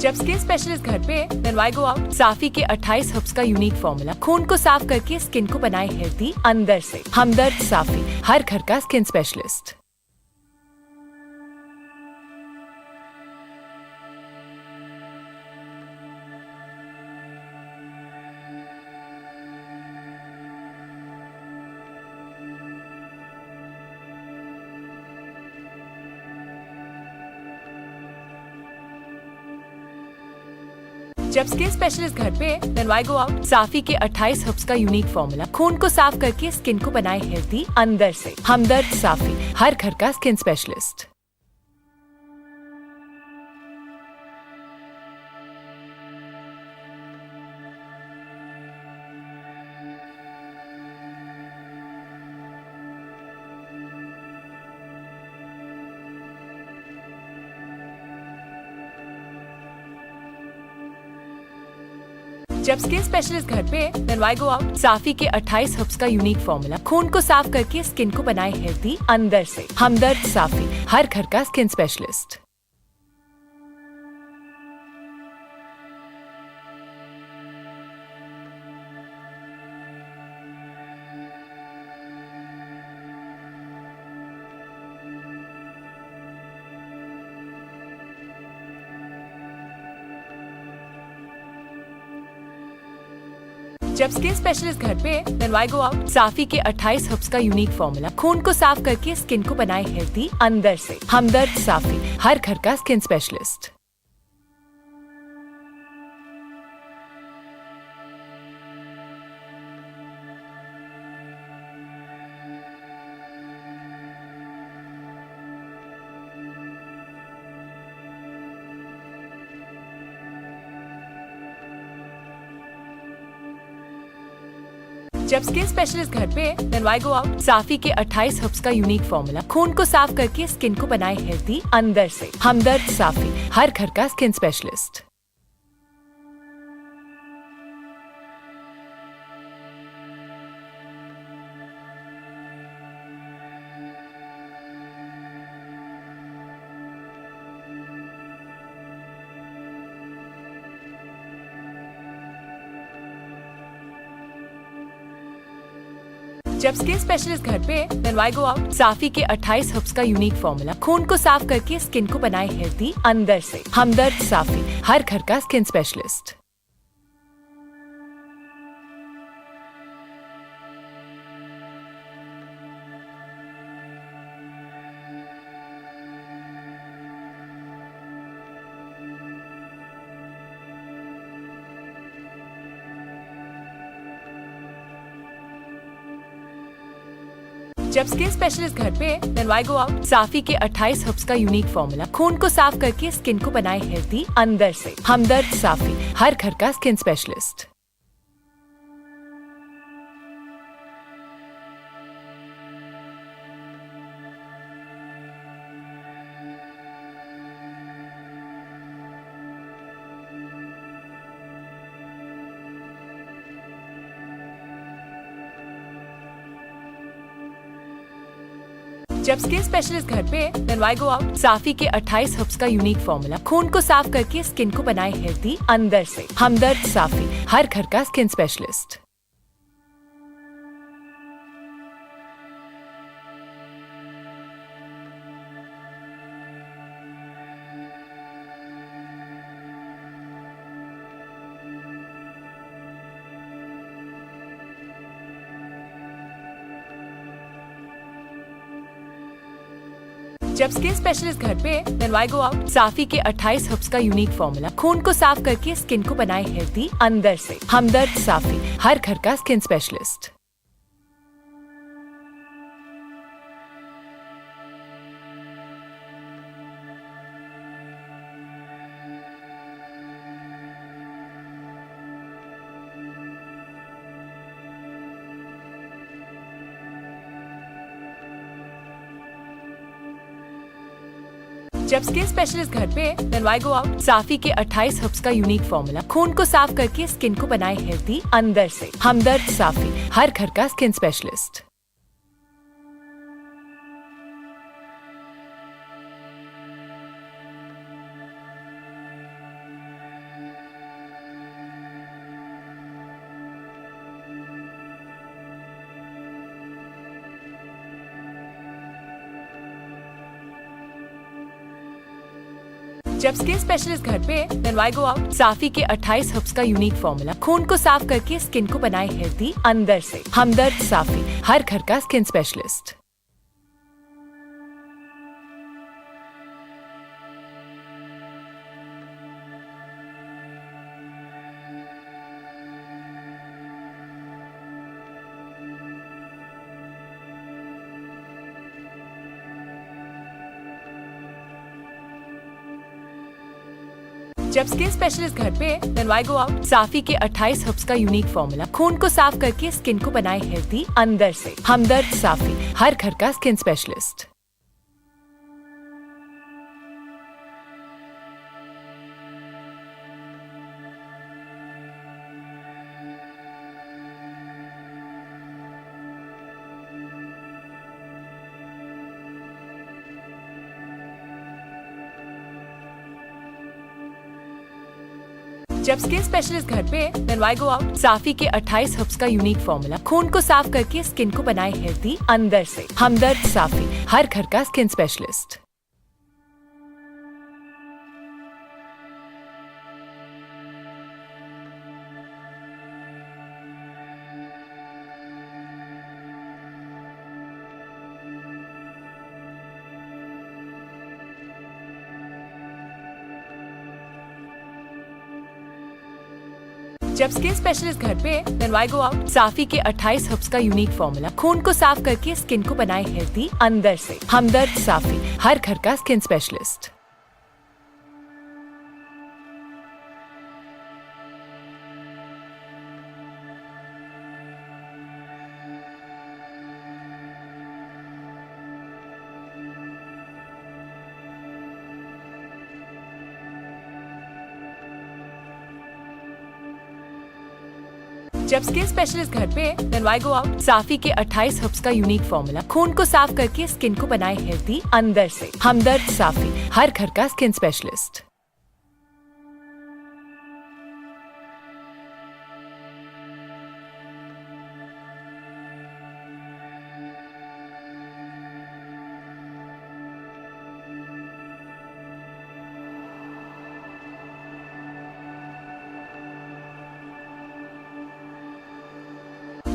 जब skin specialist घर पे देन व्हाई गो आउट। साफी के 28 हर्ब्स का यूनिक फॉर्मूला खून को साफ करके स्किन को बनाए हेल्दी अंदर से। हमदर्द साफी, हर घर का स्किन स्पेशलिस्ट। जब स्किन स्पेशलिस्ट घर पे देन व्हाई गो आउट। साफी के 28 हर्ब्स का यूनिक फॉर्मूला खून को साफ करके स्किन को बनाए हेल्दी अंदर से। हमदर्द साफी, हर घर का स्किन स्पेशलिस्ट। जब स्किन स्पेशलिस्ट घर पे देन व्हाई गो आउट। साफी के 28 हर्ब्स का यूनिक फॉर्मूला खून को साफ करके स्किन को बनाए हेल्दी अंदर से। हमदर्द साफी, हर घर का स्किन स्पेशलिस्ट। जब स्किन स्पेशलिस्ट घर पे देन व्हाई गो आउट। साफी के 28 हर्ब्स का यूनिक फॉर्मूला खून को साफ करके स्किन को बनाए हेल्दी अंदर से। हमदर्द साफी, हर घर का स्किन स्पेशलिस्ट। जब स्किन स्पेशलिस्ट घर पे देन व्हाई गो आउट। साफी के 28 हर्ब्स का यूनिक फॉर्मूला खून को साफ करके स्किन को बनाए हेल्दी अंदर से। हमदर्द साफी, हर घर का स्किन स्पेशलिस्ट। जब स्किन स्पेशलिस्ट घर पे देन व्हाई गो आउट। साफी के 28 हर्ब्स का यूनिक फॉर्मूला खून को साफ करके स्किन को बनाए हेल्दी अंदर से। हमदर्द साफी, हर घर का स्किन स्पेशलिस्ट। जब स्किन स्पेशलिस्ट घर पे देन व्हाई गो आउट। साफी के 28 हर्ब्स का यूनिक फॉर्मूला खून को साफ करके स्किन को बनाए हेल्दी अंदर से। हमदर्द साफी, हर घर का स्किन स्पेशलिस्ट। जब स्किन स्पेशलिस्ट घर पे देन व्हाई गो आउट। साफी के 28 हर्ब्स का यूनिक फॉर्मूला खून को साफ करके स्किन को बनाए हेल्दी अंदर से। हमदर्द साफी, हर घर का स्किन स्पेशलिस्ट। जब स्किन स्पेशलिस्ट घर पे देन व्हाई गो आउट। साफी के 28 हर्ब्स का यूनिक फॉर्मूला खून को साफ करके स्किन को बनाए हेल्दी अंदर से। हमदर्द साफी, हर घर का स्किन स्पेशलिस्ट। जब स्किन स्पेशलिस्ट घर पे देन व्हाई गो आउट। साफी के 28 हर्ब्स का यूनिक फॉर्मूला खून को साफ करके स्किन को बनाए हेल्दी अंदर से। हमदर्द साफी, हर घर का स्किन स्पेशलिस्ट। जब स्किन स्पेशलिस्ट घर पे, then why go out? साफी के 28 हर्ब्स का यूनिक फॉर्मूला खून को साफ करके स्किन को बनाए हेल्दी अंदर से। हमदर्द साफी, हर घर का स्किन स्पेशलिस्ट। जब स्किन स्पेशलिस्ट घर पे, then why go out? साफी के 28 हर्ब्स का यूनिक फॉर्मूला खून को साफ करके स्किन को बनाए हेल्दी अंदर से। हमदर्द साफी, हर घर का स्किन स्पेशलिस्ट। जब स्किन स्पेशलिस्ट घर पे, then why go out? साफी के 28 हर्ब्स का यूनिक फॉर्मूला खून को साफ करके स्किन को बनाए हेल्दी अंदर से। हमदर्द साफी, हर घर का स्किन स्पेशलिस्ट। जब स्किन स्पेशलिस्ट घर पे, then why go out? साफी के 28 हर्ब्स का यूनिक फॉर्मूला खून को साफ करके स्किन को बनाए हेल्दी अंदर से। हमदर्द साफी, हर घर का स्किन स्पेशलिस्ट। जब स्किन स्पेशलिस्ट घर पे, then why go out? साफी के 28 हर्ब्स का यूनिक फॉर्मूला खून को साफ करके स्किन को बनाए हेल्दी अंदर से। हमदर्द साफी, हर घर का स्किन स्पेशलिस्ट।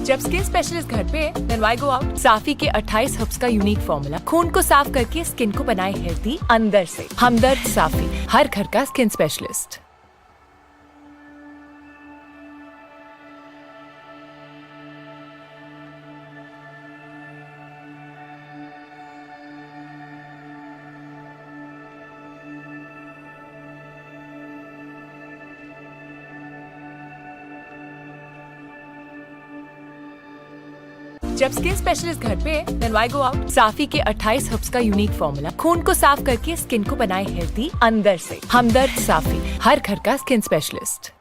जब स्किन स्पेशलिस्ट घर पे, then why go out? साफी के 28 हर्ब्स का यूनिक फॉर्मूला खून को साफ करके स्किन को बनाए हेल्दी अंदर से। हमदर्द साफी, हर घर का स्किन स्पेशलिस्ट। जब स्किन स्पेशलिस्ट घर पे, then why go out? साफी के 28 हर्ब्स का यूनिक फॉर्मूला खून को साफ करके स्किन को बनाए हेल्दी अंदर से। हमदर्द साफी, हर घर का स्किन स्पेशलिस्ट।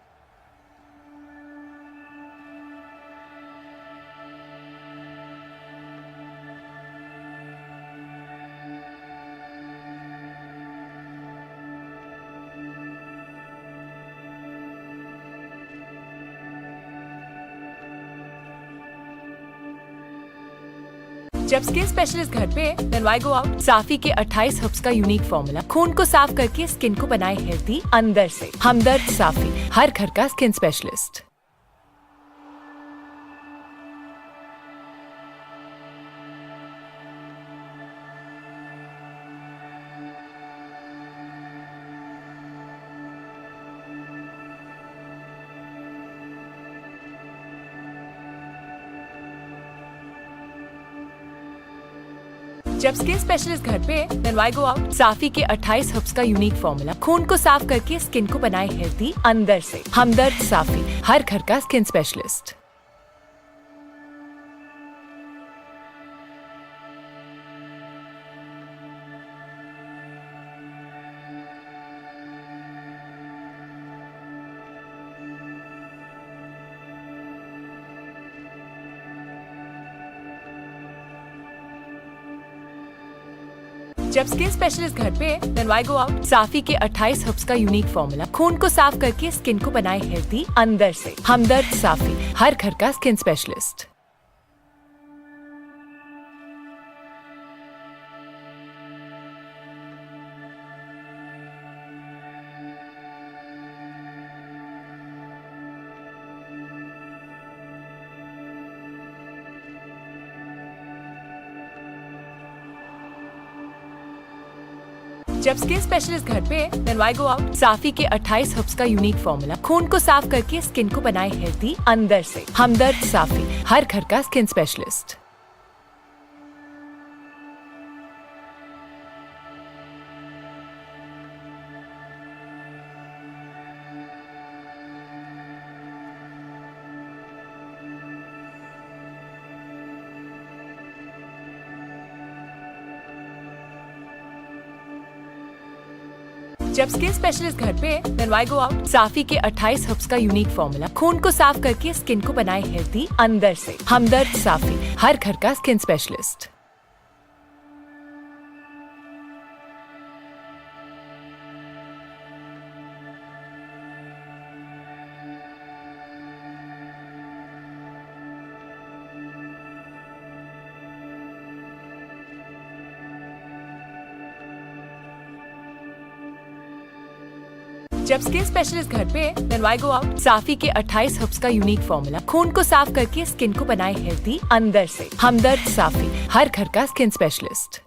जब स्किन स्पेशलिस्ट घर पे, then why go out? साफी के 28 हर्ब्स का यूनिक फॉर्मूला खून को साफ करके स्किन को बनाए हेल्दी अंदर से। हमदर्द साफी, हर घर का स्किन स्पेशलिस्ट। जब स्किन स्पेशलिस्ट घर पे, then why go out? साफी के 28 हर्ब्स का यूनिक फॉर्मूला खून को साफ करके स्किन को बनाए हेल्दी अंदर से। हमदर्द साफी, हर घर का स्किन स्पेशलिस्ट। जब स्किन स्पेशलिस्ट घर पे, then why go out? साफी के 28 हर्ब्स का यूनिक फॉर्मूला खून को साफ करके स्किन को बनाए हेल्दी अंदर से। हमदर्द साफी, हर घर का स्किन स्पेशलिस्ट। जब स्किन स्पेशलिस्ट घर पे, then why go out? साफी के 28 हर्ब्स का यूनिक फॉर्मूला खून को साफ करके स्किन को बनाए हेल्दी अंदर से। हमदर्द साफी, हर घर का स्किन स्पेशलिस्ट। जब स्किन स्पेशलिस्ट घर पे, then why go out? साफी के 28 हर्ब्स का यूनिक फॉर्मूला खून को साफ करके स्किन को बनाए हेल्दी अंदर से। हमदर्द साफी, हर घर का स्किन स्पेशलिस्ट। जब स्किन स्पेशलिस्ट घर पे, then why go out? साफी के 28 हर्ब्स का यूनिक फॉर्मूला खून को साफ करके स्किन को बनाए हेल्दी अंदर से। हमदर्द साफी, हर घर का स्किन स्पेशलिस्ट।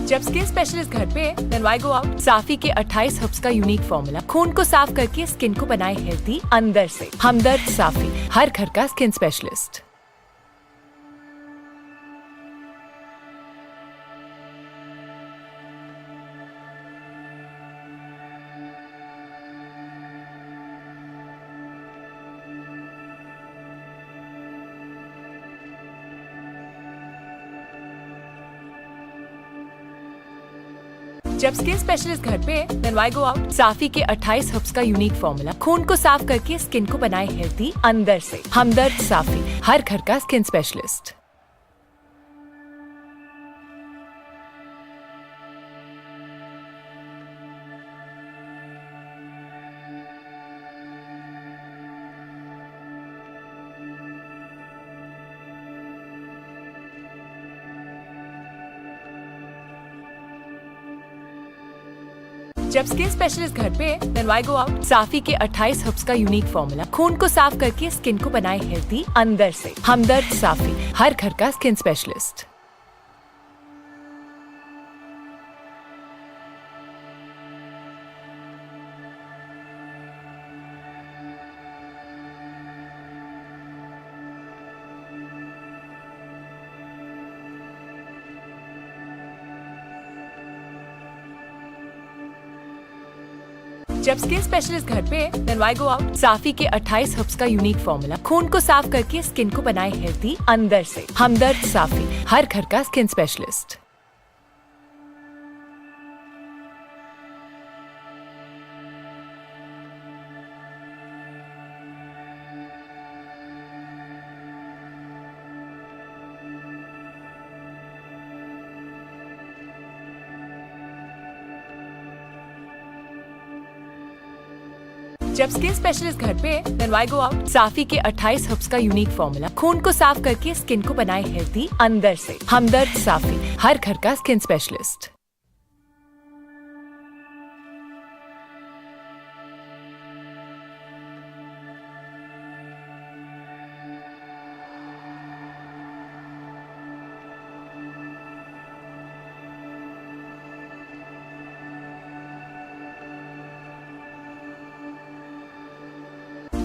जब स्किन स्पेशलिस्ट घर पे, then why go out? साफी के 28 हर्ब्स का यूनिक फॉर्मूला खून को साफ करके स्किन को बनाए हेल्दी अंदर से। हमदर्द साफी, हर घर का स्किन स्पेशलिस्ट। जब स्किन स्पेशलिस्ट घर पे, then why go out? साफी के 28 हर्ब्स का यूनिक फॉर्मूला खून को साफ करके स्किन को बनाए हेल्दी अंदर से। हमदर्द साफी, हर घर का स्किन स्पेशलिस्ट। जब स्किन स्पेशलिस्ट घर पे, then why go out? साफी के 28 हर्ब्स का यूनिक फॉर्मूला खून को साफ करके स्किन को बनाए हेल्दी अंदर से। हमदर्द साफी, हर घर का स्किन स्पेशलिस्ट। जब स्किन स्पेशलिस्ट घर पे, then why go out? साफी के 28 हर्ब्स का यूनिक फॉर्मूला खून को साफ करके स्किन को बनाए हेल्दी अंदर से। हमदर्द साफी, हर घर का स्किन स्पेशलिस्ट। जब स्किन स्पेशलिस्ट घर पे, then why go out? साफी के 28 हर्ब्स का यूनिक फॉर्मूला खून को साफ करके स्किन को बनाए हेल्दी अंदर से। हमदर्द साफी, हर घर का स्किन स्पेशलिस्ट।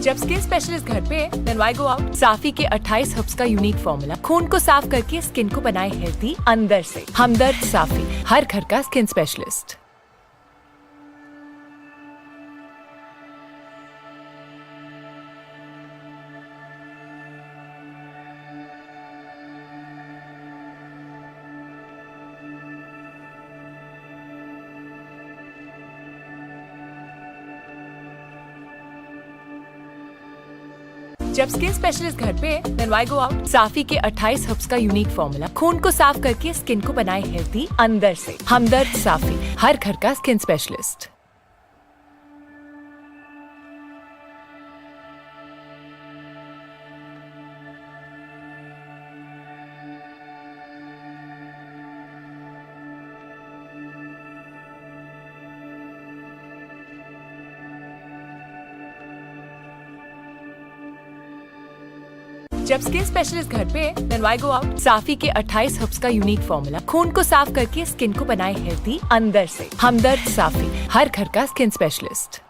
जब स्किन स्पेशलिस्ट घर पे, then why go out? साफी के 28 हर्ब्स का यूनिक फॉर्मूला खून को साफ करके स्किन को बनाए हेल्दी अंदर से। हमदर्द साफी, हर घर का स्किन स्पेशलिस्ट। जब स्किन स्पेशलिस्ट घर पे, then why go out? साफी के 28 हर्ब्स का यूनिक फॉर्मूला खून को साफ करके स्किन को बनाए हेल्दी अंदर से। हमदर्द साफी, हर घर का स्किन स्पेशलिस्ट। जब स्किन स्पेशलिस्ट घर पे, then why go out? साफी के 28 हर्ब्स का यूनिक फॉर्मूला खून को साफ करके स्किन को बनाए हेल्दी अंदर से। हमदर्द साफी, हर घर का स्किन स्पेशलिस्ट।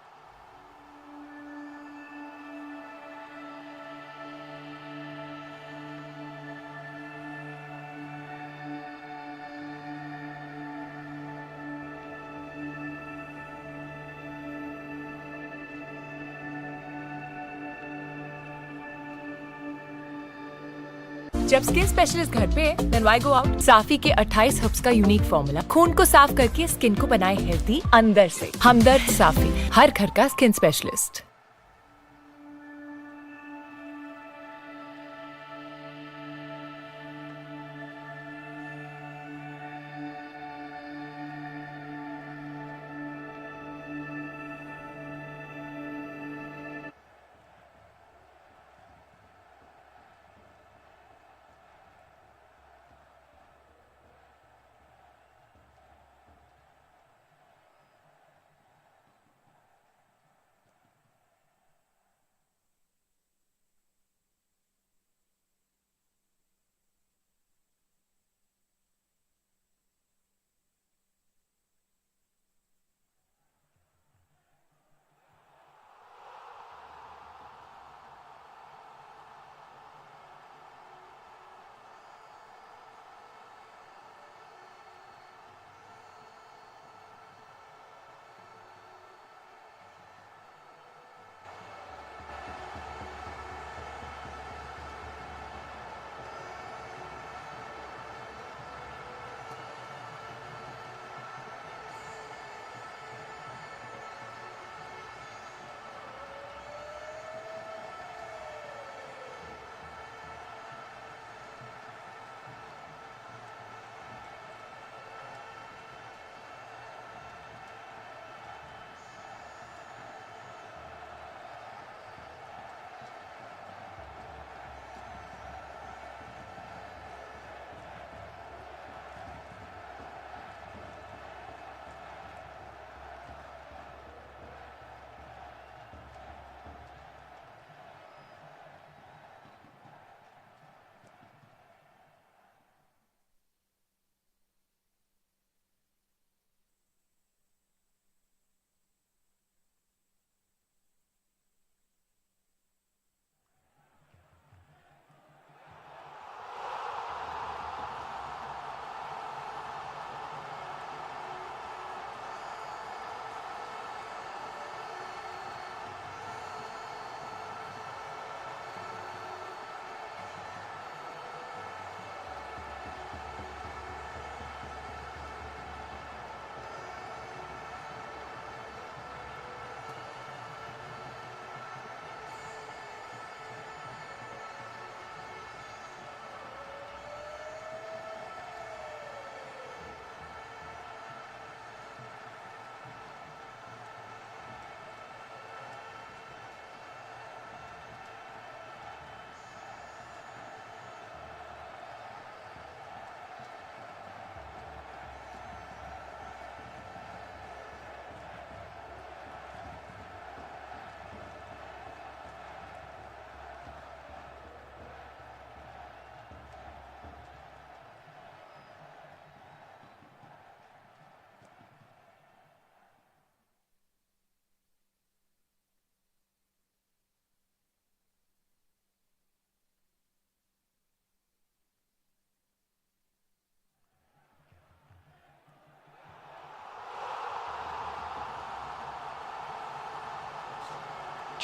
जब स्किन स्पेशलिस्ट घर पे, then why go out? साफी के 28 हर्ब्स का यूनिक फॉर्मूला खून को साफ करके स्किन को बनाए हेल्दी अंदर से। हमदर्द साफी, हर घर का skin specialist.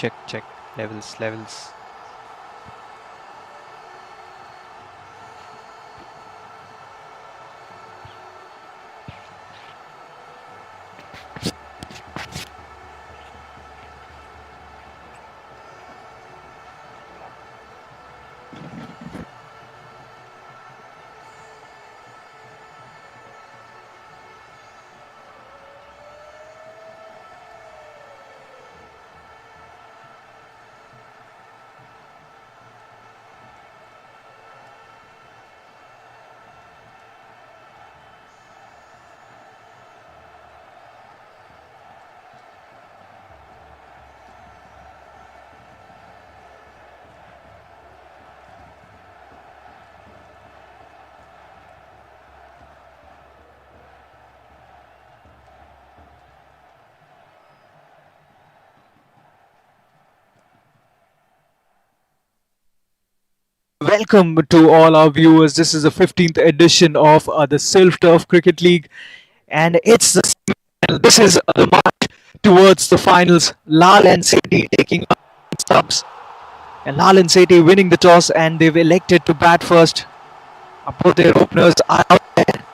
Check. Levels. Welcome to all our viewers. This is the 15th edition of the Silk Turf Cricket League, and it's the this is the march towards the finals. Lall and Sethi taking on Stubbs, and Lall and Sethi winning the toss, and they've elected to bat first. Both their openers are out there.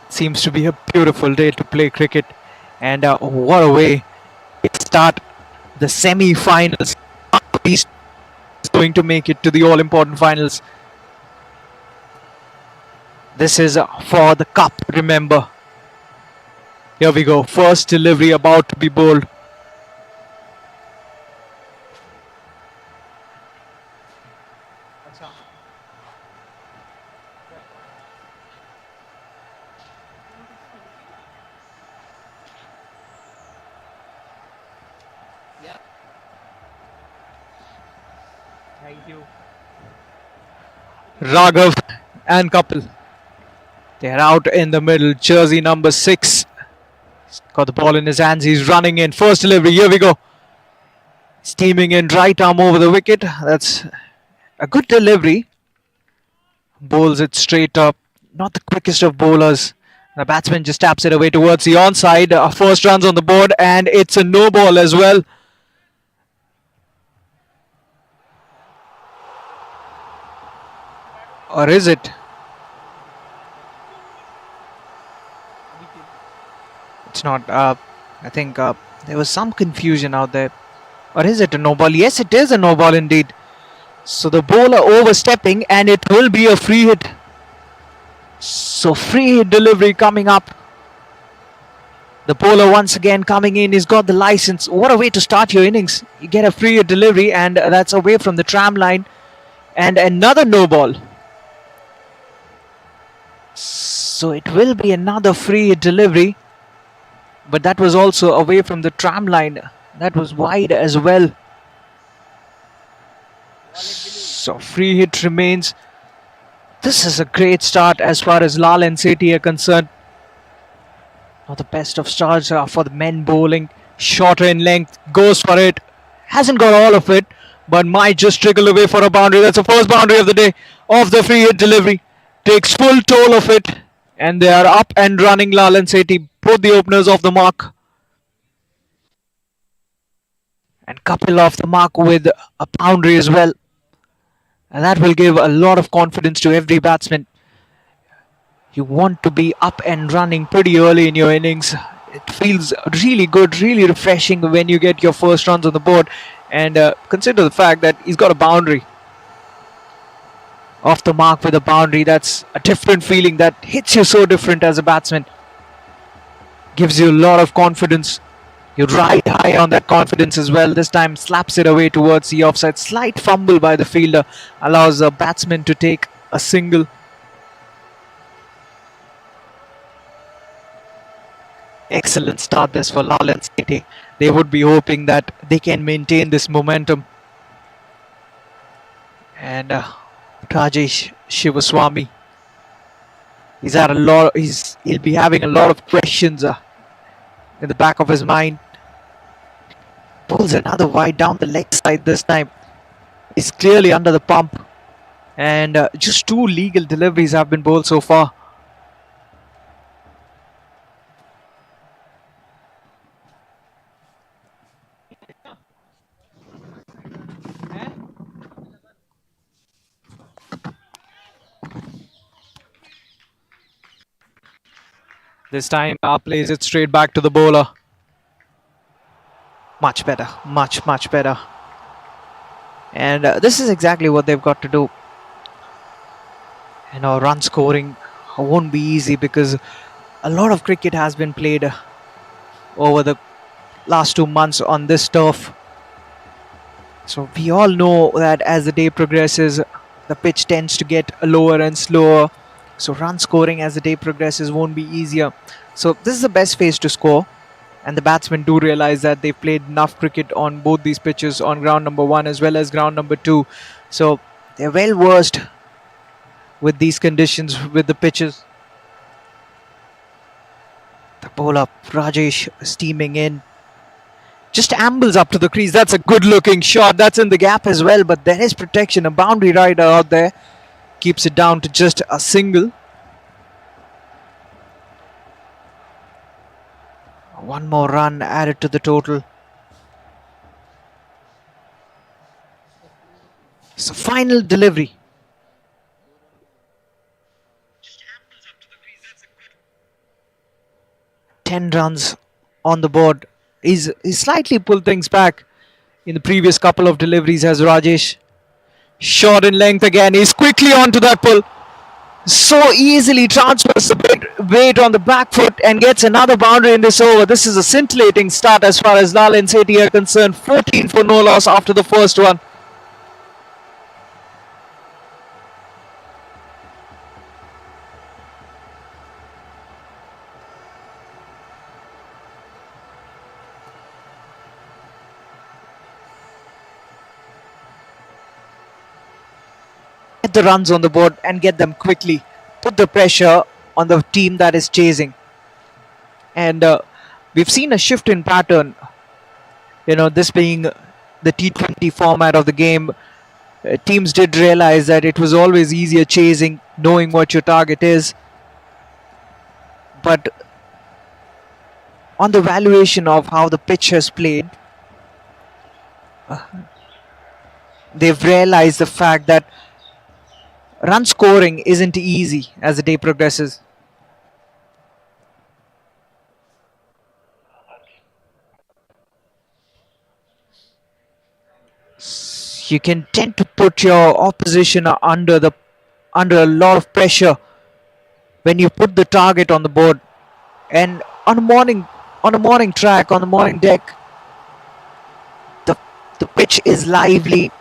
Seems to be a beautiful day to play cricket, and what a way to start the semi-finals. He's going to make it to the all-important finals. This is for the cup, remember. Here we go. First delivery about to be bowled. Thank you. Raghav and Kapil. They're out in the middle. Jersey number 6. He's got the ball in his hands. He's running in. First delivery. Here we go. Steaming in. Right arm over the wicket. That's a good delivery. Bowls it straight up. Not the quickest of bowlers. The batsman just taps it away towards the onside. First runs on the board, and it's a no ball as well. Or is it? It's not. I think there was some confusion out there. Or is it a no ball? Yes, it is a no ball indeed. So the bowler overstepping, and it will be a free hit. So free hit delivery coming up. The bowler once again coming in. He's got the license. What a way to start your innings. You get a free hit delivery, and that's away from the tram line. And another no ball. So it will be another free hit delivery. But that was also away from the tram line. That was wide as well. So free hit remains. This is a great start as far as Lall and Sethi are concerned. Not the best of starts for the men bowling. Shorter in length. Goes for it. Hasn't got all of it, but might just trickle away for a boundary. That's the first boundary of the day of the free hit delivery. Takes full toll of it. And they are up and running, Lall and Sethi. Both the openers off the mark. And Kapil off the mark with a boundary as well. And that will give a lot of confidence to every batsman. You want to be up and running pretty early in your innings. It feels really good, really refreshing when you get your first runs on the board. And consider the fact that he's got a boundary. Off the mark with a boundary, that's a different feeling that hits you so different as a batsman. Gives you a lot of confidence. You ride high on that confidence as well. This time slaps it away towards the offside. Slight fumble by the fielder allows a batsman to take a single. Excellent start this for Lall and Sethi. They would be hoping that they can maintain this momentum. And Rajesh Shivaswamy, he'll be having a lot of questions in the back of his mind. Pulls another wide down the leg side this time. He's clearly under the pump. And just 2 legal deliveries have been bowled so far. This time plays it straight back to the bowler. Much better. Much better. And this is exactly what they've got to do. Run scoring won't be easy because a lot of cricket has been played over the last 2 months on this turf. So we all know that as the day progresses, the pitch tends to get lower and slower. So run scoring as the day progresses won't be easier. So this is the best phase to score. And the batsmen do realize that they've played enough cricket on both these pitches, on ground number 1 as well as ground number 2. So they're well versed with these conditions, with the pitches. The bowler Rajesh steaming in. just ambles up to the crease. That's a good looking shot. That's in the gap as well, but there is protection. A boundary rider out there keeps it down to just a single. One more run added to the total. So final delivery. 10 runs on the board. He's slightly pulled things back in the previous couple of deliveries as Rajesh. Short in length again. He's quickly onto that pull. So easily transfers the weight on the back foot and gets another boundary in this over. This is a scintillating start as far as Lall and Sethi are concerned. 14 for no loss after the first one. Get the runs on the board and get them quickly. Put the pressure on the team that is chasing. And we've seen a shift in pattern. You know, this being the T20 format of the game, teams did realize that it was always easier chasing, knowing what your target is. But on the valuation of how the pitch has played, they've realized the fact that run scoring isn't easy as the day progresses. You can tend to put your opposition under a lot of pressure when you put the target on the board. And on a morning track, on the morning deck, the pitch is lively,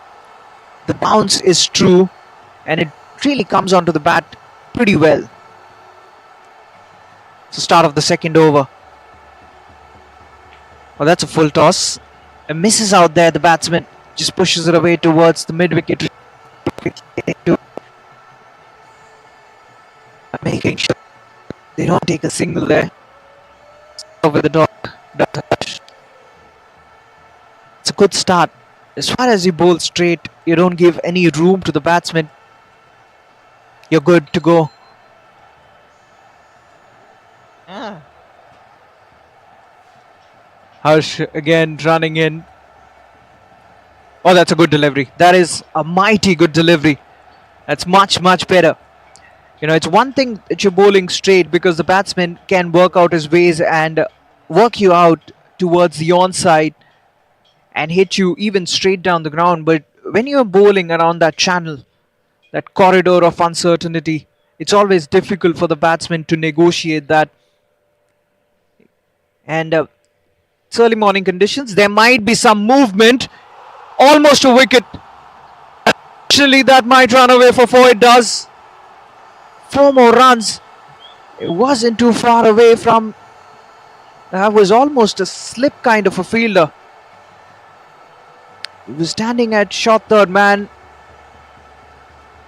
the bounce is true, and it really comes onto the bat pretty well. So start of the second over. Well, that's a full toss. And misses out there, the batsman just pushes it away towards the mid-wicket. Making sure they don't take a single there. Over the dot. It's a good start. As far as you bowl straight, you don't give any room to the batsman. You're good to go. Harsh again running in. Oh, that's a good delivery. That is a mighty good delivery. That's much, much better. You know, it's one thing that you're bowling straight because the batsman can work out his ways and work you out towards the onside and hit you even straight down the ground. But when you're bowling around that channel, that corridor of uncertainty, it's always difficult for the batsman to negotiate that. And it's early morning conditions. There might be some movement. Almost a wicket. Actually, that might run away for 4. It does. 4 more runs. It wasn't too far away from. That was almost a slip kind of a fielder. He was standing at short third man.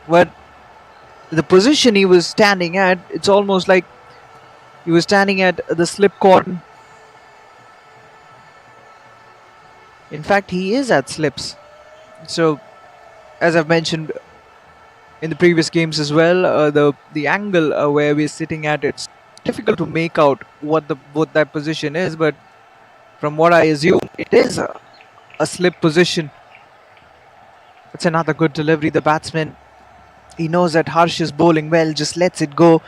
But the position he was standing at, it's almost like he was standing at the slip cordon. In fact, he is at slips. So, as I've mentioned in the previous games as well, the angle where we're sitting at, it's difficult to make out what that position is. But from what I assume, it is a slip position. It's another good delivery. The batsman, he knows that Harsh is bowling well, just lets it go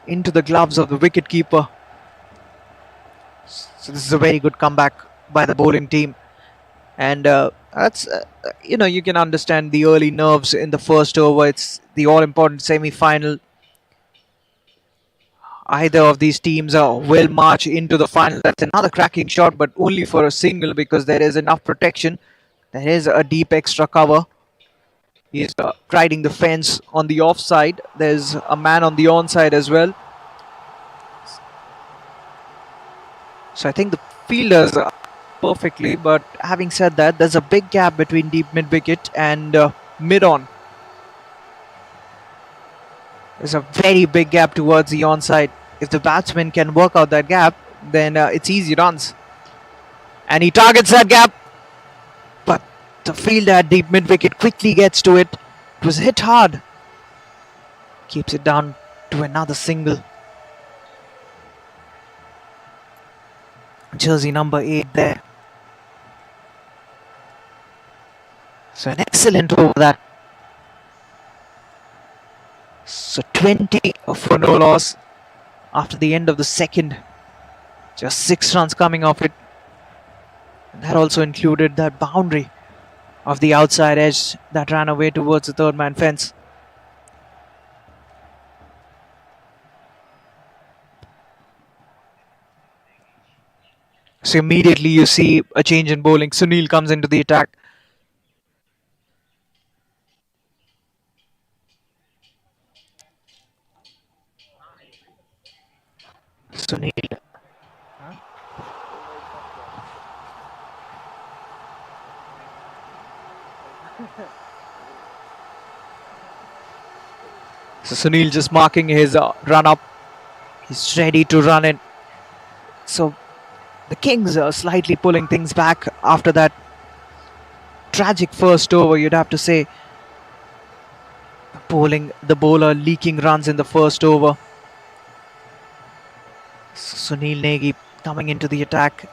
into the gloves of the wicketkeeper. So this is a very good comeback by the bowling team. And that's, you can understand the early nerves in the first over. It's the all-important semi-final. Either of these teams will march into the final. That's another cracking shot, but only for a single because there is enough protection. There is a deep extra cover. He's riding the fence on the offside. There's a man on the onside as well. So I think the fielders are perfectly, but having said that, there's a big gap between deep mid-wicket and mid-on. There's a very big gap towards the onside. If the batsman can work out that gap, then it's easy runs. And he targets that gap. But the fielder at deep mid-wicket quickly gets to it. It was hit hard. Keeps it down to another single. Jersey number 8 there. So an excellent over that. So 20 for no loss after the end of the second. Just 6 runs coming off it. And that also included that boundary of the outside edge that ran away towards the third man fence. So immediately you see a change in bowling. Sunil comes into the attack. Sunil. So Sunil just marking his run up. He's ready to run it. So the Kings are slightly pulling things back after that tragic first over, you'd have to say. The bowler leaking runs in the first over. Sunil Negi coming into the attack.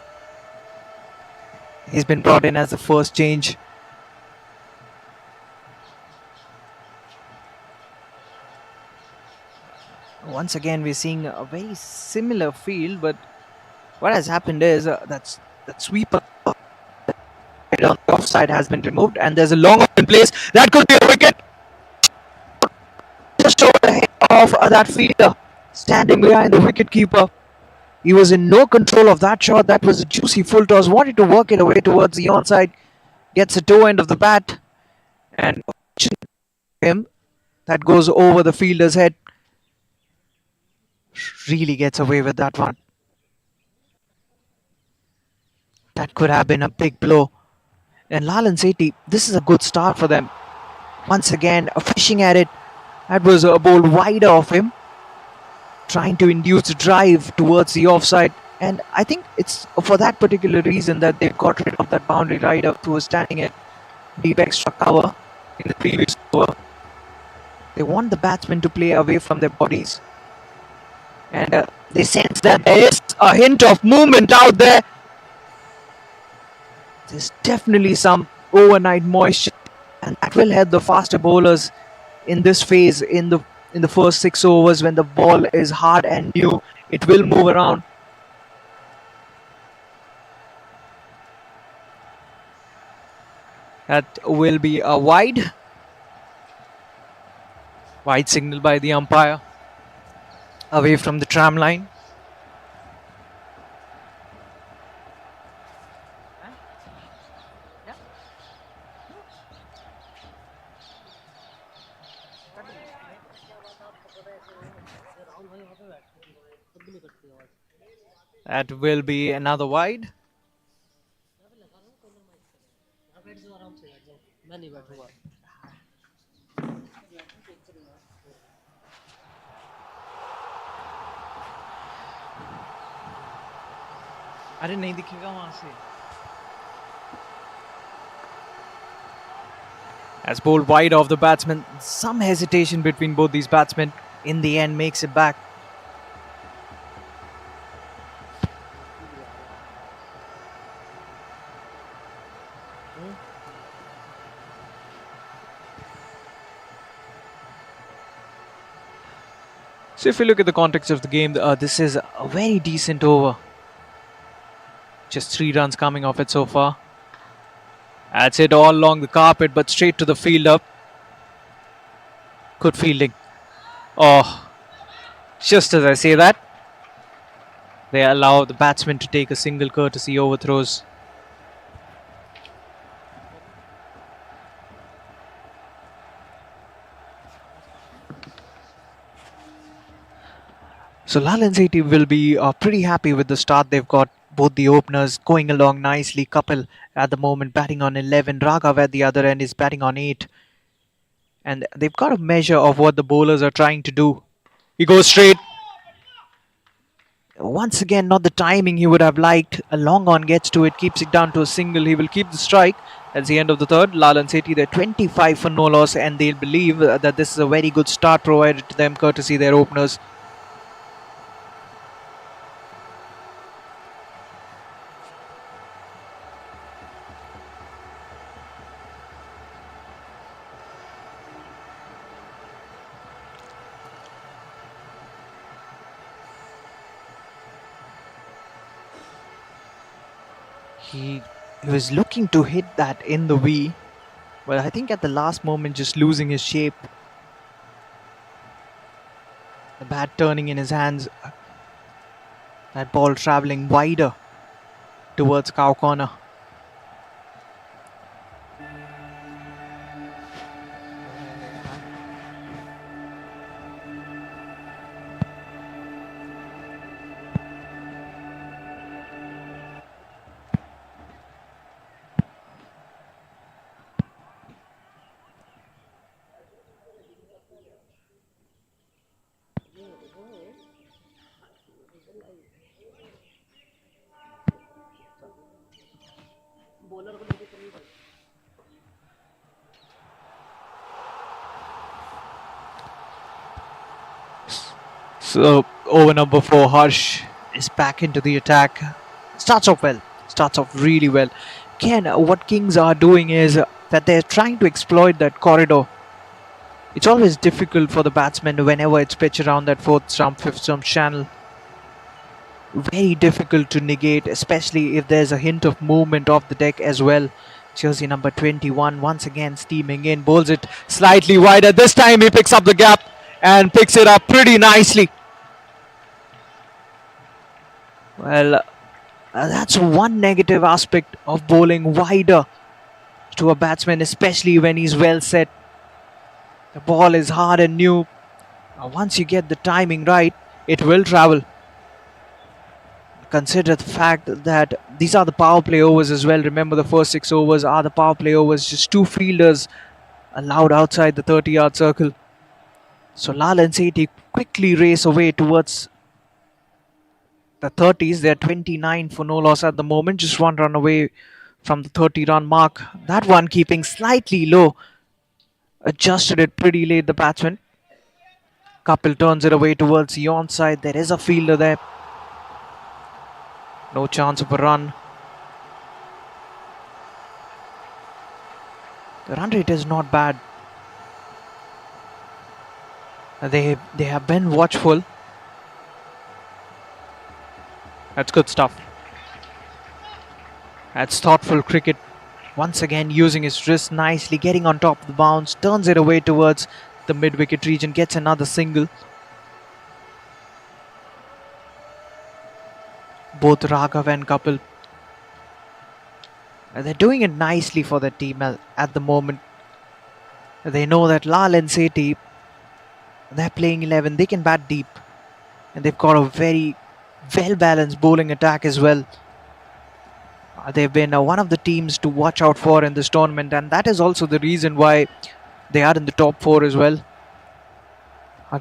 He's been brought in as the first change. Once again, we're seeing a very similar field, but what has happened is that sweeper on the offside has been removed, and there's a long open place. That could be a wicket. Just over the head of that fielder standing behind the wicket keeper. He was in no control of that shot. That was a juicy full toss. Wanted to work it away towards the onside. Gets the toe end of the bat, and him that goes over the fielder's head. Really gets away with that one. That could have been a big blow. And Lall and Sethi, this is a good start for them. Once again, fishing at it. That was a ball wider of him, trying to induce a drive towards the offside. And I think it's for that particular reason that they've got rid of that boundary rider who was standing at deep extra cover in the previous over. They want the batsmen to play away from their bodies. And they sense that there is a hint of movement out there. There's definitely some overnight moisture, and that will help the faster bowlers in this phase in the first 6 overs when the ball is hard and new. It will move around. That will be a wide. Wide signal by the umpire. Away from the tram line. That will be another wide. अरे नहीं दिखेगा वहां से. As bowled wide off the batsman. Some hesitation between both these batsmen. In the end, makes it back. So if you look at the context of the game, this is a very decent over. Just 3 runs coming off it so far. That's it all along the carpet, but straight to the fielder. Good fielding. Oh, just as I say that, they allow the batsman to take a single courtesy overthrows. So Lall and Sethi will be pretty happy with the start they've got. Both the openers going along nicely. Kapil at the moment batting on 11. Raghav at the other end is batting on 8. And they've got a measure of what the bowlers are trying to do. He goes straight. Once again, not the timing he would have liked. A long on gets to it, keeps it down to a single. He will keep the strike. That's the end of the third. Lall and Sethi, they're 25 for no loss, and they'll believe that this is a very good start provided to them courtesy their openers. He was looking to hit that in the V, but I think at the last moment just losing his shape. The bat turning in his hands. That ball travelling wider towards cow corner. So over number 4, Harsh is back into the attack. Starts off well. Starts off really well. Again, what Kings are doing is that they're trying to exploit that corridor. It's always difficult for the batsmen whenever it's pitched around that 4th stump, 5th stump channel. Very difficult to negate, especially if there's a hint of movement off the deck as well. Jersey number 21 once again steaming in, bowls it slightly wider. This time he picks up the gap and picks it up pretty nicely. Well, that's one negative aspect of bowling wider to a batsman, especially when he's well set. The ball is hard and new. Once you get the timing right, it will travel. Consider the fact that these are the power play overs as well. Remember, the first 6 overs are the power play overs. Just 2 fielders allowed outside the 30-yard circle. So Lall and Sethi quickly race away towards the 30s. They're 29 for no loss at the moment. Just 1 run away from the 30-run mark. That one keeping slightly low. Adjusted it pretty late, the batsman. Kapil turns it away towards the onside. There is a fielder there. No chance of a run. The run rate is not bad. They have been watchful. That's good stuff. That's thoughtful cricket. Once again using his wrist nicely, getting on top of the bounce, turns it away towards the mid-wicket region, gets another single. Both Raghav and Kapil, they're doing it nicely for their team at the moment. They know that Lall and Sethi, they're playing 11, they can bat deep, and they've got a very well-balanced bowling attack as well. They've been one of the teams to watch out for in this tournament, and that is also the reason why they are in the top 4 as well.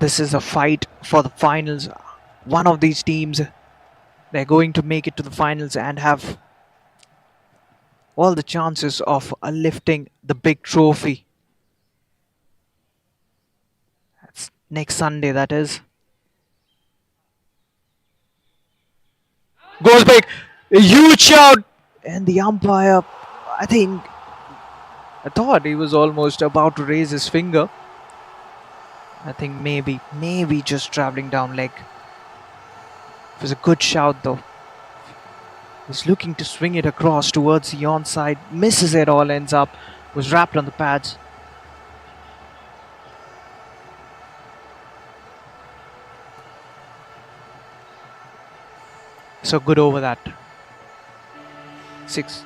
This is a fight for the finals. One of these teams, they're going to make it to the finals and have all the chances of lifting the big trophy. That's next Sunday, that is. Goes big. A huge shout. And the umpire, I thought he was almost about to raise his finger. I think maybe just travelling down leg. It was a good shout though. He's looking to swing it across towards the onside. Misses it all, ends up. Was wrapped on the pads. So good over that. 6.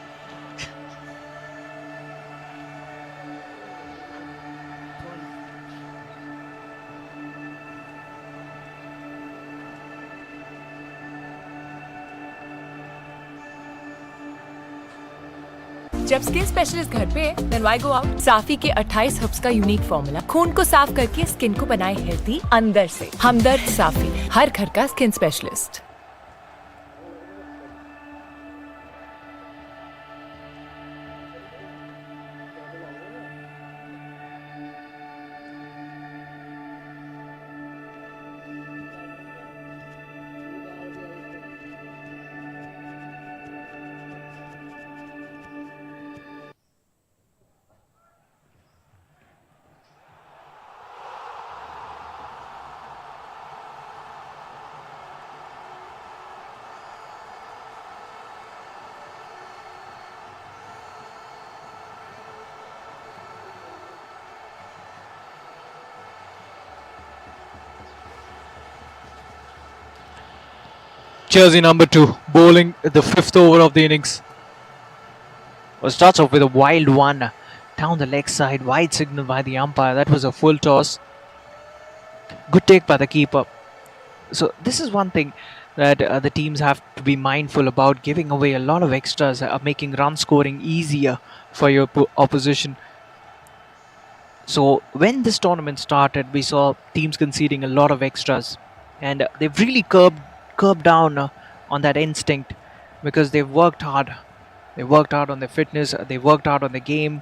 जब skin specialist घर पे then why go out. साफी के 28 herbs का unique formula खून को साफ करके skin को बनाए हेल्दी अंदर से। हमदर्द साफी, हर घर का skin specialist. jersey number 2, bowling the 5th over of the innings. Well, starts off with a wild one down the leg side, wide signal by the umpire. That was a full toss. Good take by the keeper. So this is one thing that the teams have to be mindful about, giving away a lot of extras, making run scoring easier for your opposition. So when this tournament started, we saw teams conceding a lot of extras, and they've really curbed down on that instinct, because they've worked hard. They worked hard on their fitness. They worked hard on the game.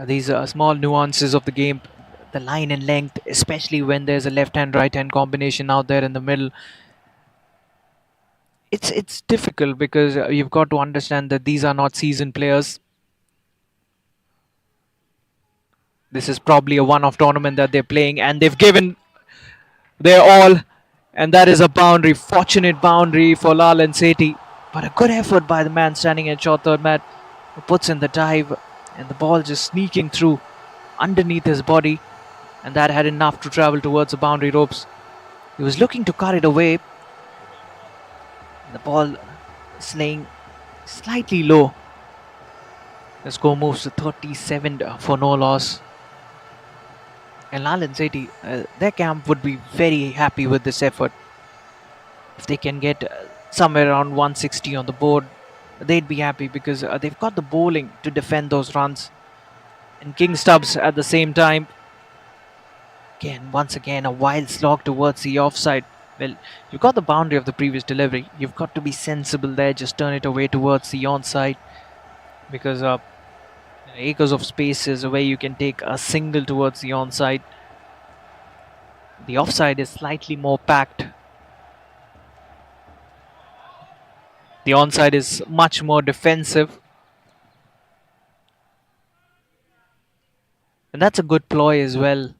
These small nuances of the game, the line and length, especially when there's a left-hand right-hand combination out there in the middle. It's difficult, because you've got to understand that these are not seasoned players. This is probably a one-off tournament that they're playing, and they've given their all, and that is a boundary. Fortunate boundary for Lall and Sethi, but a good effort by the man standing at short third mat, who puts in the dive, and the ball just sneaking through underneath his body, and that had enough to travel towards the boundary ropes. He was looking to cut it away. The ball slaying slightly low. The score moves to 37 for no loss. And Lall and Sethi, their camp would be very happy with this effort. If they can get somewhere around 160 on the board, they'd be happy, because they've got the bowling to defend those runs. And King Stubbs at the same time. Once again, a wild slog towards the offside. Well, you've got the boundary of the previous delivery. You've got to be sensible there. Just turn it away towards the onside, because acres of spaces where you can take a single towards the onside. The offside is slightly more packed. The onside is much more defensive. And that's a good ploy as well.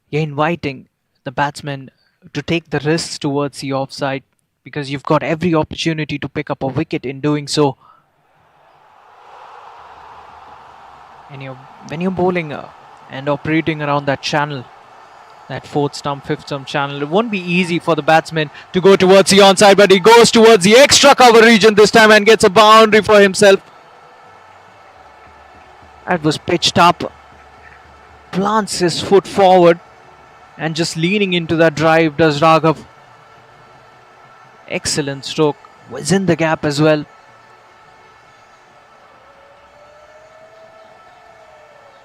You're inviting the batsman to take the risks towards the offside, because you've got every opportunity to pick up a wicket in doing so. And when you're bowling and operating around that channel, that 4th stump, 5th stump channel, it won't be easy for the batsman to go towards the onside, but he goes towards the extra cover region this time and gets a boundary for himself. That was pitched up, plants his foot forward, and just leaning into that drive does Raghav. Excellent stroke, was in the gap as well.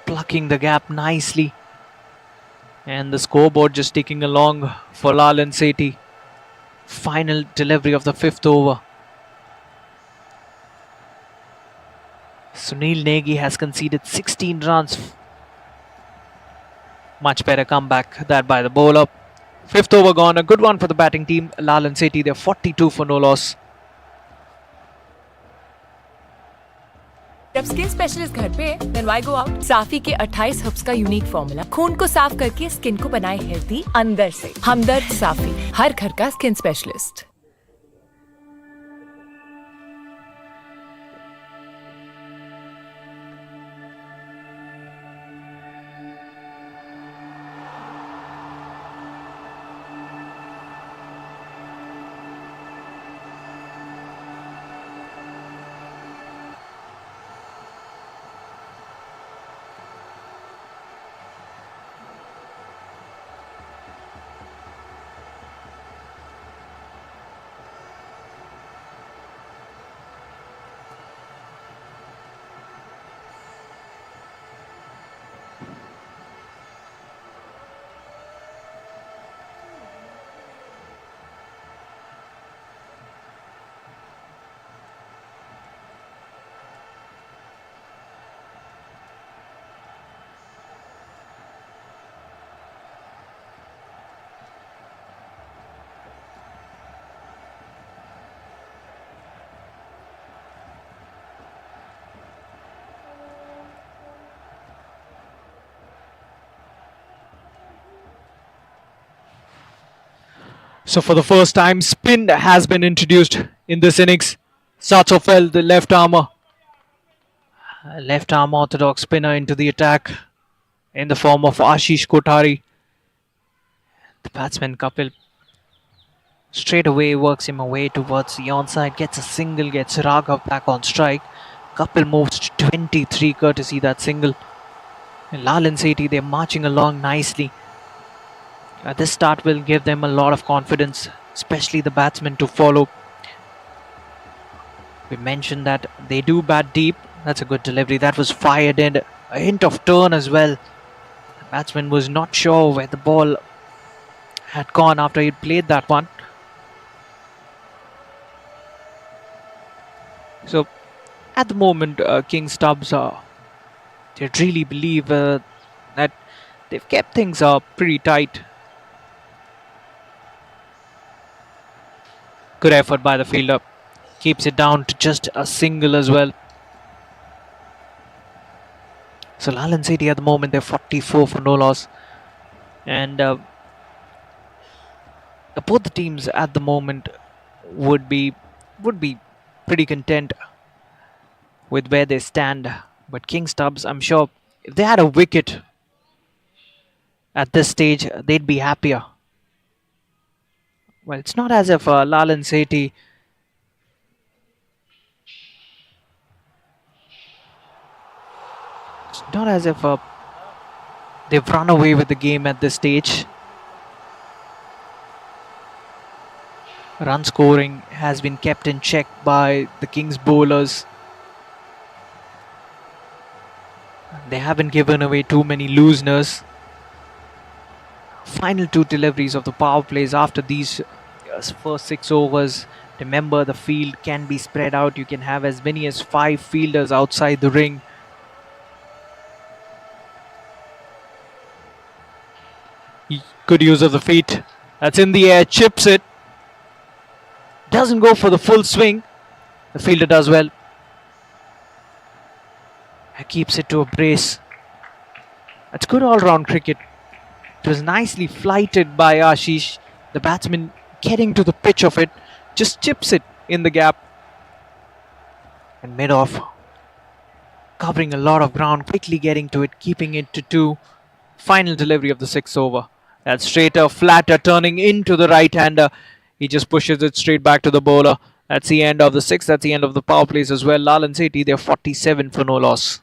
Plucking the gap nicely. And the scoreboard just ticking along for Lall and Sethi. Final delivery of the 5th over. Sunil Negi has conceded 16 runs. Much better comeback that by the bowler. 5th over gone. A good one for the batting team. Lall and Sethi, they're 42 for no loss. जब skin specialist घर पे then why go out? साफी के 28 herbs का unique formula खून को साफ करके skin को बनाए हेल्दी अंदर से। हमदर्द साफी, हर घर का skin specialist. So for the first time, spin has been introduced in this innings. Starts off well, the left arm orthodox spinner into the attack in the form of Ashish Kothari. The batsman Kapil Straight away works him away towards the onside, gets a single, gets Raghav back on strike. Kapil moves to 23 courtesy that single. And Lall and Sethi, they're marching along nicely. This start will give them a lot of confidence, especially the batsmen to follow. We mentioned that they do bat deep. That's a good delivery. That was fired in. A hint of turn as well. The batsman was not sure where the ball had gone after he played that one. So at the moment, King Stubbs, they really believe that they've kept things pretty tight. Good effort by the fielder. Keeps it down to just a single as well. So Lall and Sethi at the moment, they're 44 for no loss. And both the teams at the moment would be pretty content with where they stand. But King Stubbs, I'm sure if they had a wicket at this stage, they'd be happier. Well, it's not as if Lall and Sethi they've run away with the game at this stage. Run scoring has been kept in check by the Kings bowlers. They haven't given away too many looseners. Final two deliveries of the power plays after these first 6 overs. Remember, the field can be spread out. You can have as many as 5 fielders outside the ring. Good use of the feet. That's in the air, chips it. Doesn't go for the full swing. The fielder does well. Keeps it to a brace. That's good all-round cricket. It was nicely flighted by Ashish. The batsman getting to the pitch of it, just chips it in the gap. And mid-off, covering a lot of ground, quickly getting to it, keeping it to 2. Final delivery of the 6th over. That's straighter, flatter, turning into the right-hander. He just pushes it straight back to the bowler. That's the end of the 6th. That's the end of the power plays as well. Lall and Sethi, they're 47 for no loss.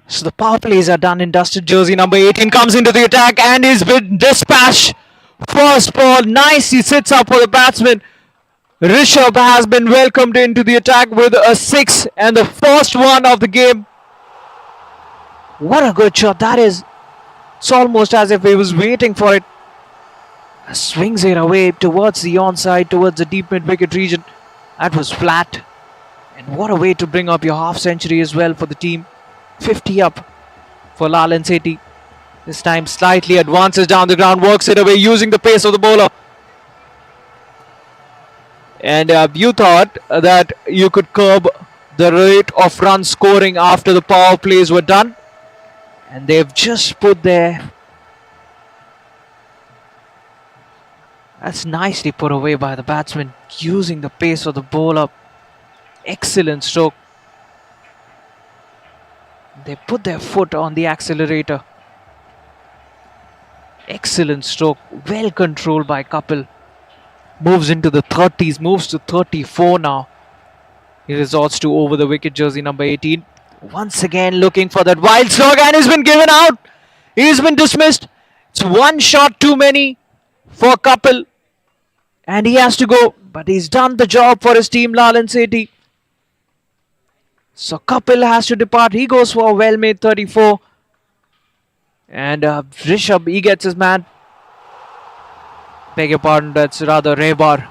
So the power plays are done and dusted. Jersey number 18 comes into the attack and is been dispatched. First ball, nice. He sits up for the batsman. Rishabh has been welcomed into the attack with a 6 and the first one of the game. What a good shot that is. It's almost as if he was waiting for it. Swings it away towards the onside, towards the deep mid-wicket region. That was flat. And what a way to bring up your half century as well for the team. 50 up for Lall and Sethi. This time slightly advances down the ground, works it away using the pace of the bowler. And you thought that you could curb the rate of run scoring after the power plays were done. And they've just put there. That's nicely put away by the batsman, using the pace of the bowler. Excellent stroke. They put their foot on the accelerator. Excellent stroke. Well controlled by Kapil. Moves into the 30s. Moves to 34 now. He resorts to over the wicket jersey number 18. Once again looking for that wild slog, and he's been given out. He's been dismissed. It's one shot too many for Kapil. And he has to go. But he's done the job for his team, Lall and Sethi. So Kapil has to depart. He goes for a well-made 34. And Rishabh, he gets his man. Beg your pardon, that's rather Rebar.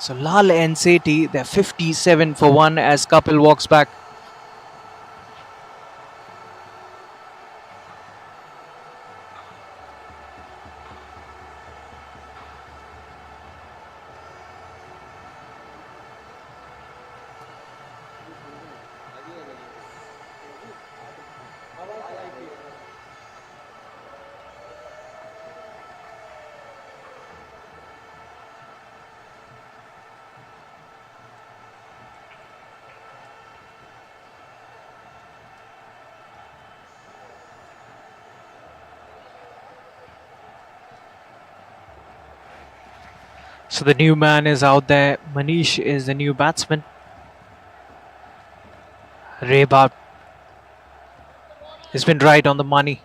So Lall and Sethi, they're 57 for 1 as Kapil walks back. So the new man is out there. Manish is the new batsman. Rebar has been right on the money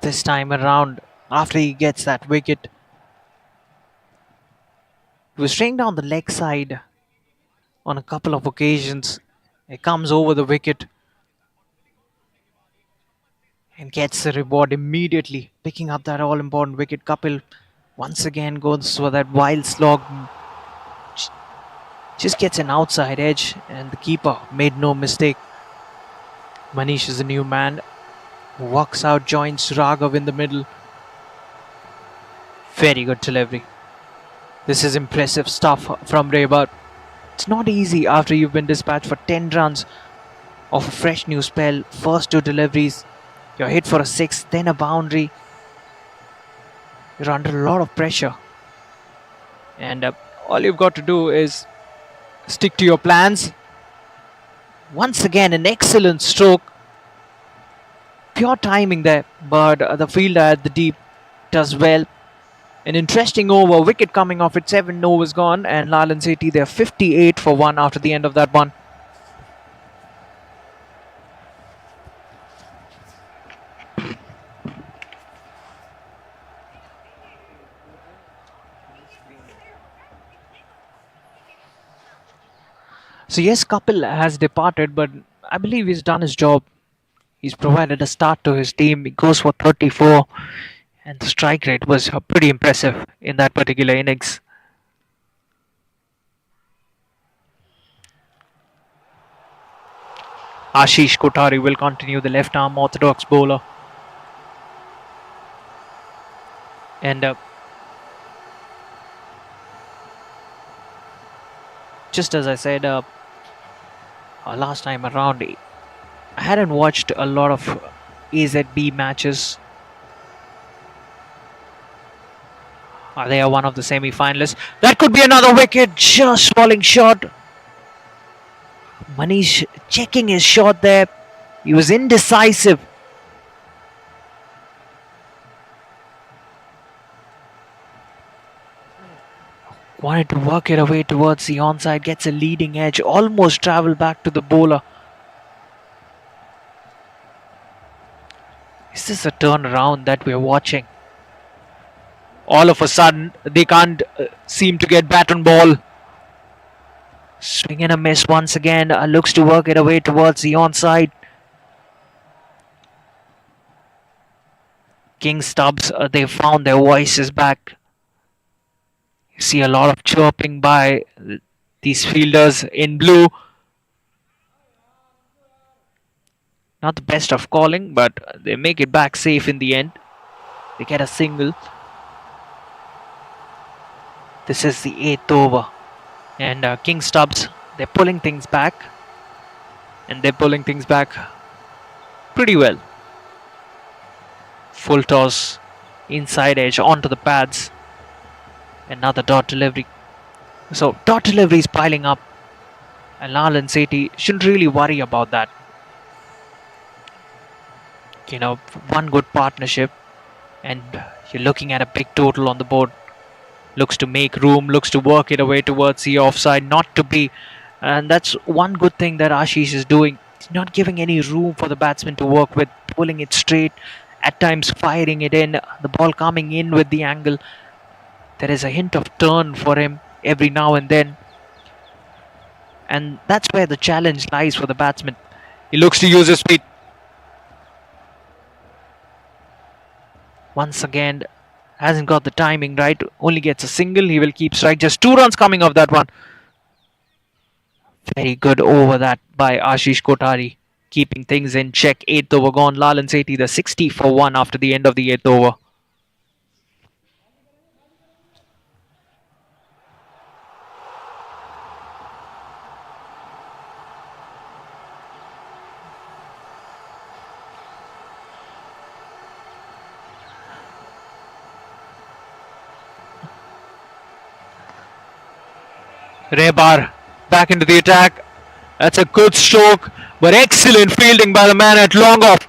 this time around after he gets that wicket. He was staying down the leg side on a couple of occasions. He comes over the wicket and gets the reward immediately, picking up that all-important wicket. Kapil once again goes for that wild slog. Just gets an outside edge, and the keeper made no mistake. Manish is the new man. Walks out, joins Raghav in the middle. Very good delivery. This is impressive stuff from Rebar. It's not easy after you've been dispatched for 10 runs of a fresh new spell. First 2 deliveries, you're hit for a 6, then a boundary. You're under a lot of pressure. And all you've got to do is stick to your plans. Once again, an excellent stroke. Pure timing there, but the fielder at the deep does well. An interesting over, wicket coming off it, 7 overs gone, and Lall and Sethi, they're 58 for 1 after the end of that one. So yes, Kapil has departed, but I believe he's done his job. He's provided a start to his team. He goes for 34, and the strike rate was pretty impressive in that particular innings. Ashish Kothari will continue, the left arm orthodox bowler. And just as I said last time around, I hadn't watched a lot of AZB matches. They are one of the semi-finalists. That could be another wicket, just falling short. Manish checking his shot there. He was indecisive. Wanted to work it away towards the onside, gets a leading edge, almost travel back to the bowler. Is this a turnaround that we're watching? All of a sudden, they can't seem to get bat and ball. Swing and a miss once again. Looks to work it away towards the onside. King Stubbs, they found their voices back. You see a lot of chirping by these fielders in blue. Not the best of calling, but they make it back safe in the end. They get a single. This is the 8th over. And King Stubbs, they're pulling things back. And they're pulling things back pretty well. Full toss, inside edge, onto the pads. Another dot delivery. So dot delivery is piling up. And Lall and Sethi shouldn't really worry about that. You know, one good partnership. And you're looking at a big total on the board. Looks to make room, looks to work it away towards the offside, not to be. And that's one good thing that Ashish is doing. He's not giving any room for the batsman to work with, pulling it straight, at times firing it in, the ball coming in with the angle. There is a hint of turn for him every now and then. And that's where the challenge lies for the batsman. He looks to use his speed. Once again, hasn't got the timing right. Only gets a single. He will keep strike. Just 2 runs coming off that one. Very good over that by Ashish Kothari. Keeping things in check. 8th over gone. Lall and Sethi the 60 for 1 after the end of the 8th over. Rebar back into the attack. That's a good stroke, but excellent fielding by the man at long off.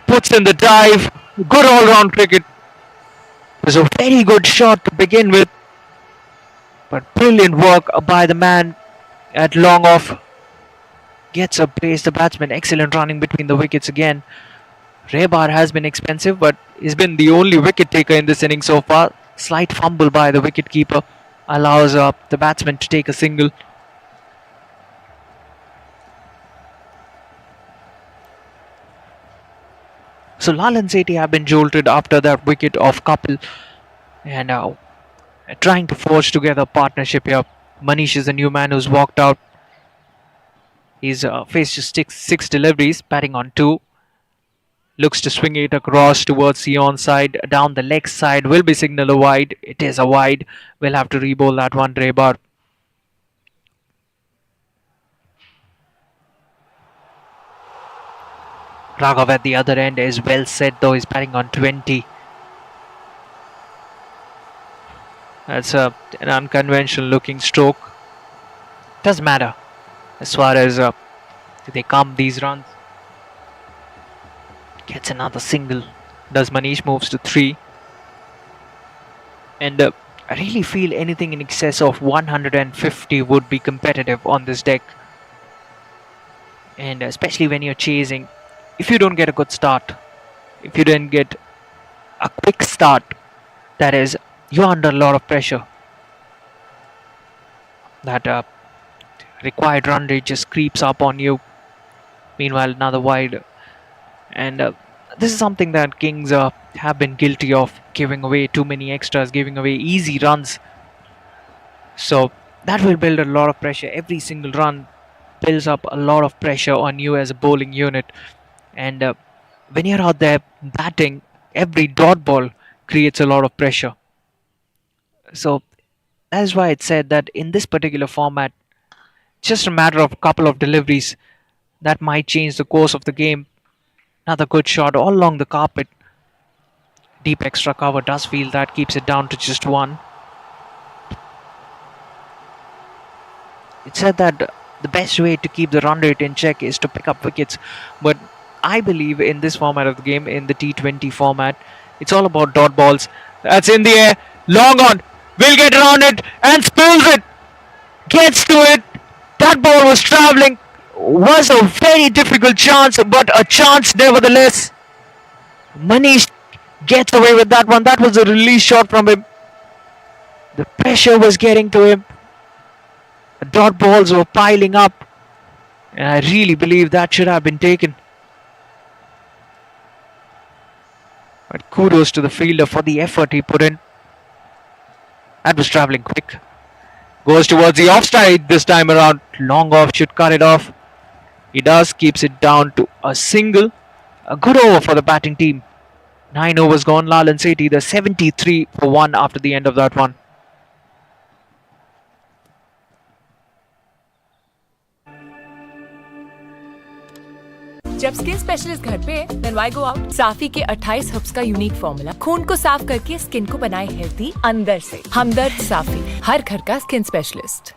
Puts in the dive. Good all-round cricket. It was a very good shot to begin with, but brilliant work by the man at long off. Gets a place, the batsman. Excellent running between the wickets again. Rebar has been expensive, but he's been the only wicket taker in this inning so far. Slight fumble by the wicket keeper allows the batsman to take a single. So Lall and Sethi have been jolted after that wicket of Kapil, and trying to forge together a partnership here. Manish is the new man who's walked out. He's faced just six deliveries, batting on 2. Looks to swing it across towards the onside. Down the leg side will be signalled a wide. It is a wide. We'll have to re-bowl that one, Rebar. Raghav at the other end is well set, though. He's batting on 20. That's an unconventional looking stroke. Doesn't matter as far as they come these runs. Gets another single. Does Manish moves to 3. And I really feel anything in excess of 150 would be competitive on this deck. And especially when you're chasing, if you don't get a good start, if you don't get a quick start, that is, you're under a lot of pressure. That required run rate just creeps up on you. Meanwhile, another wide. And this is something that Kings have been guilty of, giving away too many extras, giving away easy runs. So that will build a lot of pressure. Every single run builds up a lot of pressure on you as a bowling unit. And when you're out there batting, every dot ball creates a lot of pressure. So that is why it's said that in this particular format, just a matter of a couple of deliveries that might change the course of the game. Another good shot all along the carpet. Deep extra cover does feel that, keeps it down to just 1. It's said that the best way to keep the run rate in check is to pick up wickets. But I believe in this format of the game, in the T20 format, it's all about dot balls. That's in the air. Long on. Will get around it and spills it. Gets to it. That ball was travelling. Was a very difficult chance, but a chance nevertheless. Manish gets away with that one. That was a release shot from him. The pressure was getting to him. The dot balls were piling up. And I really believe that should have been taken. But kudos to the fielder for the effort he put in. That was travelling quick. Goes towards the offside this time around. Long off, should cut it off. He does, keeps it down to a single. A good over for the batting team. 9 overs gone. Lall and Sethi, the 73 for 1 after the end of that one. जब skin specialist घर पे, then why go out? साफी के 28 herbs का unique formula खून को साफ करके skin को बनाए हेल्थी अंदर से। हमदर्द साफी, हर घर का skin specialist.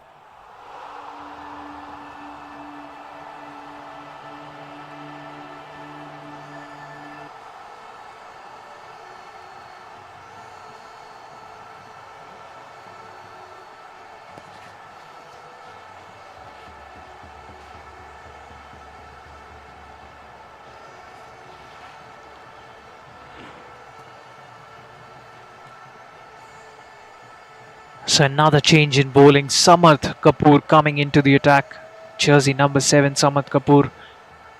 So another change in bowling. Samarth Kapoor coming into the attack. Jersey number 7, Samarth Kapoor.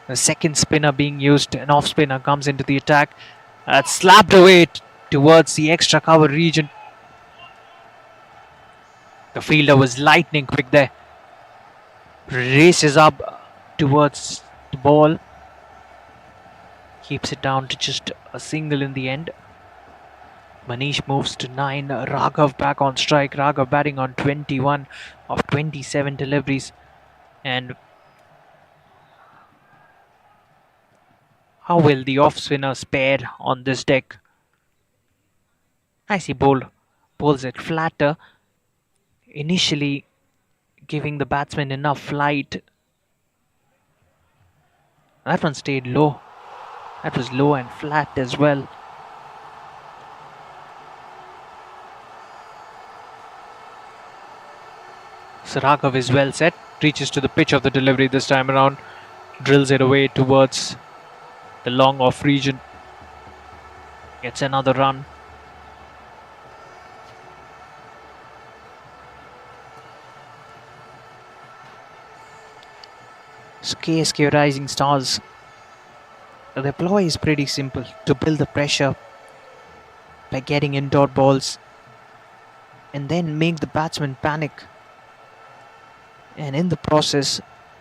The second spinner being used. An off spinner comes into the attack. Slapped away towards the extra cover region. The fielder was lightning quick there. Races up towards the ball. Keeps it down to just a single in the end. Manish moves to 9. Raghav back on strike. Raghav batting on 21 of 27 deliveries. And how will the off spinner spare on this deck? I see bowls it flatter, initially giving the batsman enough flight. That one stayed low. That was low and flat as well. So Raghav is well set, reaches to the pitch of the delivery this time around, drills it away towards the long off region, gets another run. So KSK Rising Stars, the ploy is pretty simple: to build the pressure by getting in dot balls and then make the batsman panic, and in the process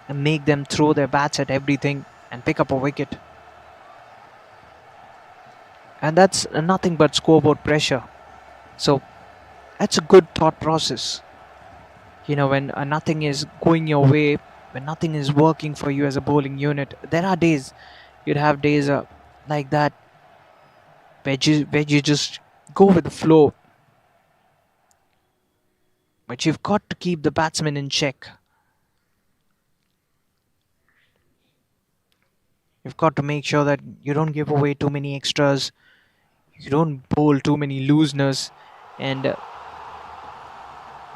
make them throw their bats at everything and pick up a wicket. And that's nothing but scoreboard pressure. So that's a good thought process. You know, when nothing is going your way, when nothing is working for you as a bowling unit, there are days, you'd have days like that where you just go with the flow. But you've got to keep the batsman in check. You've got to make sure that you don't give away too many extras. You don't bowl too many looseners. And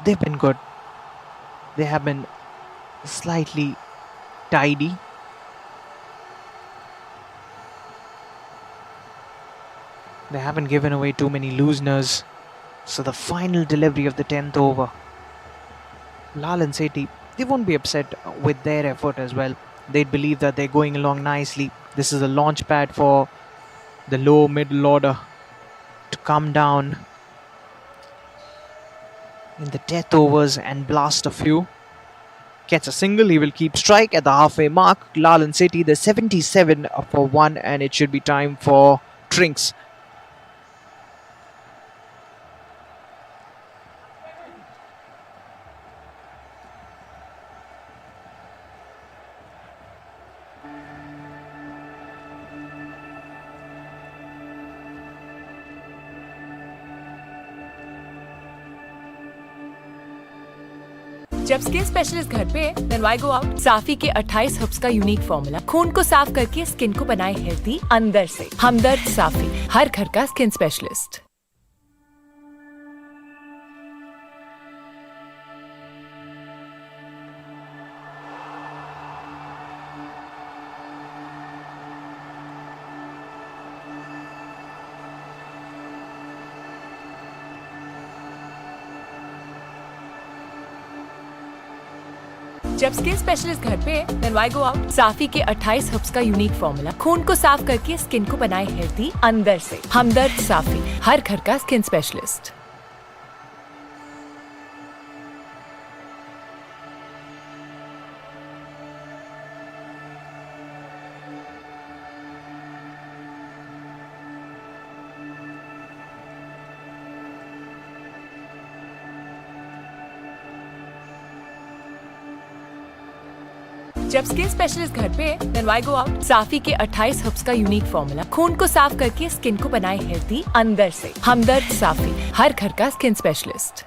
they've been good. They have been slightly tidy. They haven't given away too many looseners. So the final delivery of the 10th over, Lall and Sethi, they won't be upset with their effort as well. They'd believe that they're going along nicely. This is a launch pad for the low middle order to come down in the death overs and blast a few. Gets a single, he will keep strike at the halfway mark. Lall and Sethi, the 77 for 1, and it should be time for drinks. जब skin specialist घर पे then why go out? साफी के 28 herbs का unique formula खून को साफ करके skin को बनाए हेल्दी अंदर से। हमदर्द साफी, हर घर का स्किन स्पेशलिस्ट। जब स्किन स्पेशलिस्ट घर पे then why go out? साफी के 28 हर्ब्स का यूनिक फॉर्मूला खून को साफ करके स्किन को बनाए हेल्दी अंदर से। हमदर्द साफी, हर घर का स्किन स्पेशलिस्ट। जब स्किन स्पेशलिस्ट घर पे then why go out? साफी के 28 हर्ब्स का यूनिक फॉर्मूला खून को साफ करके स्किन को बनाए हेल्दी अंदर से। हमदर्द साफी, हर घर का स्किन स्पेशलिस्ट।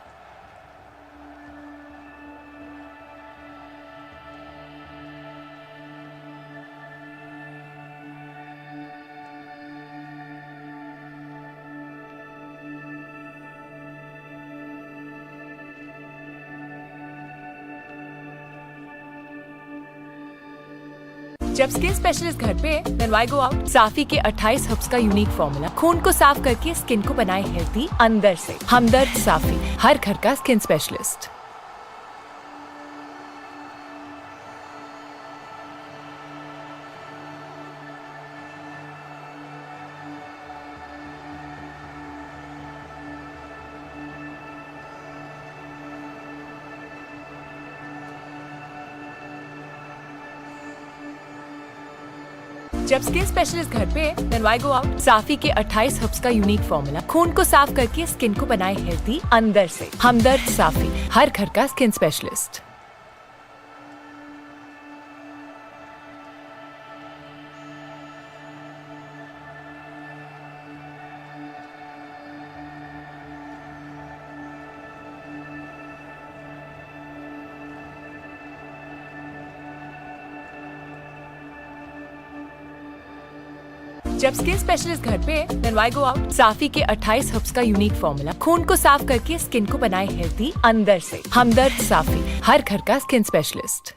जब स्किन स्पेशलिस्ट घर पे then why go out? साफी के 28 हर्ब्स का यूनिक फॉर्मूला खून को साफ करके स्किन को बनाए हेल्दी अंदर से। हमदर्द साफी, हर घर का स्किन स्पेशलिस्ट। जब स्किन स्पेशलिस्ट घर पे then why go out? साफी के 28 हर्ब्स का यूनिक फॉर्मूला खून को साफ करके स्किन को बनाए हेल्दी अंदर से। हमदर्द साफी, हर घर का स्किन स्पेशलिस्ट। जब स्किन स्पेशलिस्ट घर पे then why go out? साफी के 28 हर्ब्स का यूनिक फॉर्मूला खून को साफ करके स्किन को बनाए हेल्दी अंदर से। हमदर्द साफी, हर घर का स्किन स्पेशलिस्ट।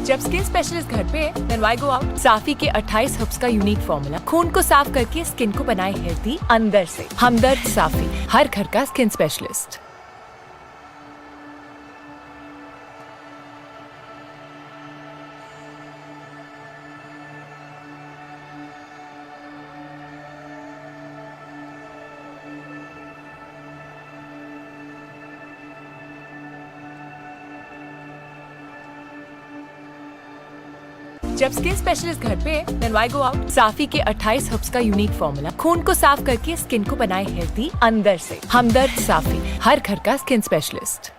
जब स्किन स्पेशलिस्ट घर पे then why go out? साफी के 28 हर्ब्स का यूनिक फॉर्मूला खून को साफ करके स्किन को बनाए हेल्दी अंदर से। हमदर्द साफी, हर घर का स्किन स्पेशलिस्ट। जब स्किन स्पेशलिस्ट घर पे then why go out? साफी के 28 हर्ब्स का यूनिक फॉर्मूला खून को साफ करके स्किन को बनाए हेल्दी अंदर से। हमदर्द साफी, हर घर का skin specialist.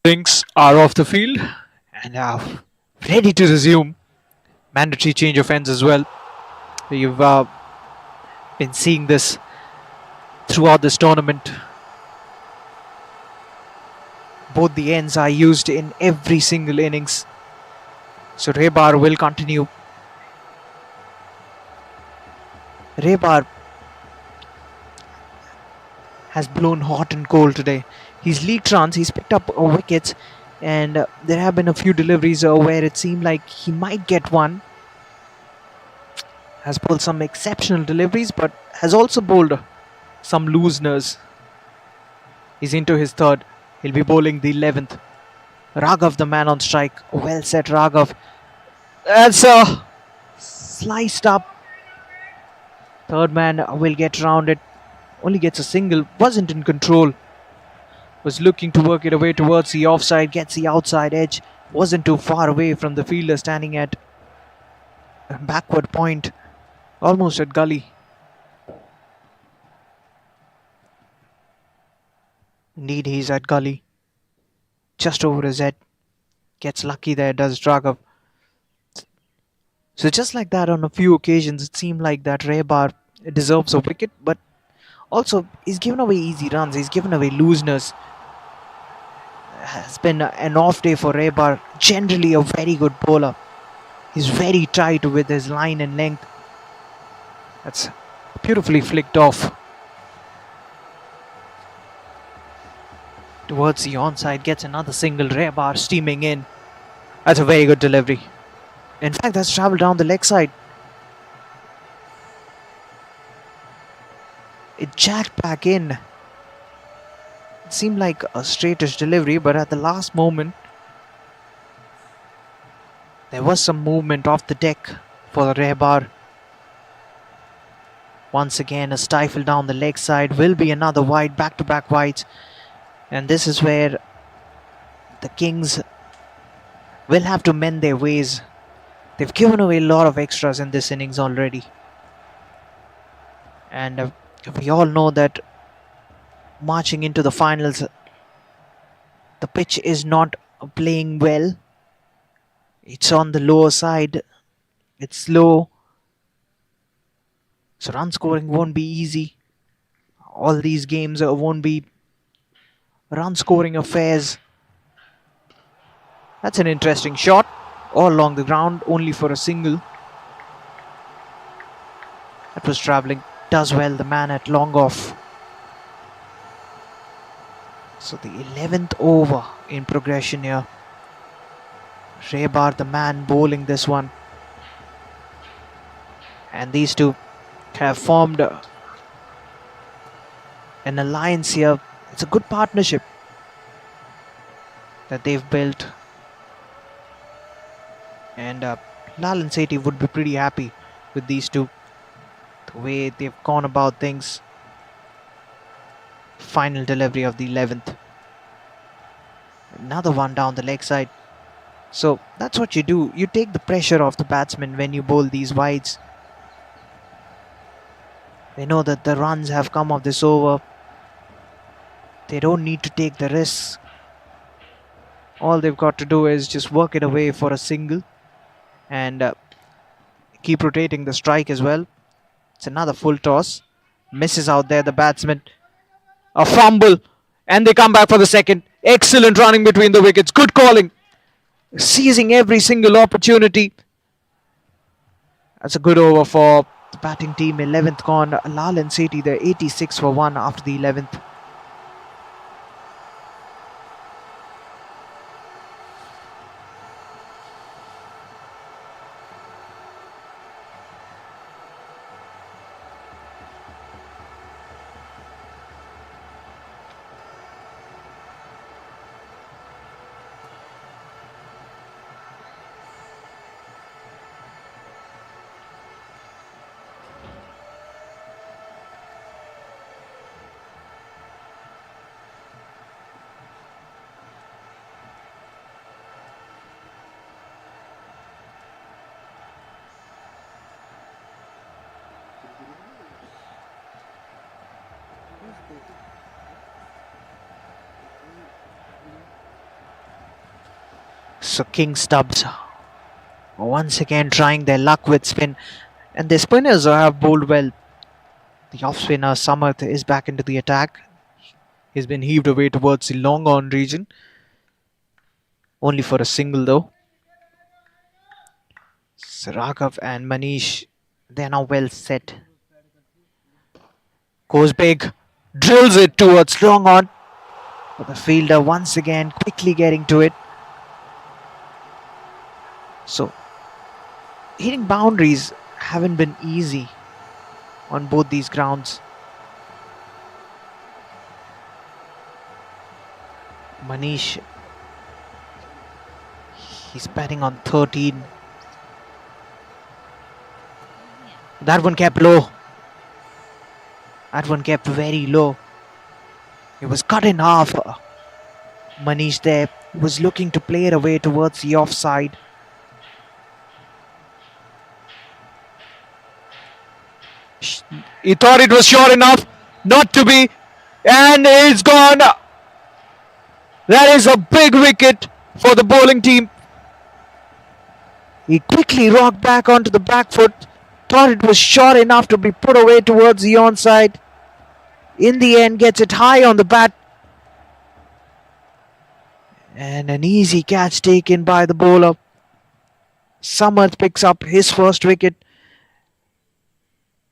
Drinks are off the field and are ready to resume. Mandatory change of ends as well. You've been seeing this throughout this tournament. Both the ends are used in every single innings. So Rebar will continue. Rebar has blown hot and cold today. He's leaked runs, he's picked up wickets, and there have been a few deliveries where it seemed like he might get one. Has pulled some exceptional deliveries, but has also bowled some looseners. He's into his third. He'll be bowling the 11th. Raghav, the man on strike. Well set, Raghav. That's sliced up. Third man will get round it. Only gets a single. Wasn't in control. Was looking to work it away towards the offside. Gets the outside edge. Wasn't too far away from the fielder standing at a backward point. Almost at gully. Indeed, he's at gully. Just over his head. Gets lucky there, does Raghav. So just like that, on a few occasions, it seemed like that Rebar deserves a wicket, but also he's given away easy runs. He's given away looseners. Has been an off day for Rebar. Generally a very good bowler. He's very tight with his line and length. That's beautifully flicked off. Towards the onside, gets another single. Rebar steaming in. That's a very good delivery. In fact, that's travelled down the leg side. It jacked back in. It seemed like a straightish delivery, but at the last moment, there was some movement off the deck for Rebar. Once again, a stifle down the leg side. Will be another wide, back-to-back wides. And this is where the Kings will have to mend their ways. They've given away a lot of extras in this innings already. And we all know that marching into the finals, the pitch is not playing well. It's on the lower side. It's slow. So run scoring won't be easy. All these games won't be run scoring affairs. That's an interesting shot. All along the ground, only for a single. That was travelling. Does well, the man at long off. So the 11th over in progression here. Rebar, the man bowling this one. And these two have formed an alliance here. It's a good partnership that they've built. And Lall and Sethi would be pretty happy with these two. The way they've gone about things. Final delivery of the 11th. Another one down the leg side. So that's what you do. You take the pressure off the batsman when you bowl these wides. They know that the runs have come off this over. They don't need to take the risks. All they've got to do is just work it away for a single. And keep rotating the strike as well. It's another full toss. Misses out there the batsman. A fumble. And they come back for the second. Excellent running between the wickets. Good calling. Seizing every single opportunity. That's a good over for the batting team. 11th gone. Lall and Sethi, the 86 for 1 after the 11th. So King Stubbs once again trying their luck with spin. And the spinners have bowled well. The off spinner Samarth is back into the attack. He's been heaved away towards the long on region. Only for a single though. Raghav and Manish, they're now well set. Goes big. Drills it towards long on. But the fielder once again quickly getting to it. So hitting boundaries haven't been easy on both these grounds. Manish, he's batting on 13. That one kept low. That one kept very low. It was cut in half. Manish there was looking to play it away towards the offside. He thought it was sure enough not to be, and it's gone. That is a big wicket for the bowling team. He quickly rocked back onto the back foot, thought it was sure enough to be put away towards the onside. In the end, gets it high on the bat. And an easy catch taken by the bowler. Samarth picks up his first wicket.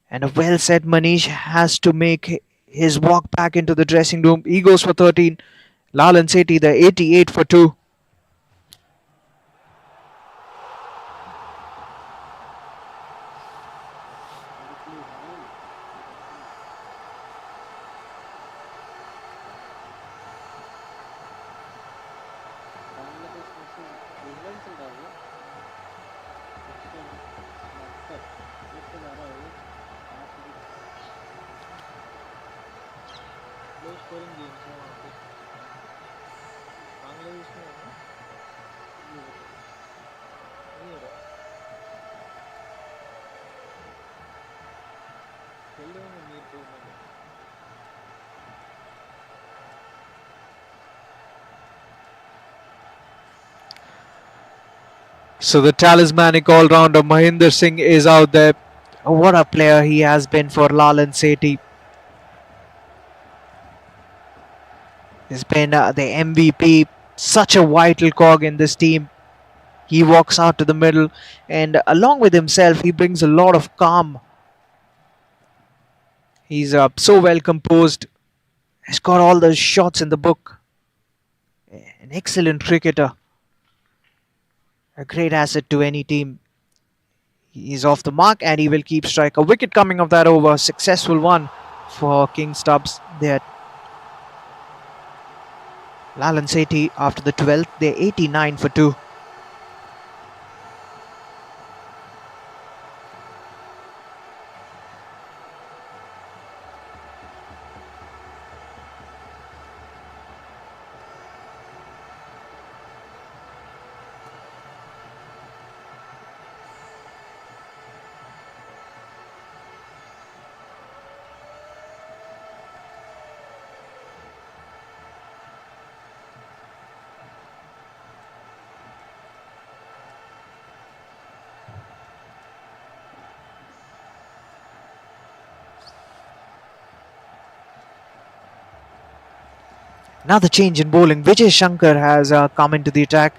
And a well set Manish has to make his walk back into the dressing room. He goes for 13. Lall and Sethi, the 88 for 2. So the talismanic all-rounder Mahinder Singh is out there. What a player he has been for Lall and Sethi. He's been the MVP, such a vital cog in this team. He walks out to the middle and along with himself he brings a lot of calm. He's so well composed. He's got all the shots in the book. An excellent cricketer. A great asset to any team. He's off the mark and he will keep strike. A wicket coming off that over. Successful one for King Stubbs there. Lall and Sethi after the 12th, they're 89 for 2. Another change in bowling. Vijay Shankar has come into the attack,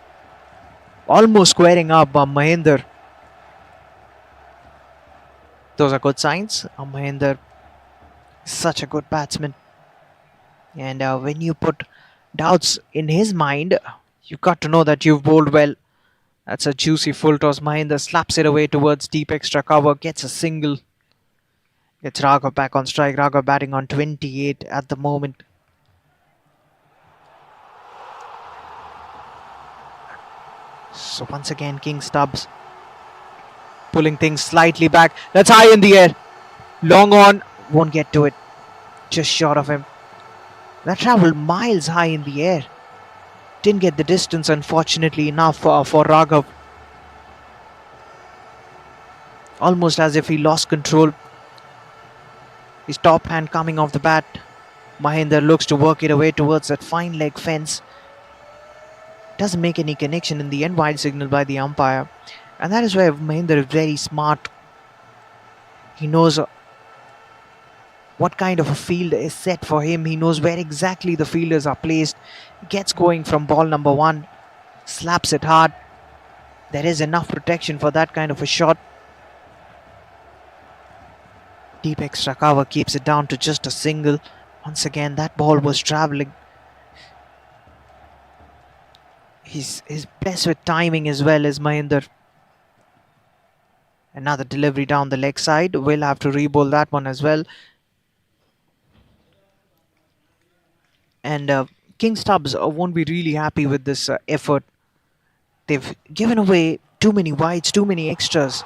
almost squaring up Mahinder. Those are good signs. Mahinder is such a good batsman. And when you put doubts in his mind, you've got to know that you've bowled well. That's a juicy full toss. Mahinder slaps it away towards deep extra cover, gets a single. Gets Raghav back on strike. Raghav batting on 28 at the moment. So once again, King Stubbs pulling things slightly back. That's high in the air. Long on. Won't get to it. Just short of him. That travelled miles high in the air. Didn't get the distance, unfortunately enough for Raghav. Almost as if he lost control. His top hand coming off the bat. Mahinder looks to work it away towards that fine leg fence. Doesn't make any connection in the end. Wide signal by the umpire. And that is where Mahinder is very smart. He knows what kind of a field is set for him. He knows where exactly the fielders are placed. Gets going from ball number 1. Slaps it hard. There is enough protection for that kind of a shot. Deep extra cover keeps it down to just a single. Once again, that ball was travelling. He's best with timing as well as Mahinder. Another delivery down the leg side. We'll have to re-bowl that one as well. And King Stubbs won't be really happy with this effort. They've given away too many wides, too many extras.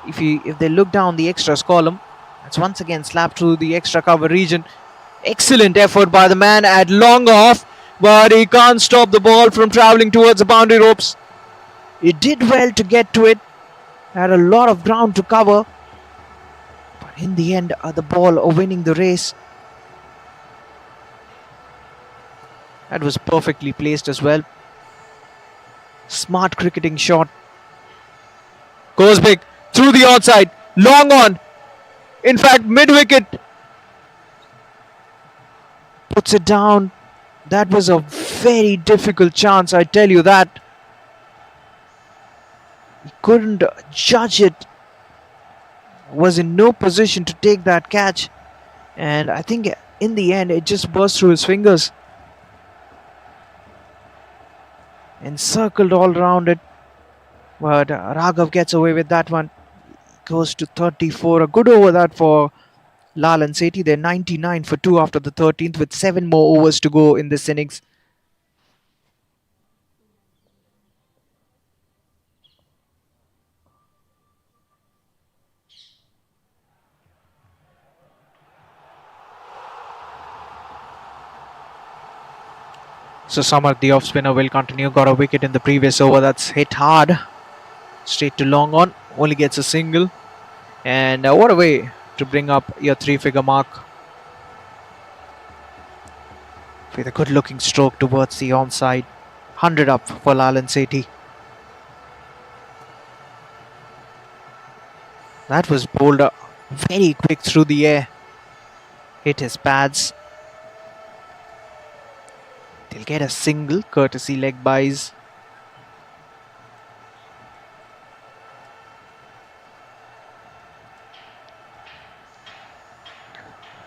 If they look down the extras column, that's once again slapped through the extra cover region. Excellent effort by the man at long off. But he can't stop the ball from travelling towards the boundary ropes. He did well to get to it. Had a lot of ground to cover. But in the end, the ball winning the race. That was perfectly placed as well. Smart cricketing shot. Goes big. Through the outside. Long on. In fact, mid-wicket. Puts it down. That was a very difficult chance, I tell you that. He couldn't judge it. Was in no position to take that catch. And I think in the end, it just burst through his fingers. Encircled all around it. But Raghav gets away with that one. Goes to 34. A good over that for Lall and Sethi. They're 99 for 2 after the 13th with 7 more overs to go in this innings. So Samar, the off spinner, will continue. Got a wicket in the previous over. That's hit hard. Straight to long on. Only gets a single. And what a way to bring up your 3-figure mark. With a good looking stroke towards the onside. 100 up for Lall and Sethi. That was bowled very quick through the air. Hit his pads. They'll get a single courtesy leg byes.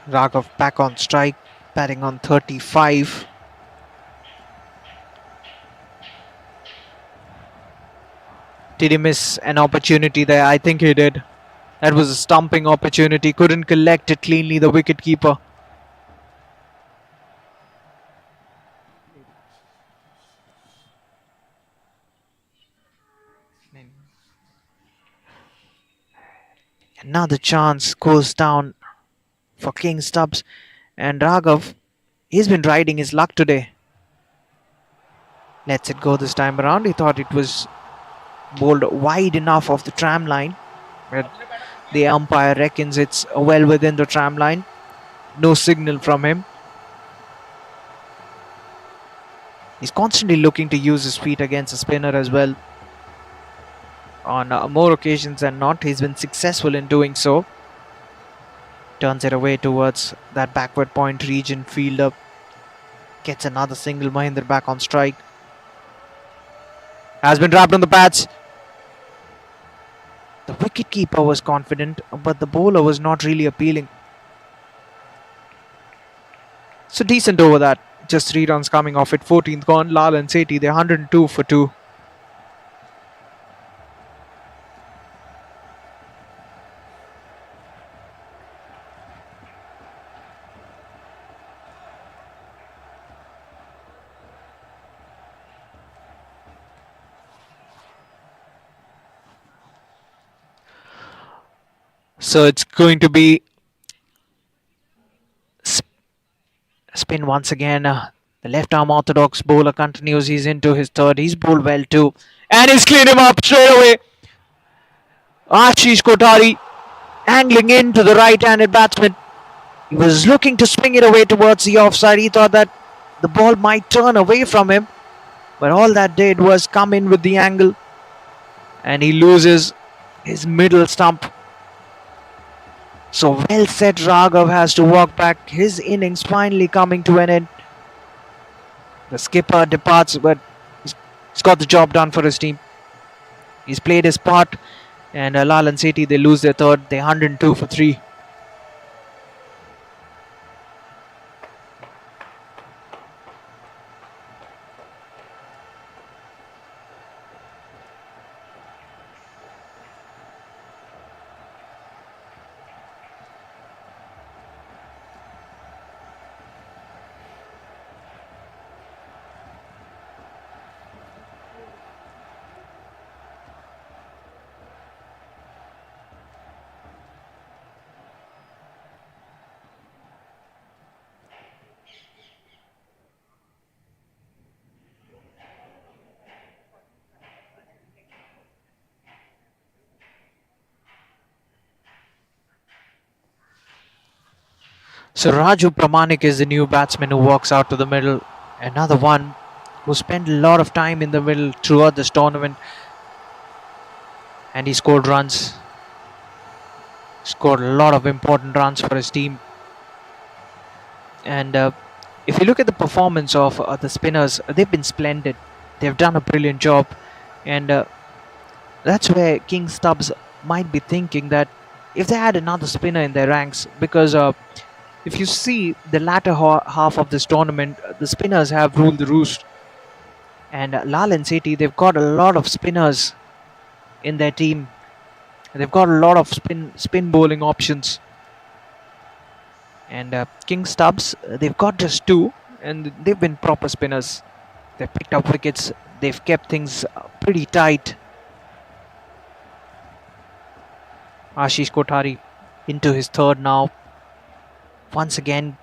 Raghav back on strike, batting on 35. Did he miss an opportunity there? I think he did. That was a stumping opportunity. Couldn't collect it cleanly, the wicketkeeper. Another chance goes down for King Stubbs. And Raghav, he's been riding his luck today. Lets it go this time around. He thought it was bowled wide enough of the tram line. But the umpire reckons it's well within the tram line. No signal from him. He's constantly looking to use his feet against a spinner as well. On more occasions than not, he's been successful in doing so. Turns it away towards that backward point region. Fielder gets another single. Mahendra back on strike. Has been dropped on the pads. The wicketkeeper was confident, but the bowler was not really appealing. So decent over that. Just 3 runs coming off it. 14th gone. Lall and Sethi, they're 102 for 2. So it's going to be spin once again. The left arm orthodox bowler continues. He's into his third. He's bowled well too. And he's cleaned him up straight away. Ashish Kothari angling into the right-handed batsman. He was looking to swing it away towards the offside. He thought that the ball might turn away from him. But all that did was come in with the angle. And he loses his middle stump. So well set, Raghav has to walk back. His innings finally coming to an end. The skipper departs, but he's got the job done for his team. He's played his part. And Lall and Sethi, they lose their third. They're 102 for 3. So Raju Pramanik is the new batsman who walks out to the middle. Another one who spent a lot of time in the middle throughout this tournament. And he scored runs. Scored a lot of important runs for his team. And if you look at the performance of the spinners, they've been splendid. They've done a brilliant job. And that's where King Stubbs might be thinking that if they had another spinner in their ranks, because if you see the latter half of this tournament, the spinners have ruled the roost. And Lall and Sethi, they've got a lot of spinners in their team. They've got a lot of spin bowling options. And King Stubbs, they've got just 2, and they've been proper spinners. They've picked up wickets. They've kept things pretty tight. Ashish Kothari into his third now. Once again,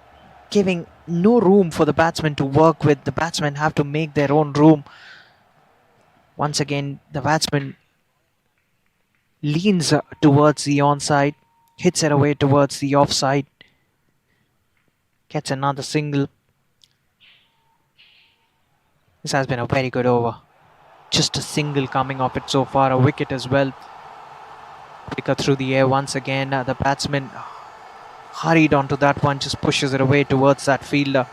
giving no room for the batsmen to work with. The batsmen have to make their own room. Once again, the batsman leans towards the onside, hits it away towards the offside, gets another single. This has been a very good over. Just a single coming off it so far, a wicket as well. Quicker through the air once again. The batsman hurried onto that one, just pushes it away towards that fielder.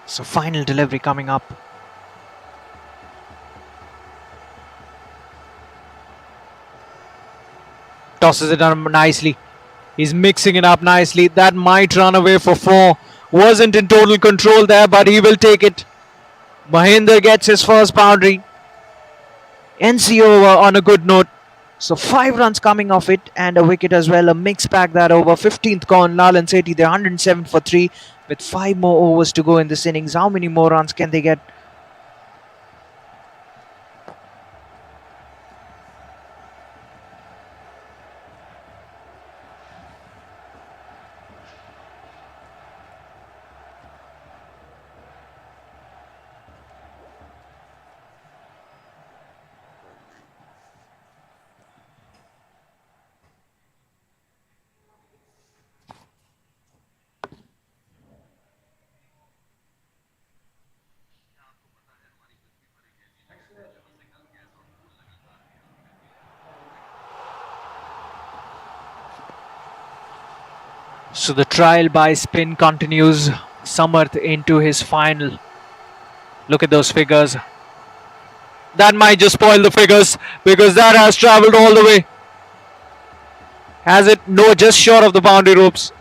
So final delivery coming up. Tosses it up nicely. He's mixing it up nicely. That might run away for 4. Wasn't in total control there, but he will take it. Mahinder gets his first boundary. NC over on a good note. So 5 runs coming off it and a wicket as well. A mixed bag that over. 15th gone. Lall and Sethi, they're 107 for 3 with 5 more overs to go in this innings. How many more runs can they get? So the trial by spin continues. Samarth into his final. Look at those figures. That might just spoil the figures because that has travelled all the way. Has it? No, just short of the boundary ropes.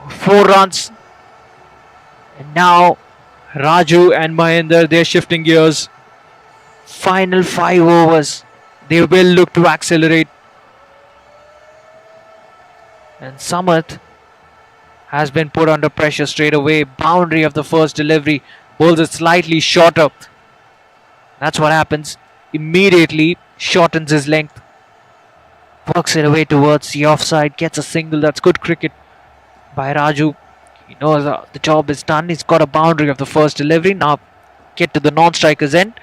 4 runs. And now Raju and Mahinder, they're shifting gears. Final 5 overs. They will look to accelerate. And Samarth has been put under pressure straight away. Boundary of the first delivery. Bowls it slightly shorter. That's what happens. Immediately shortens his length. Works it away towards the offside. Gets a single. That's good cricket by Raju. He knows the job is done. He's got a boundary of the first delivery. Now get to the non-striker's end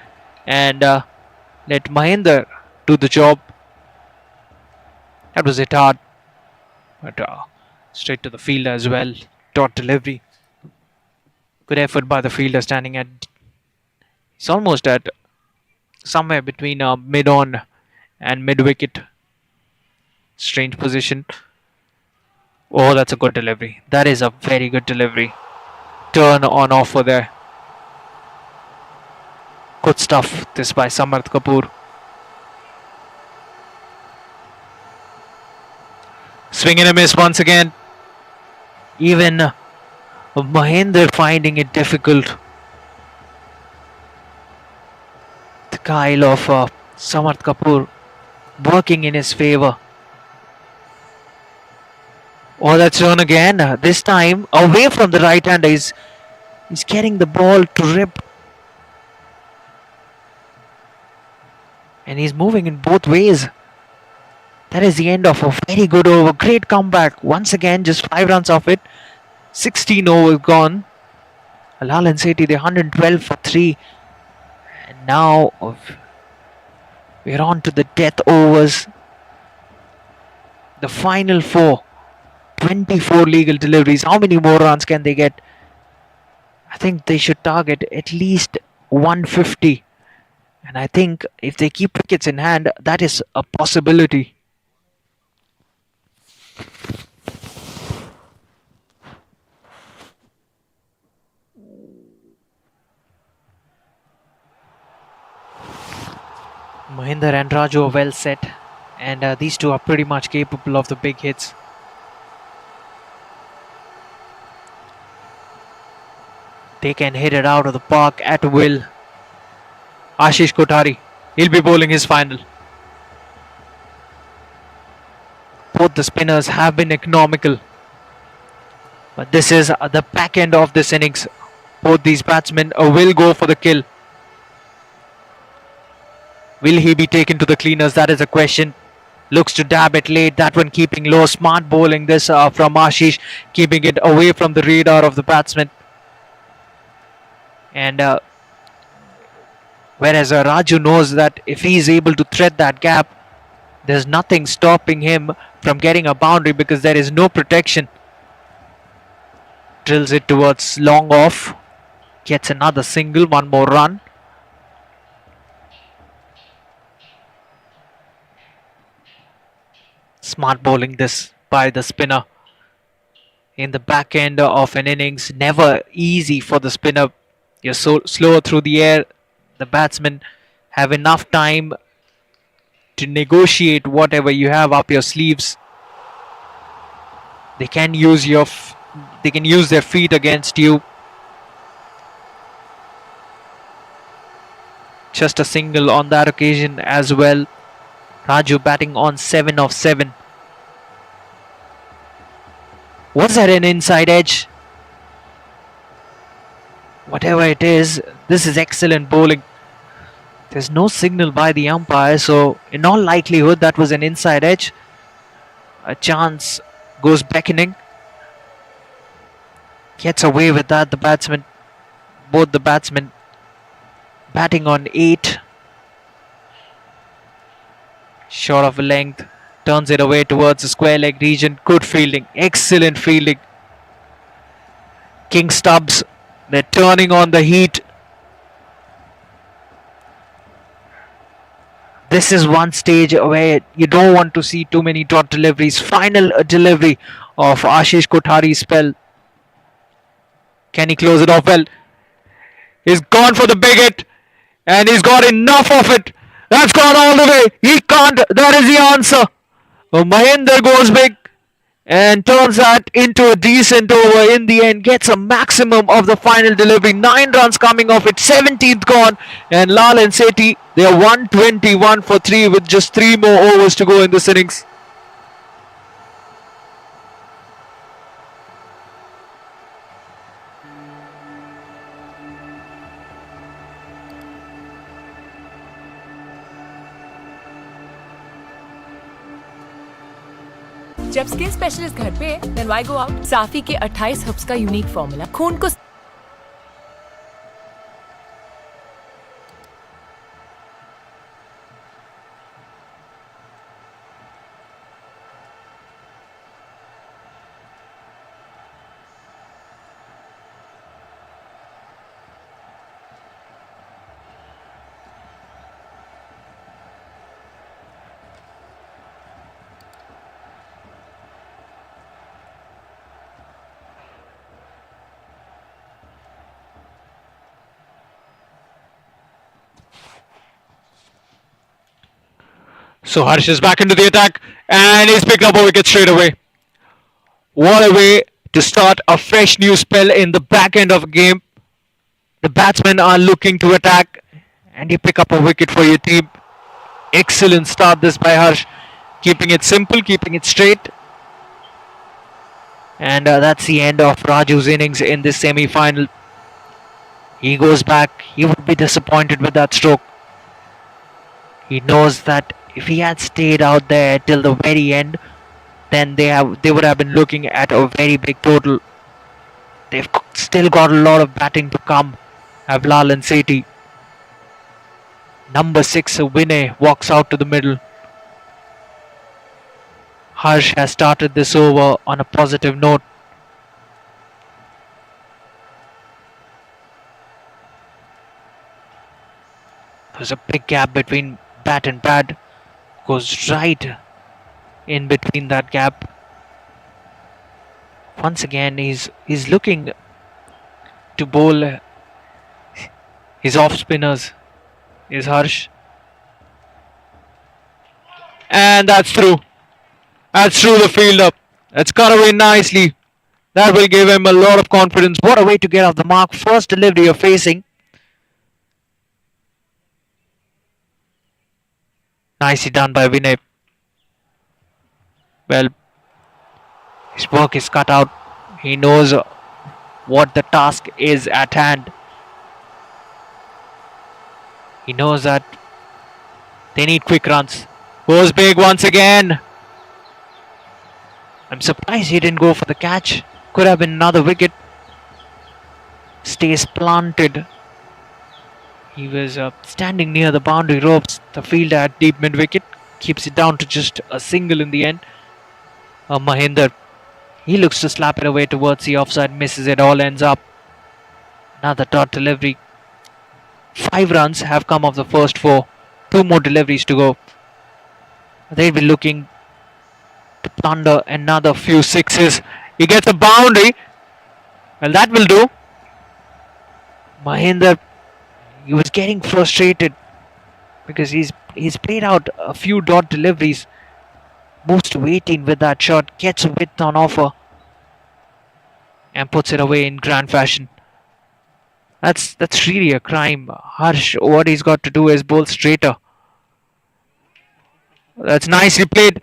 and let Mahinder do the job. That was hit hard. But straight to the fielder as well. Dot delivery. Good effort by the fielder standing at... He's almost at somewhere between mid-on and mid-wicket. Strange position. Oh, that's a good delivery. That is a very good delivery. Turn on offer there. Good stuff. This by Samarth Kapoor. Swing and a miss once again. Even Mahinder finding it difficult. The guile of Samarth Kapoor working in his favour. Oh, that's on again. This time away from the right hander. He's getting the ball to rip. And he's moving in both ways. That is the end of a very good over. Great comeback. Once again, just 5 runs off it. 16 overs gone. Lall and Sethi, they're 112 for 3. And now we're on to the death overs. The final 4. 24 legal deliveries. How many more runs can they get? I think they should target at least 150. And I think if they keep wickets in hand, that is a possibility. Mahinder and Raju are well set. And these two are pretty much capable of the big hits. They can hit it out of the park at will. Ashish Kothari, he'll be bowling his final. Both the spinners have been economical. But this is the back end of this innings. Both these batsmen will go for the kill. Will he be taken to the cleaners? That is a question. Looks to dab it late. That one keeping low. Smart bowling this from Ashish. Keeping it away from the radar of the batsman. And whereas Raju knows that if he is able to thread that gap, there's nothing stopping him from getting a boundary because there is no protection. Drills it towards long off. Gets another single, 1 more run. Smart bowling this by the spinner. In the back end of an innings, never easy for the spinner. You're so slower through the air. The batsmen have enough time to negotiate whatever you have up your sleeves. They can use they can use their feet against you. Just a single on that occasion as well. Raju batting on 7 of 7. Was that an inside edge? Whatever it is, this is excellent bowling. There's no signal by the umpire, so in all likelihood that was an inside edge. A chance goes beckoning. Gets away with that, the batsman. Both the batsmen batting on 8. Short of a length. Turns it away towards the square leg region. Good fielding. Excellent fielding. King Stubbs. They're turning on the heat. This is one stage where you don't want to see too many dot deliveries. Final delivery of Ashish Kothari's spell. Can he close it off well? He's gone for the big hit. And he's got enough of it. That's gone all the way. He can't. That is the answer. Mahinder goes big and turns that into a decent over in the end. Gets a maximum of the final delivery. 9 runs coming off it. 17th gone. And Lall and Sethi, they are 121 for 3 with just 3 more overs to go in this innings. जब skin specialist घर पे then why go out? साफी के 28 herbs का unique formula खून को So Harsh is back into the attack and he's picked up a wicket straight away. What a way to start a fresh new spell in the back end of a game. The batsmen are looking to attack and you pick up a wicket for your team. Excellent start this by Harsh. Keeping it simple, keeping it straight. And that's the end of Raju's innings in this semi-final. He goes back. He would be disappointed with that stroke. He knows that if he had stayed out there till the very end, then they would have been looking at a very big total. They've still got a lot of batting to come. Have Lall and Sethi. Number 6, Vinay, walks out to the middle. Harsh has started this over on a positive note. There's a big gap between bat and pad. Goes right in between that gap. Once again, he's looking to bowl his off spinners. Is Harsh, and that's through. That's through the fielder. That's cut away nicely. That will give him a lot of confidence. What a way to get off the mark. First delivery you're facing. Nicely done by Vinay. Well, his work is cut out. He knows what the task is at hand. He knows that they need quick runs. Goes big once again. I'm surprised he didn't go for the catch. Could have been another wicket. Stays planted. He was standing near the boundary ropes. The fielder at deep mid-wicket keeps it down to just a single in the end. Mahinder, he looks to slap it away towards the offside, misses it, all ends up. Another dot delivery. 5 runs have come off the first 4. 2 more deliveries to go. They'll be looking under another few sixes. He gets a boundary. Well, that will do. Mahinder, he was getting frustrated because he's played out a few dot deliveries. Moves to 18 with that shot, gets a width on offer, and puts it away in grand fashion. That's really a crime. Harsh, what he's got to do is bowl straighter. That's nicely played.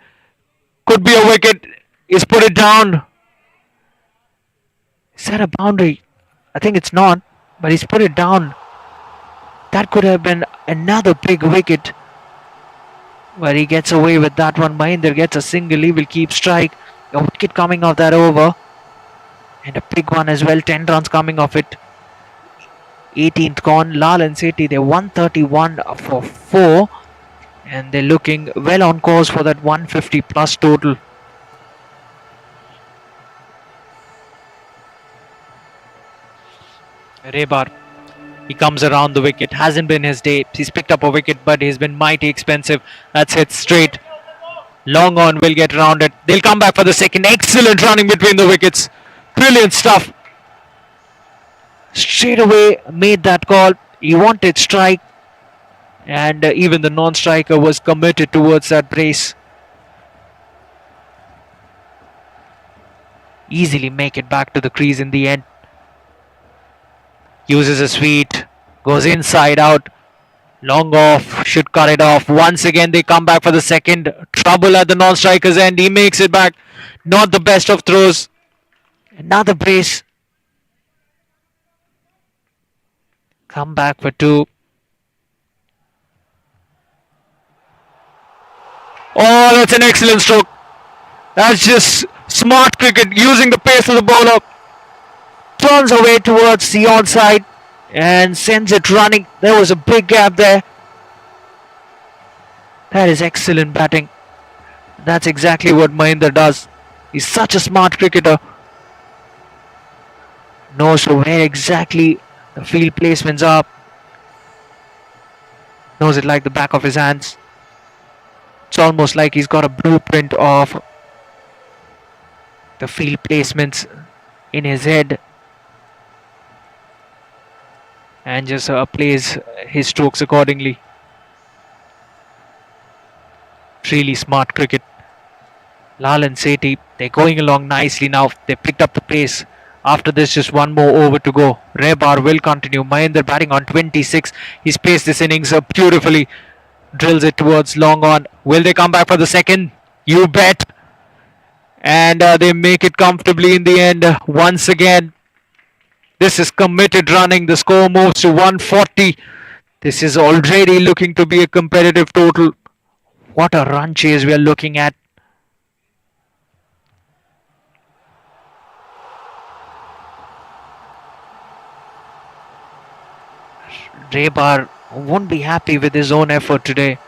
Could be a wicket. He's put it down. Is that a boundary? I think it's not, but he's put it down. That could have been another big wicket. But he gets away with that one. Mahinder gets a single. He will keep strike. A wicket coming off that over. And a big one as well. 10 runs coming off it. 18th gone. Lall and Sethi, they're 131 for 4. And they're looking well on course for that 150 plus total. Rebar, he comes around the wicket. Hasn't been his day. He's picked up a wicket, but he's been mighty expensive. That's hit straight. Long on will get around it. They'll come back for the second. Excellent running between the wickets. Brilliant stuff. Straight away made that call. He wanted strike. And even the non-striker was committed towards that brace. Easily make it back to the crease in the end. Uses a sweep. Goes inside out. Long off. Should cut it off. Once again they come back for the second. Trouble at the non-striker's end. He makes it back. Not the best of throws. Another brace. Come back for 2. Oh, that's an excellent stroke. That's just smart cricket, using the pace of the bowler. Turns away towards the onside and sends it running. There was a big gap there. That is excellent batting. That's exactly what Mahinder does. He's such a smart cricketer. Knows where exactly the field placements are. Knows it like the back of his hands. It's almost like he's got a blueprint of the field placements in his head and just plays his strokes accordingly. Really smart cricket. Lall and Sethi, they're going along nicely now. They picked up the pace. After this, just one more over to go. Rebar will continue. Mahinder batting on 26. He's paced this innings beautifully. Drills it towards long on. Will they come back for the second? You bet. And they make it comfortably in the end. Once again, this is committed running. The score moves to 140. This is already looking to be a competitive total. What a run chase we are looking at. Rebar won't be happy with his own effort today.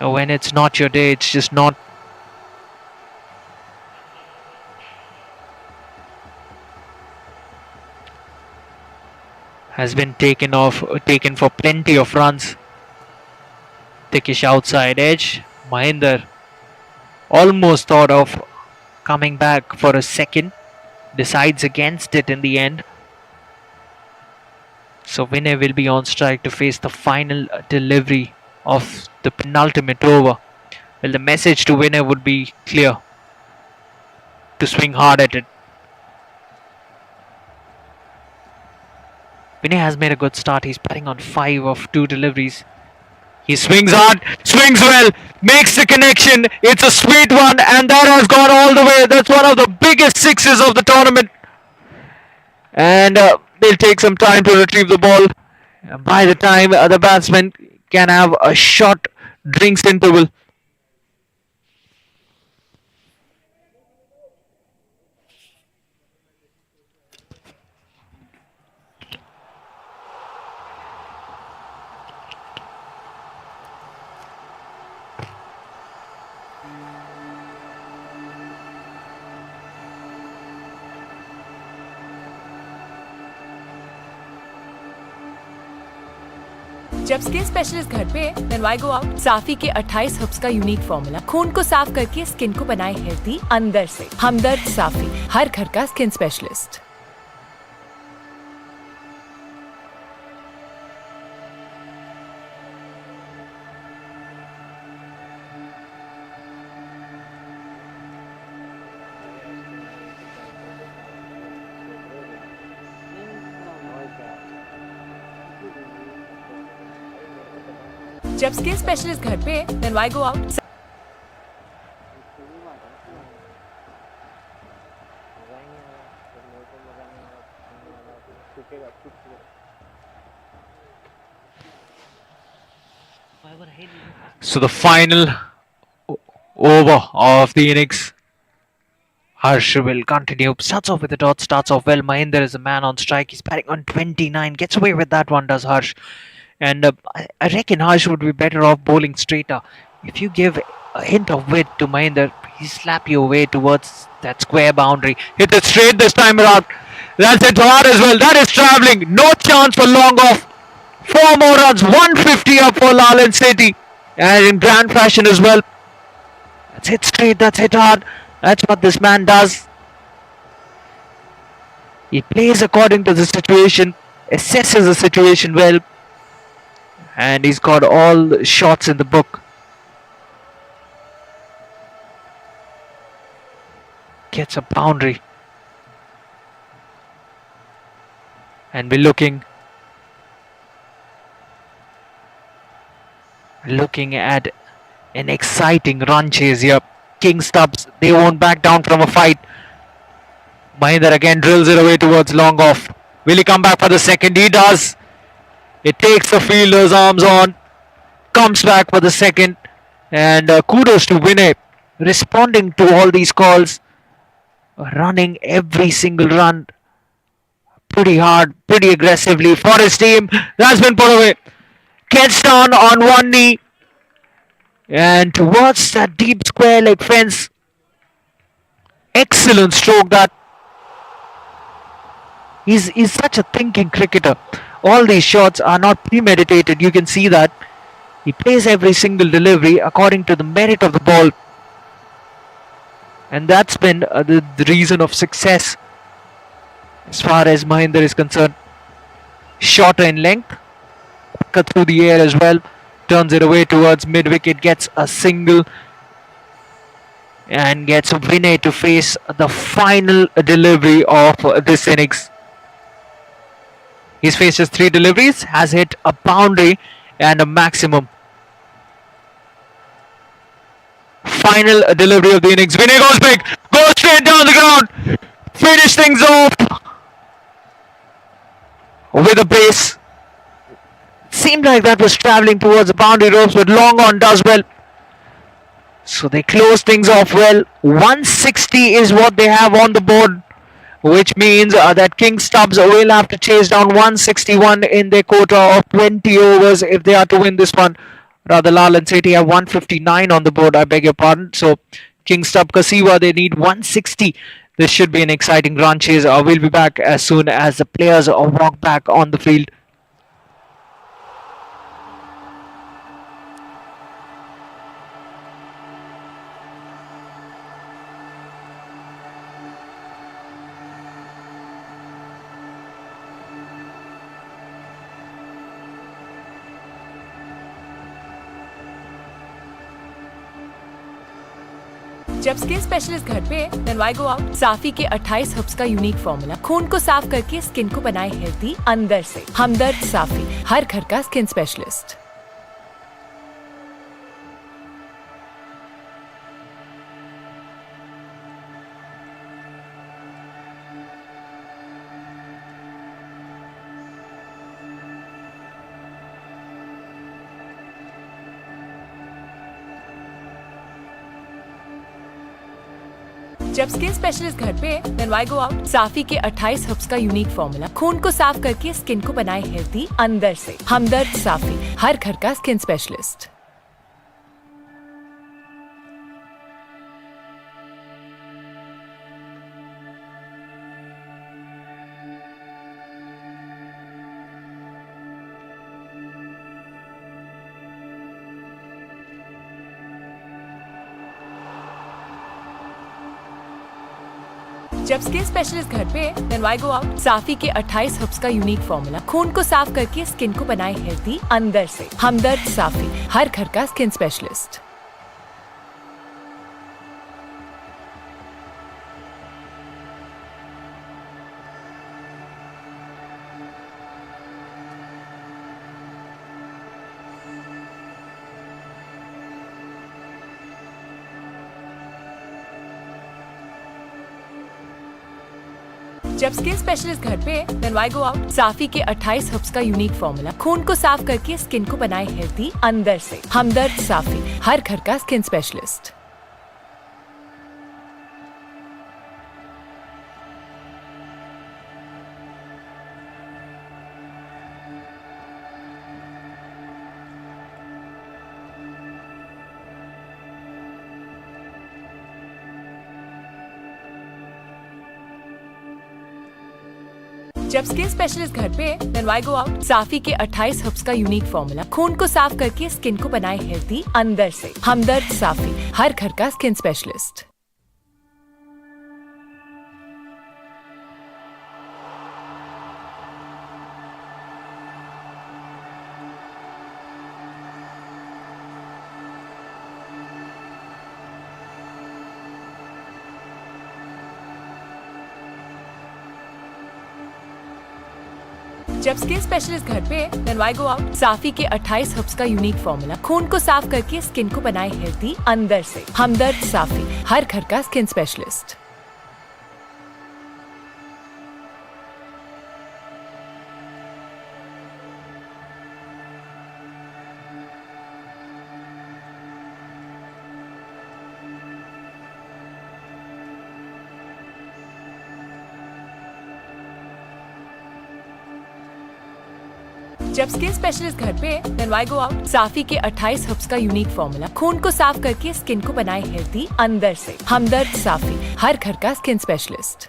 When it's not your day, it's just not. Has been taken for plenty of runs. Thickish outside edge. Mahinder almost thought of coming back for a second. Decides against it in the end. So Vinay will be on strike to face the final delivery of the penultimate over. Well, the message to Vinay would be clear. To swing hard at it. Vinay has made a good start. He's batting on 5 of 2 deliveries. He swings hard, swings well, makes the connection. It's a sweet one, and that has gone all the way. That's one of the biggest sixes of the tournament. And they'll take some time to retrieve the ball. By the time the batsman can have a short drinks interval. जब skin specialist घर पे then why go out? साफी के 28 herbs का unique formula खून को साफ करके skin को बनाए हेल्दी अंदर से। हमदर्द साफी, हर घर का स्किन स्पेशलिस्ट। जब स्किन स्पेशलिस्ट घर पे then why go out? So the final over of the innings. Harsh will continue. Starts off with the dot, starts off well. Mahinder is a man on strike. He's batting on 29. Gets away with that one, does Harsh. And I reckon Harsh would be better off bowling straighter. If you give a hint of width to Mahinder, he'll slap you away towards that square boundary. Hit it straight this time around. That's it hard as well. That is travelling. No chance for long off. 4 more runs. 150 up for Lall and Sethi. And in grand fashion as well. That's hit straight. That's hit hard. That's what this man does. He plays according to the situation. Assesses the situation well. And he's got all the shots in the book. Gets a boundary. And we're looking at an exciting run chase here. King Stubbs, they won't back down from a fight. Mahinder again drills it away towards long off. Will he come back for the second? He does. It takes the fielder's arms on. Comes back for the second. And kudos to Vinay. Responding to all these calls. Running every single run. Pretty hard, pretty aggressively for his team. That's been put away. Gets down on one knee. And towards that deep square leg fence. Excellent stroke that. He's such a thinking cricketer. All these shots are not premeditated. You can see that. He plays every single delivery according to the merit of the ball. And that's been the reason of success as far as Mahinder is concerned. Shorter in length. Cut through the air as well. Turns it away towards mid-wicket. Gets a single. And gets Vinay to face the final delivery of this innings. He's faced his 3 deliveries. Has hit a boundary and a maximum. Final delivery of the innings. Vinay goes big. Goes straight down the ground. Finish things off with a brace. Seemed like that was travelling towards the boundary ropes, but long on does well. So they close things off well. 160 is what they have on the board, which means that King Stubbs will have to chase down 161 in their quota of 20 overs if they are to win this one. Rather, Lall and Sethi have 159 on the board, I beg your pardon. So King Stubb, Kasiva, they need 160. This should be an exciting run chase. We'll be back as soon as the players walk back on the field. जब skin specialist घर पे then why go out? साफी के 28 herbs का unique formula खून को साफ करके skin को बनाए हेल्दी अंदर से। हमदर्द साफी, हर घर का स्किन स्पेशलिस्ट। जब स्किन स्पेशलिस्ट घर पे then why go out? साफी के 28 हर्ब्स का यूनिक फॉर्मूला खून को साफ करके स्किन को बनाए हेल्दी अंदर से। हमदर्द साफी, हर घर का स्किन स्पेशलिस्ट। जब स्किन स्पेशलिस्ट घर पे then why go out? साफी के 28 हर्ब्स का यूनिक फॉर्मूला खून को साफ करके स्किन को बनाए हेल्दी अंदर से। हमदर्द साफी, हर घर का स्किन स्पेशलिस्ट। जब स्किन स्पेशलिस्ट घर पे then why go out? साफी के 28 हर्ब्स का यूनिक फॉर्मूला खून को साफ करके स्किन को बनाए हेल्दी अंदर से। हमदर्द साफी, हर घर का स्किन स्पेशलिस्ट। जब स्किन स्पेशलिस्ट घर पे then why go out? साफी के 28 हर्ब्स का यूनिक फॉर्मूला खून को साफ करके स्किन को बनाए हेल्दी अंदर से। हमदर्द साफी, हर घर का स्किन स्पेशलिस्ट। जब स्किन स्पेशलिस्ट घर पे then why go out? साफी के 28 हर्ब्स का यूनिक फॉर्मूला खून को साफ करके स्किन को बनाए हेल्दी अंदर से। हमदर्द साफी, हर घर का स्किन स्पेशलिस्ट। जब स्किन स्पेशलिस्ट घर पे then why go out? साफी के 28 हर्ब्स का यूनिक फॉर्मूला खून को साफ करके स्किन को बनाए हेल्दी अंदर से। हमदर्द साफी, हर घर का स्किन स्पेशलिस्ट।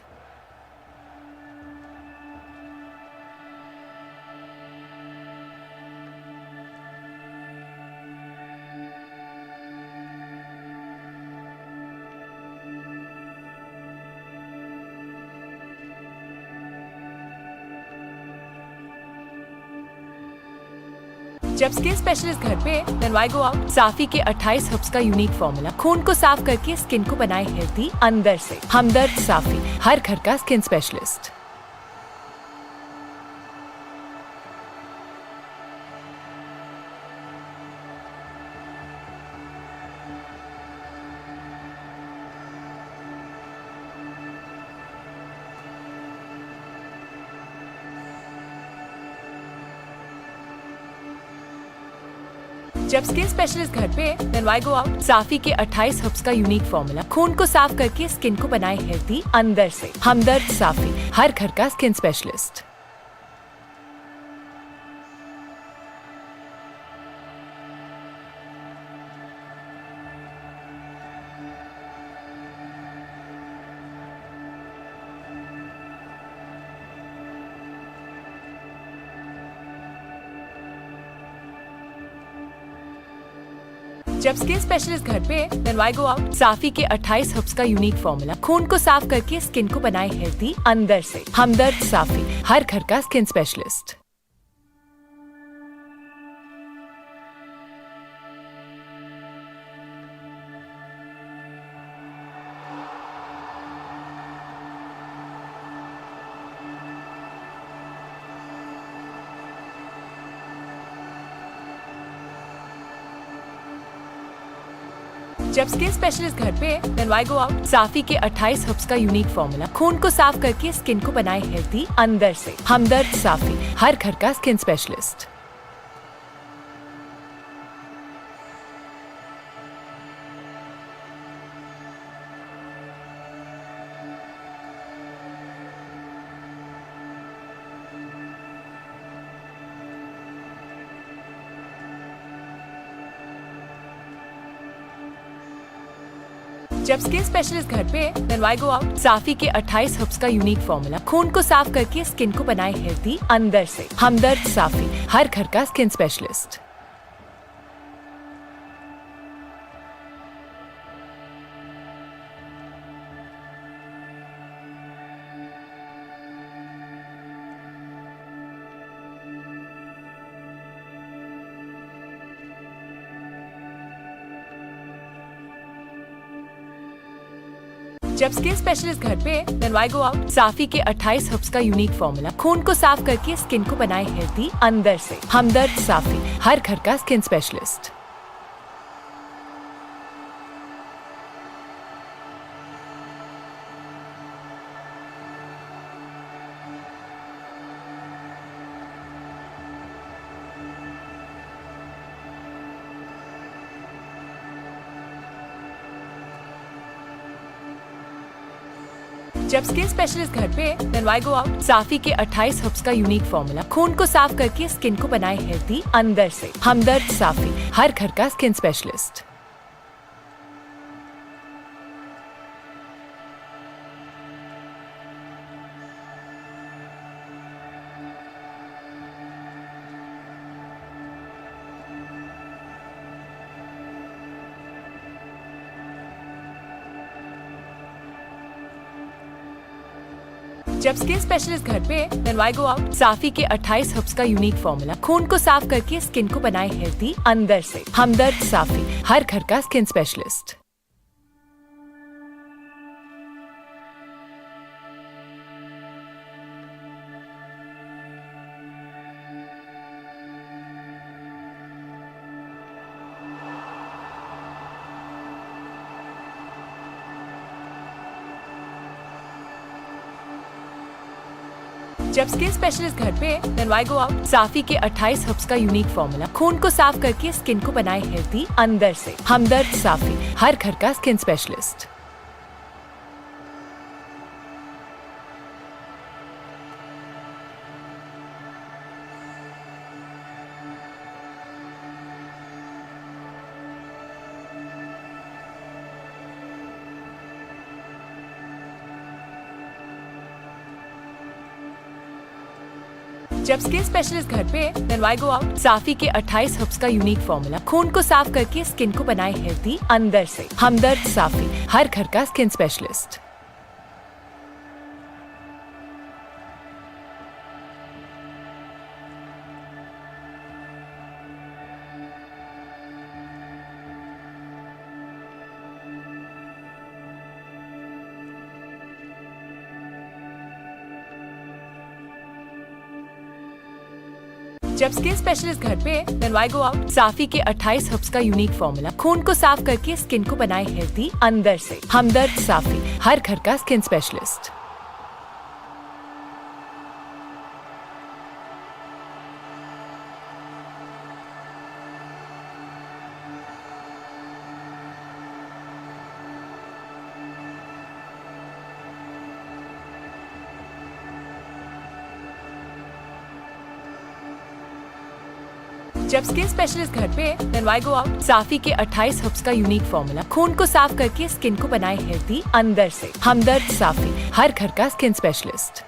जब स्किन स्पेशलिस्ट घर पे then why go out? साफी के 28 हर्ब्स का यूनिक फॉर्मूला खून को साफ करके स्किन को बनाए हेल्दी अंदर से। हमदर्द साफी, हर घर का स्किन स्पेशलिस्ट। जब स्किन स्पेशलिस्ट घर पे then why go out? साफी के 28 हर्ब्स का यूनिक फॉर्मूला खून को साफ करके स्किन को बनाए हेल्दी अंदर से। हमदर्द साफी, हर घर का स्किन स्पेशलिस्ट। जब स्किन स्पेशलिस्ट घर पे then why go out? साफी के 28 हर्ब्स का यूनिक फॉर्मूला खून को साफ करके स्किन को बनाए हेल्दी अंदर से। हमदर्द साफी, हर घर का स्किन स्पेशलिस्ट। जब स्किन स्पेशलिस्ट घर पे then why go out? साफी के 28 हर्ब्स का यूनिक फॉर्मूला खून को साफ करके स्किन को बनाए हेल्दी अंदर से। हमदर्द साफी, हर घर का स्किन स्पेशलिस्ट। जब स्किन स्पेशलिस्ट घर पे then why go out? साफी के 28 हर्ब्स का यूनिक फॉर्मूला खून को साफ करके स्किन को बनाए हेल्दी अंदर से। हमदर्द साफी, हर घर का स्किन स्पेशलिस्ट। जब स्किन स्पेशलिस्ट घर पे, then why go out? साफी के 28 हर्ब्स का यूनिक फॉर्मूला खून को साफ करके स्किन को बनाए हेल्दी अंदर से। हमदर्द साफी, हर घर का स्किन स्पेशलिस्ट। जब स्किन स्पेशलिस्ट घर पे, then why go out? साफी के 28 हर्ब्स का यूनिक फॉर्मूला खून को साफ करके स्किन को बनाए हेल्दी अंदर से। हमदर्द साफी, हर घर का स्किन स्पेशलिस्ट। जब स्किन स्पेशलिस्ट घर पे, then why go out? साफी के 28 हर्ब्स का यूनिक फॉर्मूला खून को साफ करके स्किन को बनाए हेल्दी अंदर से। हमदर्द साफी, हर घर का स्किन स्पेशलिस्ट। जब स्किन स्पेशलिस्ट घर पे, then why go out? साफी के 28 हर्ब्स का यूनिक फॉर्मूला खून को साफ करके स्किन को बनाए हेल्दी अंदर से। हमदर्द साफी, हर घर का स्किन स्पेशलिस्ट। जब स्किन स्पेशलिस्ट घर पे, then why go out? साफी के 28 हर्ब्स का यूनिक फॉर्मूला खून को साफ करके स्किन को बनाए हेल्दी अंदर से। हमदर्द साफी, हर घर का स्किन स्पेशलिस्ट। जब स्किन स्पेशलिस्ट घर पे, then why go out? साफी के 28 हर्ब्स का यूनिक फॉर्मूला खून को साफ करके स्किन को बनाए हेल्दी अंदर से। हमदर्द साफी, हर घर का स्किन स्पेशलिस्ट। जब स्किन स्पेशलिस्ट घर पे, then why go out? साफी के 28 हर्ब्स का यूनिक फॉर्मूला खून को साफ करके स्किन को बनाए हेल्दी अंदर से। हमदर्द साफी, हर घर का स्किन स्पेशलिस्ट।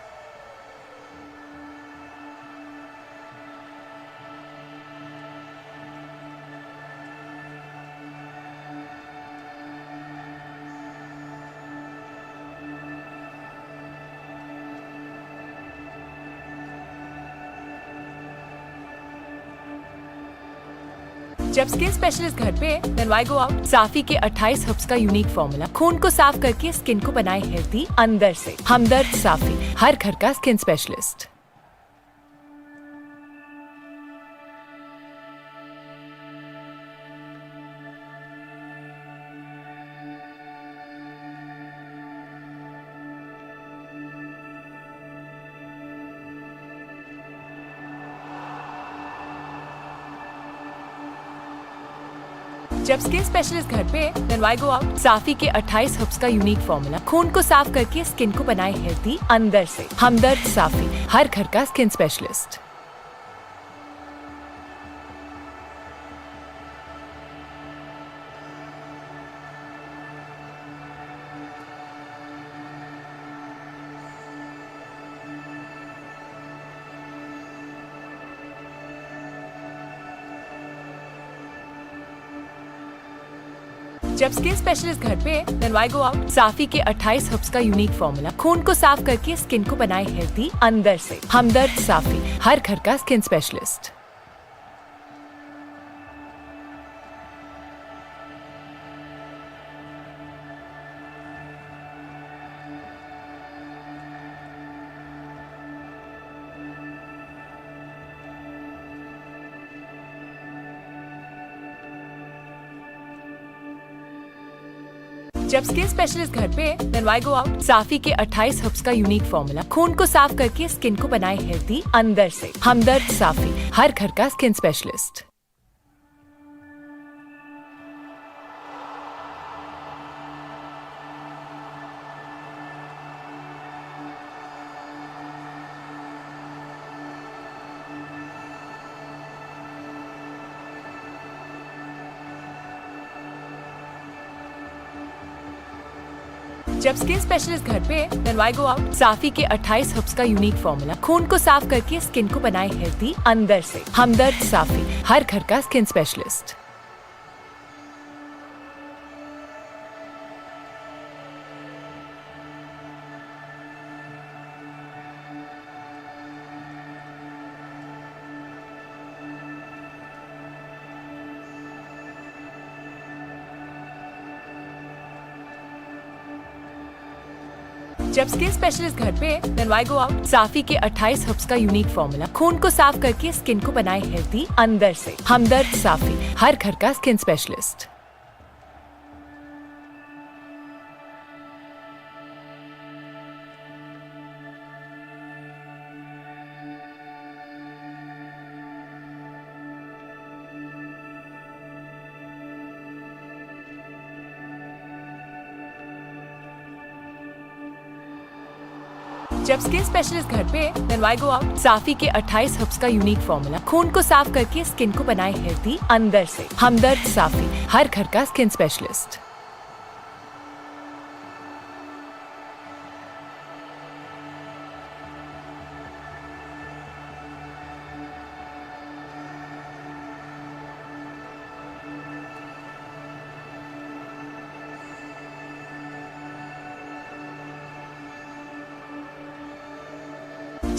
जब स्किन स्पेशलिस्ट घर पे, then why go out? साफी के 28 हर्ब्स का यूनिक फॉर्मूला खून को साफ करके स्किन को बनाए हेल्दी अंदर से। हमदर्द साफी, हर घर का स्किन स्पेशलिस्ट। जब स्किन स्पेशलिस्ट घर पे, then why go out? साफी के 28 हर्ब्स का यूनिक फॉर्मूला खून को साफ करके स्किन को बनाए हेल्दी अंदर से। हमदर्द साफी, हर घर का स्किन स्पेशलिस्ट। जब स्किन स्पेशलिस्ट घर पे, then why go out? साफी के 28 हर्ब्स का यूनिक फॉर्मूला खून को साफ करके स्किन को बनाए हेल्दी अंदर से। हमदर्द साफी, हर घर का स्किन स्पेशलिस्ट। जब स्किन स्पेशलिस्ट घर पे then why go out? साफी के 28 हर्ब्स का यूनिक फॉर्मूला खून को साफ करके स्किन को बनाए हेल्दी अंदर से। हमदर्द साफी, हर घर का स्किन स्पेशलिस्ट। जब स्किन स्पेशलिस्ट घर पे then why go out? साफी के 28 हर्ब्स का यूनिक फॉर्मूला खून को साफ करके स्किन को बनाए हेल्दी अंदर से। हमदर्द साफी, हर घर का स्किन स्पेशलिस्ट। जब स्किन स्पेशलिस्ट घर पे then why go out? साफी के 28 हर्ब्स का यूनिक फॉर्मूला खून को साफ करके स्किन को बनाए हेल्दी अंदर से। हमदर्द साफी, हर घर का स्किन स्पेशलिस्ट। जब स्किन स्पेशलिस्ट घर पे then why go out? साफी के 28 हर्ब्स का यूनिक फॉर्मूला खून को साफ करके स्किन को बनाए हेल्दी अंदर से। हमदर्द साफी, हर घर का स्किन स्पेशलिस्ट।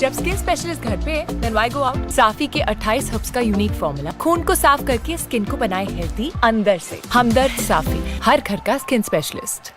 जब स्किन स्पेशलिस्ट घर पे then why go out? साफी के 28 हर्ब्स का यूनिक फॉर्मूला खून को साफ करके स्किन को बनाए हेल्दी अंदर से। हमदर्द साफी, हर घर का स्किन स्पेशलिस्ट।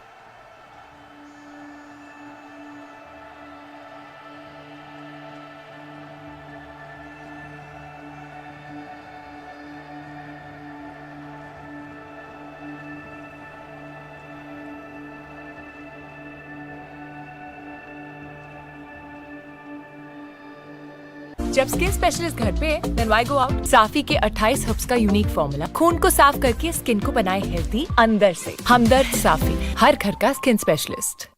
जब स्किन स्पेशलिस्ट घर पे then why go out? साफी के 28 हर्ब्स का यूनिक फॉर्मूला खून को साफ करके स्किन को बनाए हेल्दी अंदर से। हमदर्द साफी, हर घर का स्किन स्पेशलिस्ट।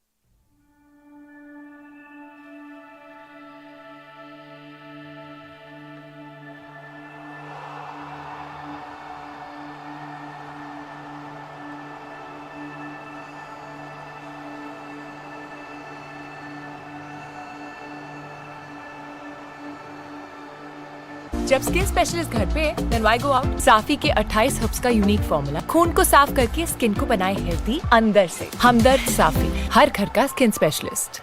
जब स्किन स्पेशलिस्ट घर पे then why go out? साफी के 28 हर्ब्स का यूनिक फॉर्मूला खून को साफ करके स्किन को बनाए हेल्दी अंदर से। हमदर्द साफी, हर घर का स्किन स्पेशलिस्ट।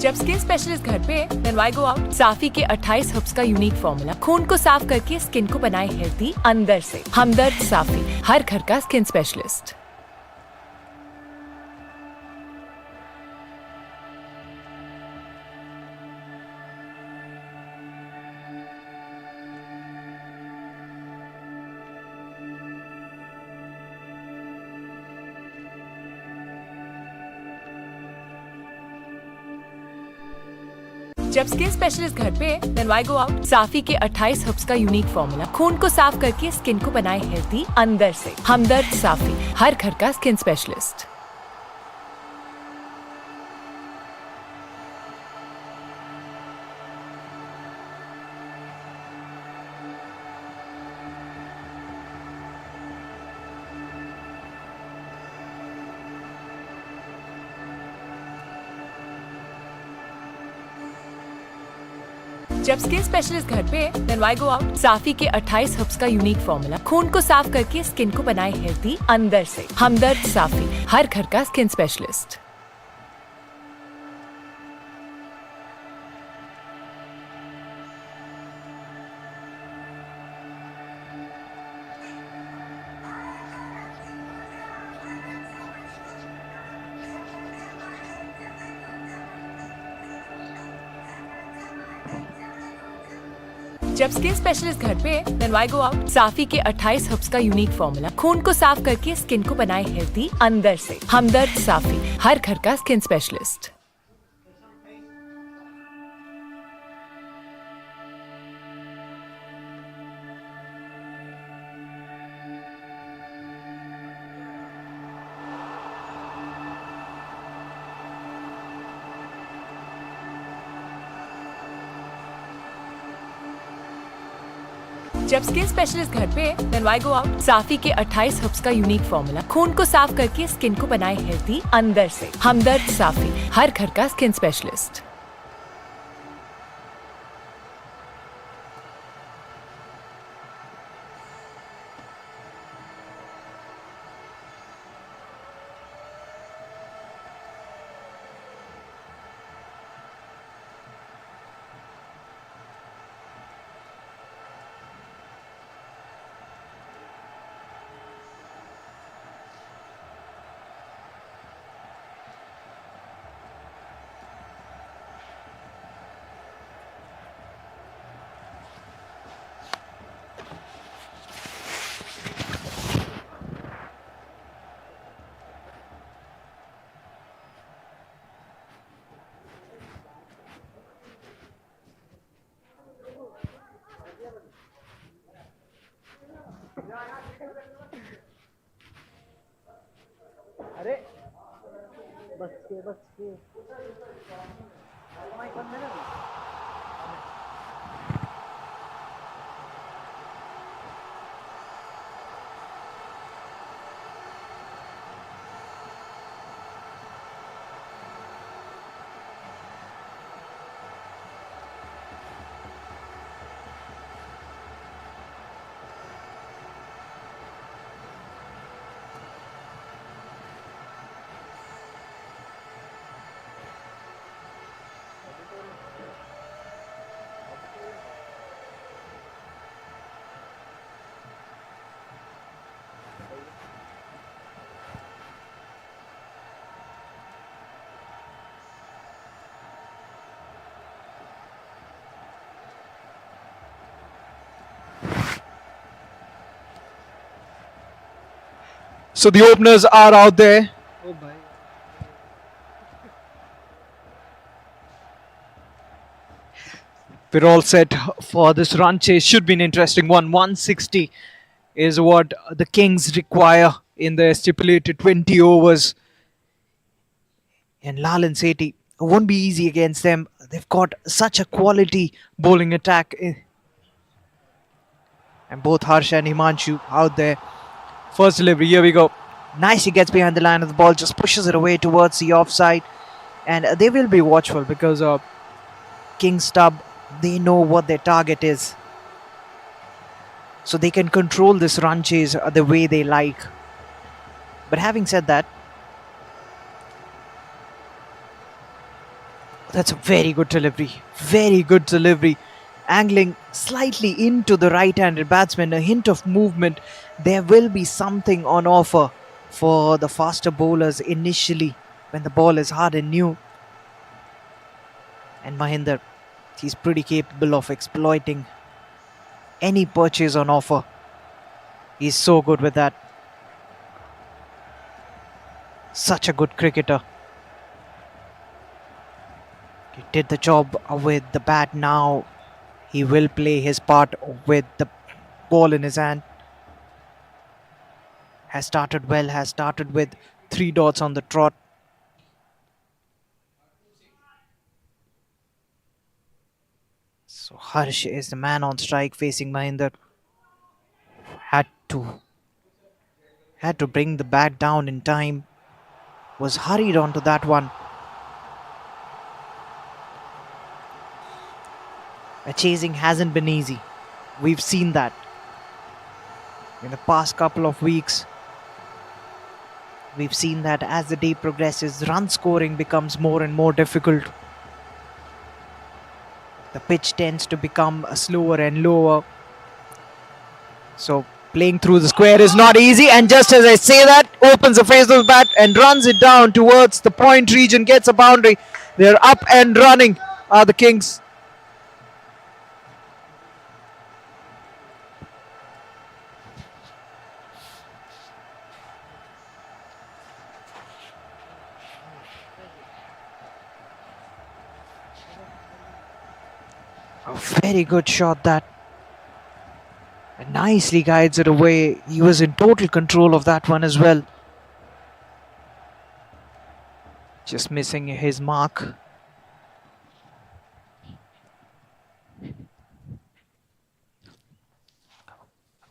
जब स्किन स्पेशलिस्ट घर पे then why go out? साफी के 28 हर्ब्स का यूनिक फॉर्मूला खून को साफ करके स्किन को बनाए हेल्दी अंदर से। हमदर्द साफी, हर घर का स्किन स्पेशलिस्ट। जब स्किन स्पेशलिस्ट घर पे then why go out? साफी के 28 हर्ब्स का यूनिक फॉर्मूला खून को साफ करके स्किन को बनाए हेल्दी अंदर से। हमदर्द साफी, हर घर का स्किन स्पेशलिस्ट। जब स्किन स्पेशलिस्ट घर पे then why go out? साफी के 28 हर्ब्स का यूनिक फॉर्मूला खून को साफ करके स्किन को बनाए हेल्दी अंदर से। हमदर्द साफी, हर घर का स्किन स्पेशलिस्ट। जब स्किन स्पेशलिस्ट घर पे then why go out? साफी के 28 हर्ब्स का यूनिक फॉर्मूला खून को साफ करके स्किन को बनाए हेल्दी अंदर से। हमदर्द साफी, हर घर का स्किन स्पेशलिस्ट। जब स्किन स्पेशलिस्ट घर पे then why go out? साफी के 28 हर्ब्स का यूनिक फॉर्मूला खून को साफ करके स्किन को बनाए हेल्दी अंदर से। हमदर्द साफी, हर घर का skin specialist. So the openers are out there. We're all set for this run chase. Should be an interesting one. 160 is what the Kings require in their stipulated 20 overs. And Lall and Sethi won't be easy against them. They've got such a quality bowling attack. And both Harsh and Himanshu out there. First delivery, here we go. Nice, he gets behind the line of the ball, just pushes it away towards the offside. And they will be watchful because King Stubb, they know what their target is. So they can control this run chase the way they like. But having said that, that's a very good delivery. Very good delivery. Angling slightly into the right-handed batsman, a hint of movement. There will be something on offer for the faster bowlers initially when the ball is hard and new. And Mahinder, he's pretty capable of exploiting any purchase on offer. He's so good with that. Such a good cricketer. He did the job with the bat. Now he will play his part with the ball in his hand. Has started well, has started with 3 dots on the trot. So Harsh is the man on strike facing Mahinder. Had to bring the bat down in time. Was hurried onto that one. Chasing hasn't been easy. We've seen that in the past couple of weeks. We've seen that as the day progresses, run scoring becomes more and more difficult. The pitch tends to become slower and lower. So playing through the square is not easy, and just as I say that, opens the face of the bat and runs it down towards the point region, gets a boundary. They're up and running, are the Kings. A very good shot that. And nicely guides it away. He was in total control of that one as well. Just missing his mark.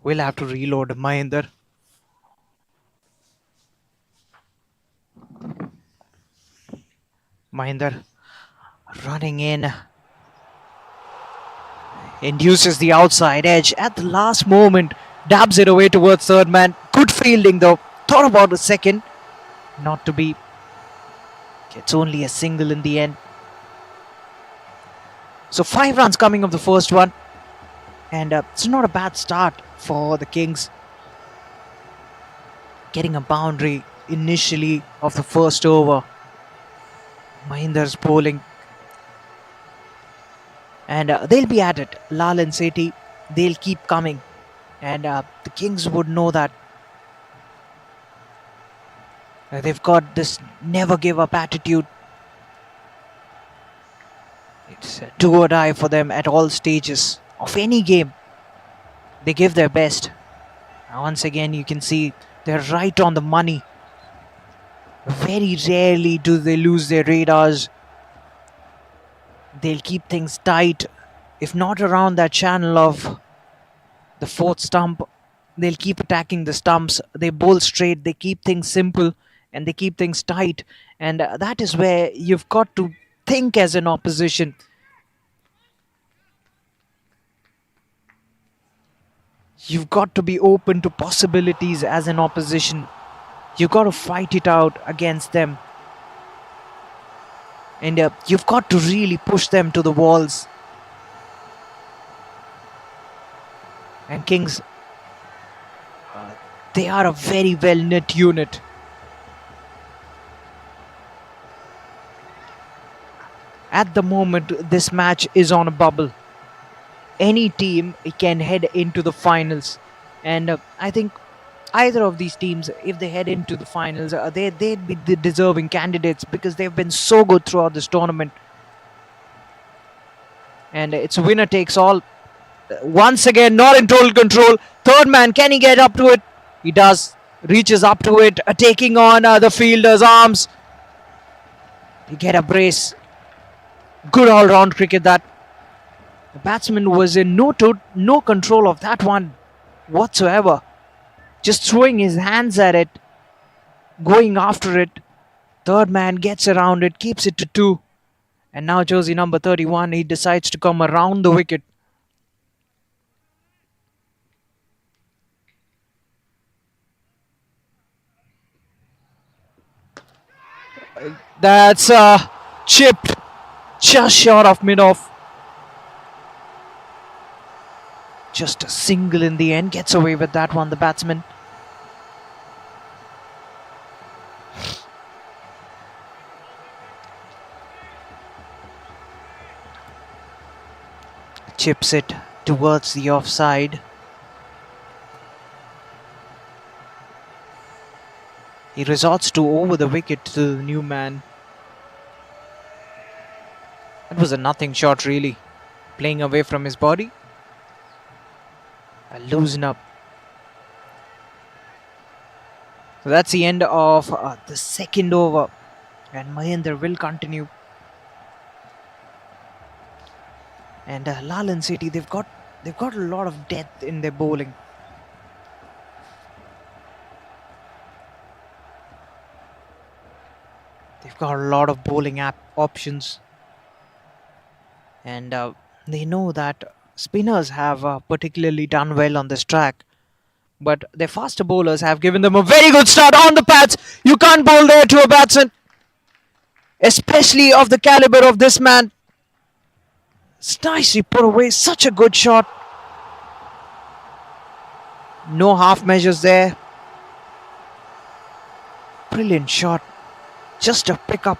We'll have to reload Mahinder. Mahinder running in. Induces the outside edge at the last moment. Dabs it away towards third man. Good fielding though. Thought about a second. Not to be. Gets only a single in the end. So 5 runs coming of the first one. And it's not a bad start for the Kings. Getting a boundary initially of the first over. Mahinder's bowling. And they'll be at it. Lall and Sethi, they'll keep coming. And the Kings would know that. They've got this never give up attitude. It's do or die for them at all stages of any game. They give their best. Now once again you can see they're right on the money. Very rarely do they lose their radars. They'll keep things tight. If not around that channel of the fourth stump, they'll keep attacking the stumps. They bowl straight, they keep things simple, and they keep things tight. And that is where you've got to think as an opposition. You've got to be open to possibilities as an opposition. You've got to fight it out against them. And you've got to really push them to the walls. And Kings, they are a very well-knit unit. At the moment, this match is on a bubble. Any team can head into the finals. And I think either of these teams, if they head into the finals, they'd be the deserving candidates because they've been so good throughout this tournament. And it's winner takes all. Once again, not in total control. Third man, can he get up to it? He does. Reaches up to it, taking on the fielder's arms. They get a brace. Good all-round cricket that. The batsman was in no control of that one whatsoever. Just throwing his hands at it, going after it. Third man gets around it, keeps it to 2. And now jersey number 31, he decides to come around the wicket. That's chipped just short of mid-off. Just a single in the end. Gets away with that one, the batsman. Chips it towards the offside. He resorts to over the wicket to the new man. That was a nothing shot really. Playing away from his body. Loosen up. So that's the end of the second over. And Mahinder will continue. And Lall and Sethi, they've got a lot of depth in their bowling. They've got a lot of bowling options. And they know that spinners have particularly done well on this track. But their faster bowlers have given them a very good start on the pads. You can't bowl there to a batsman. Especially of the caliber of this man. It's nicely put away. Such a good shot. No half measures there. Brilliant shot. Just a pickup.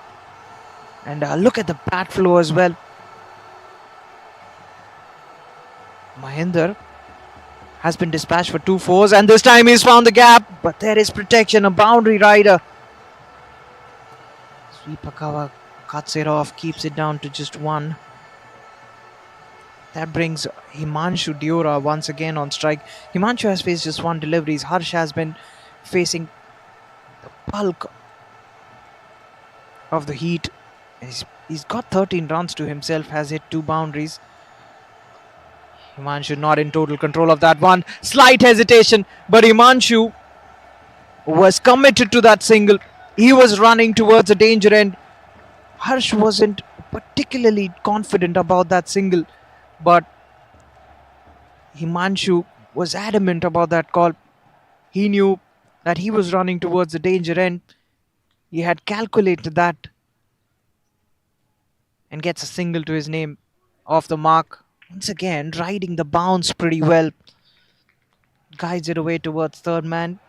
And look at the bat flow as well. Mahinder has been dispatched for 2 fours, and this time he's found the gap, but there is protection, a boundary rider. Sweepakawa cuts it off, keeps it down to just 1. That brings Himanshu Diora once again on strike. Himanshu has faced just one deliveries. Harsh has been facing the bulk of the heat. He's got 13 runs to himself, has hit 2 boundaries. Himanshu not in total control of that one. Slight hesitation, but Himanshu was committed to that single. He was running towards the danger end. Harsh wasn't particularly confident about that single, but Himanshu was adamant about that call. He knew that he was running towards the danger end. He had calculated that and gets a single to his name off the mark. Once again, riding the bounce pretty well. Guides it away towards third man.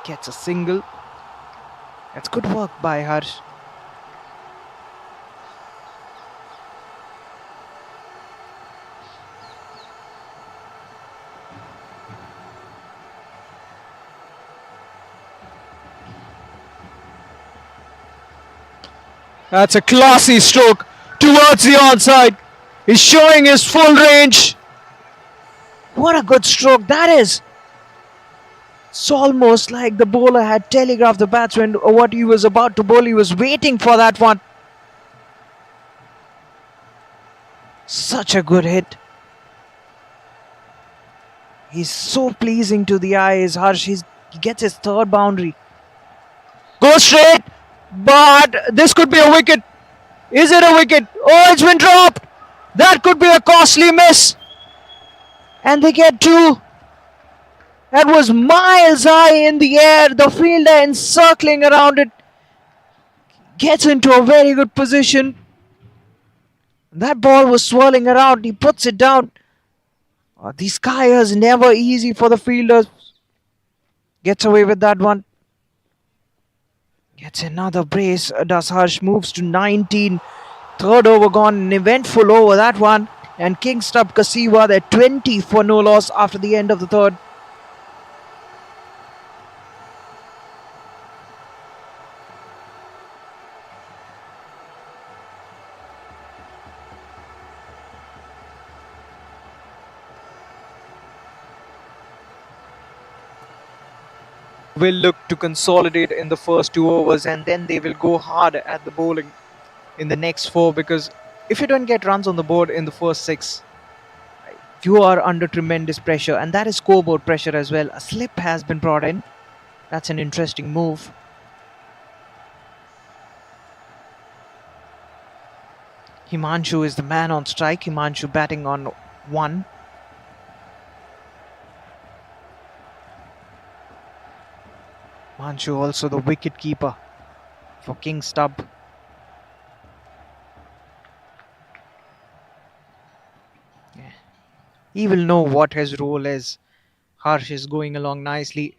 Gets a single. That's good work by Harsh. That's a classy stroke towards the onside. He's showing his full range. What a good stroke that is. It's almost like the bowler had telegraphed the batsman what he was about to bowl. He was waiting for that one. Such a good hit. He's so pleasing to the eyes. Harsh, he gets his third boundary. Goes straight, but this could be a wicket. Is it a wicket? Oh, it's been dropped. That could be a costly miss. And they get 2. That was miles high in the air. The fielder encircling around it. Gets into a very good position. That ball was swirling around. He puts it down. The sky is never easy for the fielders. Gets away with that one. Gets another brace. Does Harsh, moves to 19. Third over gone. An eventful over that one. And King Stubb Kasiva, they're 20 for no loss after the end of the third. Will look to consolidate in the first 2 overs, and then they will go hard at the bowling in the next 4, because if you don't get runs on the board in the first 6, you are under tremendous pressure, and that is scoreboard pressure as well. A slip has been brought in. That's an interesting move. Himanshu is the man on strike. Himanshu batting on 1. Himanshu also the wicket keeper for King Stubb. Yeah. He will know what his role is. Harsh is going along nicely.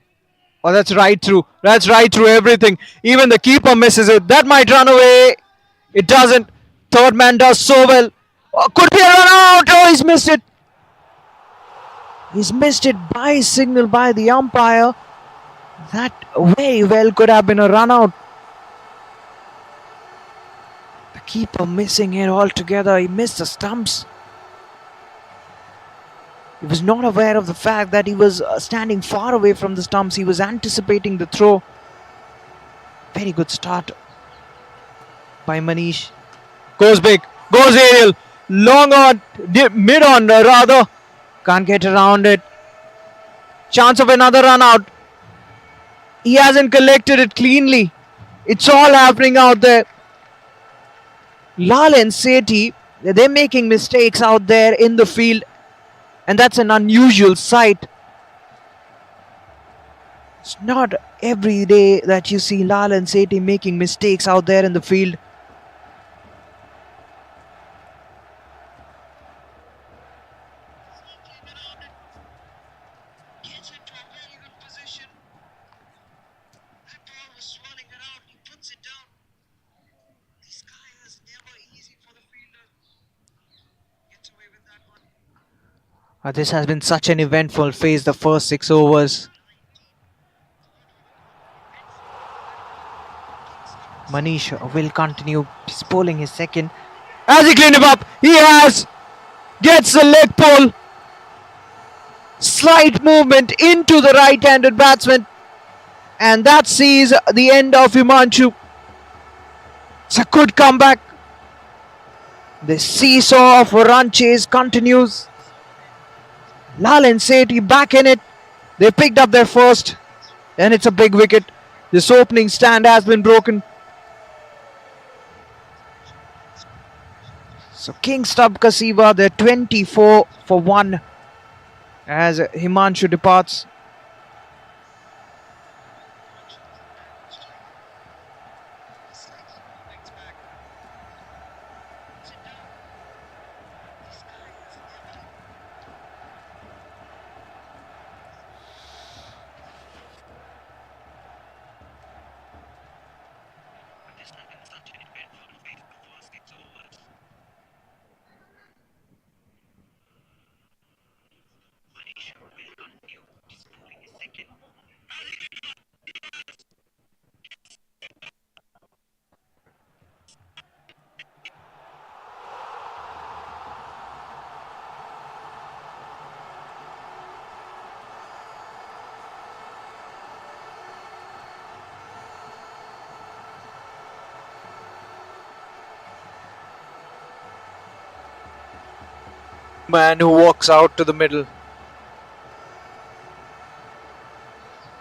Oh, that's right through. That's right through everything. Even the keeper misses it. That might run away. It doesn't. Third man does so well. Oh, could be a run out. Oh, he's missed it. He's missed it by signal by the umpire. That very well could have been a run out. The keeper missing it altogether. He missed the stumps. He was not aware of the fact that he was standing far away from the stumps. He was anticipating the throw. Very good start by Manish. Goes big. Goes aerial. Long on. Mid on rather. Can't get around it. Chance of another run out. He hasn't collected it cleanly. It's all happening out there. Lall and Sethi, they're making mistakes out there in the field. And that's an unusual sight. It's not every day that you see Lall and Sethi making mistakes out there in the field. This has been such an eventful phase, the first 6 overs. Manish will continue. He's bowling his second. Has he cleaned him up? He has! Gets the leg pull. Slight movement into the right-handed batsman. And that sees the end of Himanshu. It's a good comeback. The seesaw of a run chase continues. Lall and Sethi back in it. They picked up their first. And it's a big wicket. This opening stand has been broken. So King Stubb Kasiva, they're 24 for 1 as Himanshu departs. Man who walks out to the middle.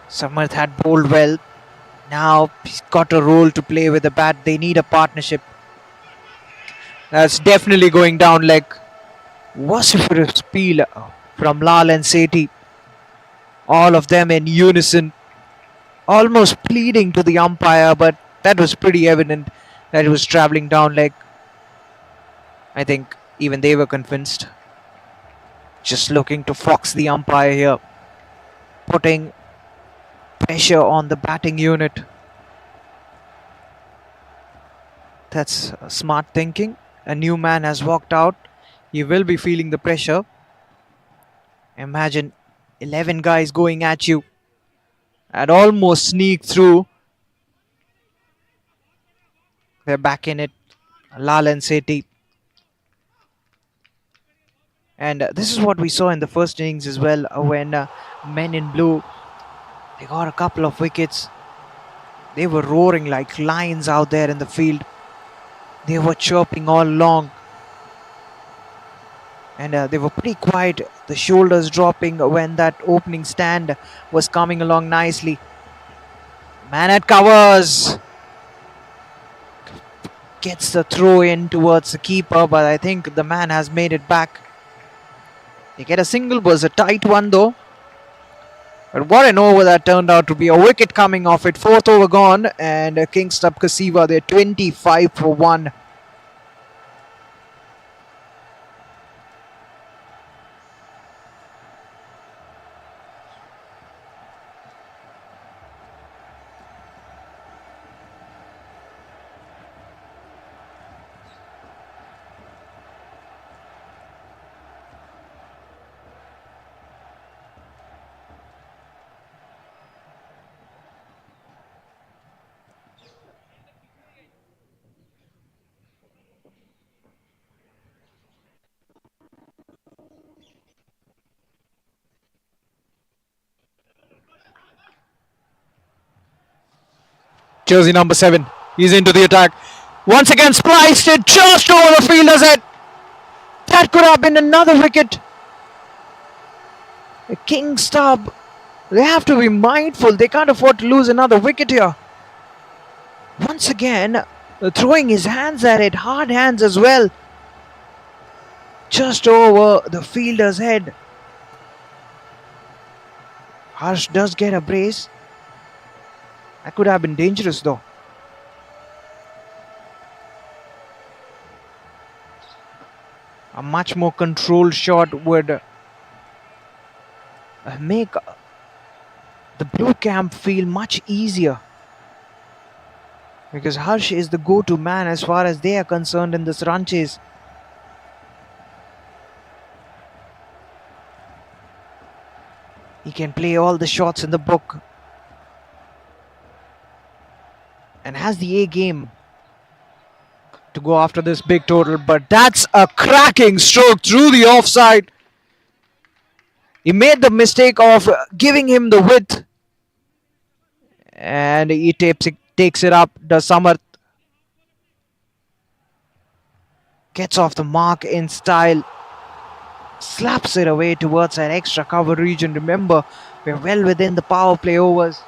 Samarth had bowled well. Now he's got a role to play with the bat. They need a partnership. That's definitely going down like vociferous peel from Lall and Sethi. All of them in unison, almost pleading to the umpire, but that was pretty evident that it was travelling down like. I think even they were convinced. Just looking to fox the umpire here, putting pressure on the batting unit. That's smart thinking. A new man has walked out. He will be feeling the pressure. Imagine 11 guys going at you and almost sneak through. They're back in it. Lall and Sethi. And this is what we saw in the first innings as well, when men in blue, they got a couple of wickets. They were roaring like lions out there in the field. They were chirping all along. And they were pretty quiet, the shoulders dropping when that opening stand was coming along nicely. Man at covers. Gets the throw in towards the keeper, but I think the man has made it back. They get a single, was a tight one though. But what an over that turned out to be. A wicket coming off it. Fourth over gone. And King Stubb Kasiva, they're 25 for 1. Jersey number 7. He's into the attack. Once again spliced it just over the fielder's head. That could have been another wicket. King Stubb, they have to be mindful. They can't afford to lose another wicket here. Once again, throwing his hands at it. Hard hands as well. Just over the fielder's head. Harsh does get a brace. That could have been dangerous though. A much more controlled shot would make the blue camp feel much easier. Because Harsh is the go-to man as far as they are concerned in this run chase. He can play all the shots in the book. And has the A game. to go after this big total, but that's a cracking stroke through the offside. He made the mistake of giving him the width, and he takes it up. Does Samarth gets off the mark in style, slaps it away towards that extra cover region. Remember, we're well within the power play overs.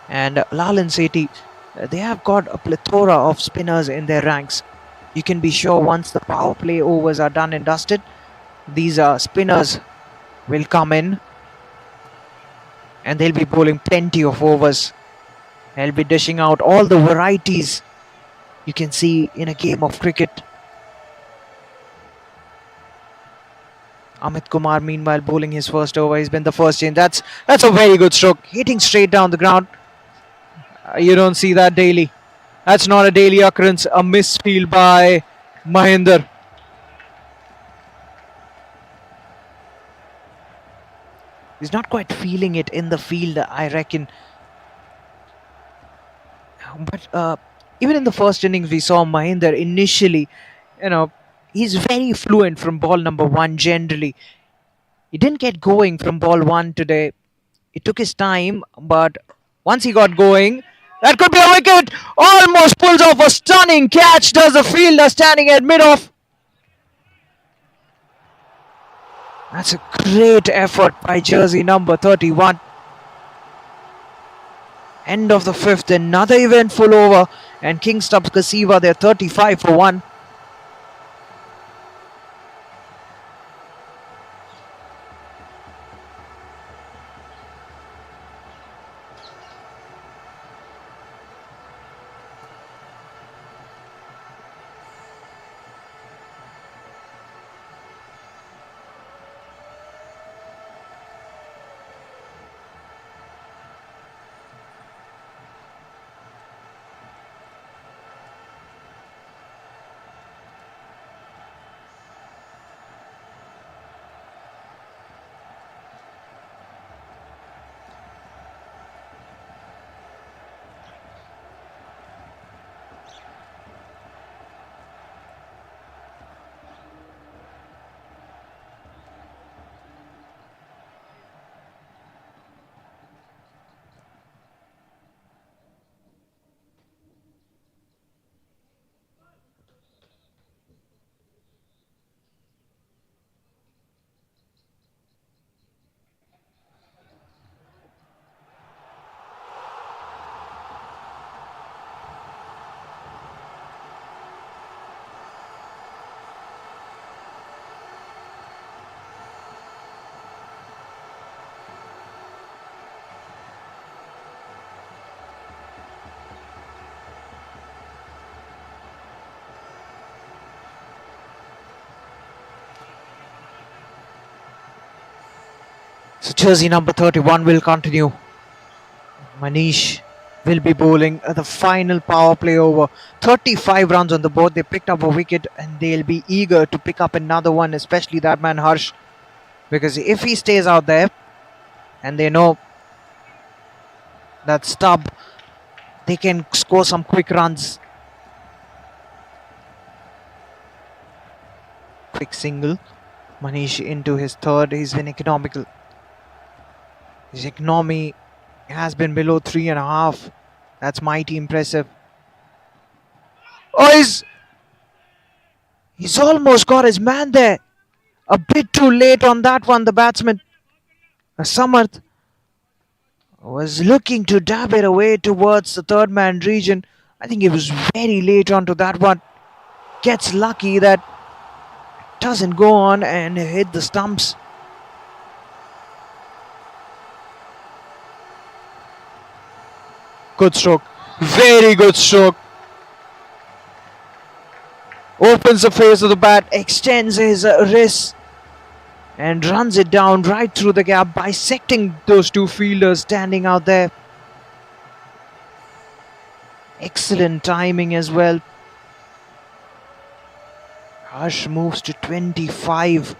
And Lall and Sethi, they have got a plethora of spinners in their ranks. You can be sure once the power play overs are done and dusted, these spinners will come in and they'll be bowling plenty of overs. They'll be dishing out all the varieties you can see in a game of cricket. Amit Kumar meanwhile bowling his first over. He's been the first change. That's a very good stroke, hitting straight down the ground. You don't see that daily. That's not a daily occurrence. A misfield by Mahinder. He's not quite feeling it in the field, I reckon. But even in the first innings, we saw Mahinder initially, he's very fluent from ball number one generally. He didn't get going from ball one today. It took his time, but once he got going, that could be a wicket. Almost pulls off a stunning catch. Does the fielder standing at mid-off. That's a great effort by jersey number 31. End of the fifth, another eventful over, and King Stubbs Kasiva, they're 35 for 1. So jersey number 31 will continue. Manish will be bowling the final power play over. 35 runs on the board. They picked up a wicket and they'll be eager to pick up another one, especially that man Harsh. Because if he stays out there and they know that Stubb, they can score some quick runs. Quick single. Manish into his third. He's been economical. His economy has been below 3.5. That's mighty impressive. Oh, he's almost got his man there. A bit too late on that one, the batsman. Samarth was looking to dab it away towards the third man region. I think he was very late onto that one. Gets lucky that it doesn't go on and hit the stumps. Good stroke. Very good stroke. Opens the face of the bat, extends his wrist and runs it down right through the gap, bisecting those two fielders standing out there. Excellent timing as well. Harsh moves to 25.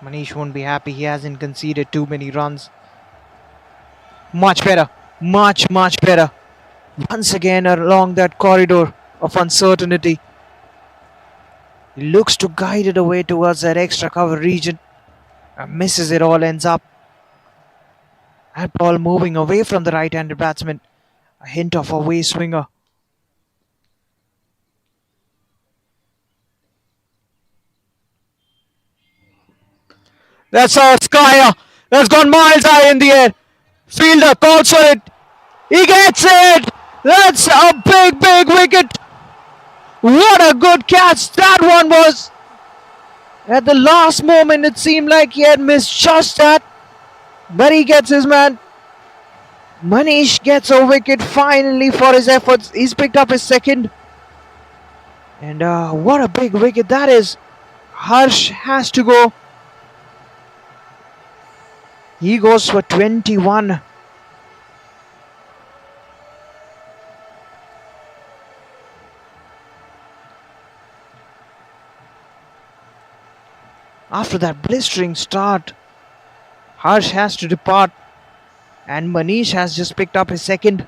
Manish won't be happy. He hasn't conceded too many runs. Much better. Much better. Once again along that corridor of uncertainty. He looks to guide it away towards that extra cover region. Misses it all, ends up. That ball moving away from the right-handed batsman. A hint of a way swinger. That's a Skyer. That's gone miles high in the air. Fielder calls for it. He gets it. That's a big wicket. What a good catch that one was. At the last moment, it seemed like he had missed just that. But he gets his man. Manish gets a wicket finally for his efforts. He's picked up his second. And what a big wicket that is. Harsh has to go. He goes for 21. After that blistering start, Harsh has to depart. And Manish has just picked up his second.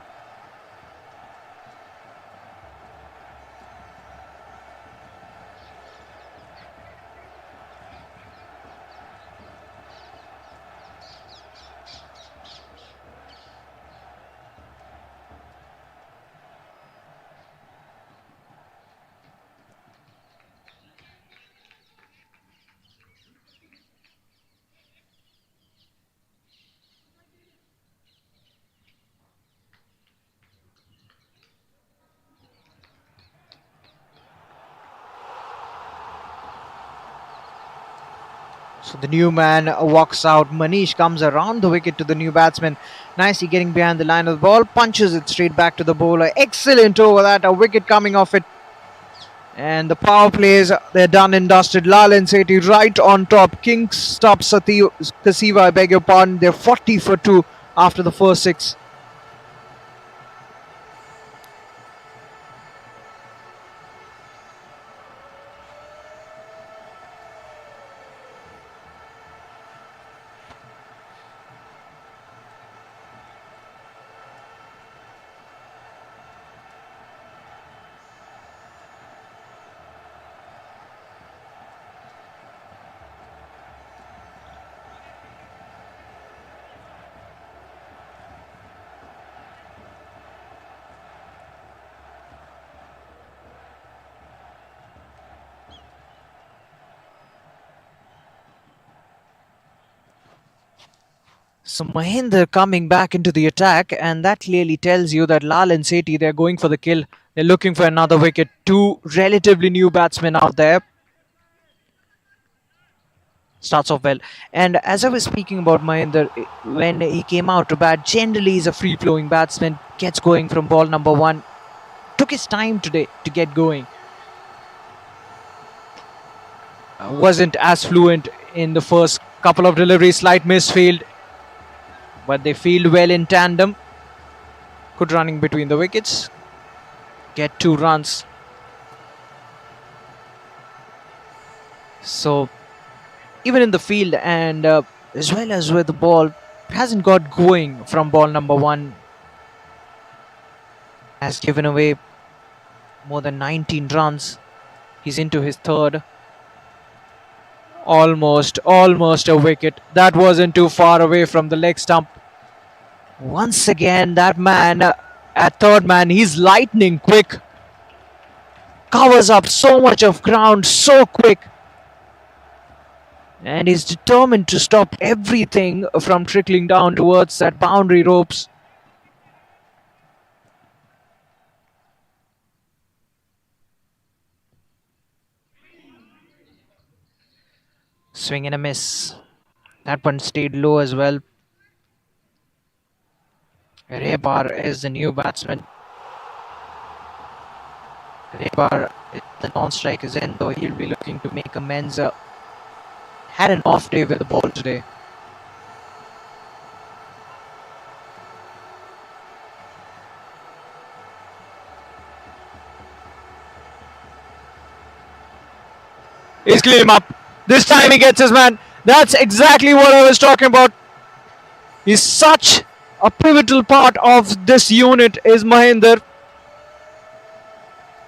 So the new man walks out. Manish comes around the wicket to the new batsman. Nicely getting behind the line of the ball. Punches it straight back to the bowler. Excellent over that. A wicket coming off it. And the power plays, they're done and dusted. Lall and Sethi right on top. Kings, Stubb, Sethi, Kasiva, I beg your pardon. They're 40 for 2 after the first 6. So Mahinder coming back into the attack, and that clearly tells you that Lall and Sethi, they're going for the kill. They're looking for another wicket. 2 relatively new batsmen out there. Starts off well. And as I was speaking about Mahinder, when he came out to bat, generally he's a free-flowing batsman. Gets going from ball number 1. Took his time today to get going. Wasn't as fluent in the first couple of deliveries. Slight misfield. But they field well in tandem. Good running between the wickets. Get 2 runs. So even in the field and as well as with the ball, hasn't got going from ball number 1. Has given away more than 19 runs. He's into his third. Almost a wicket. That wasn't too far away from the leg stump. Once again, that man at third man, he's lightning quick. Covers up so much of ground so quick. And he's determined to stop everything from trickling down towards that boundary ropes. Swing and a miss. That one stayed low as well. Rebar is the new batsman. Rebar, the non-strike is in, though he'll be looking to make amends. Had an off day with the ball today. He's clean him up. This time he gets his man. That's exactly what I was talking about. He's such a pivotal part of this unit is Mahinder.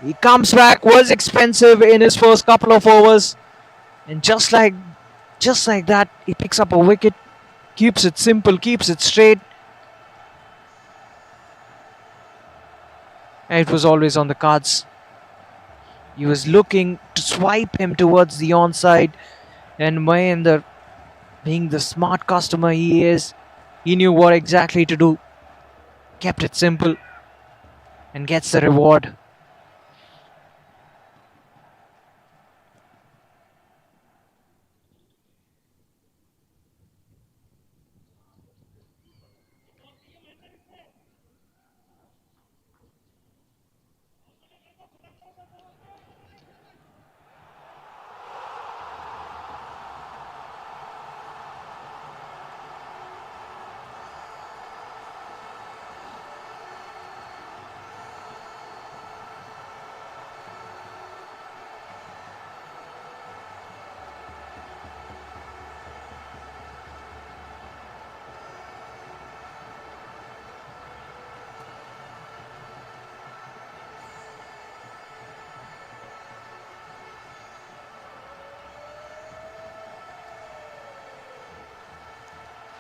He comes back, was expensive in his first couple of overs, and just like that, he picks up a wicket, keeps it simple, keeps it straight. And it was always on the cards. He was looking to swipe him towards the onside, and Mahinder, being the smart customer he is, he knew what exactly to do. Kept it simple and gets the reward.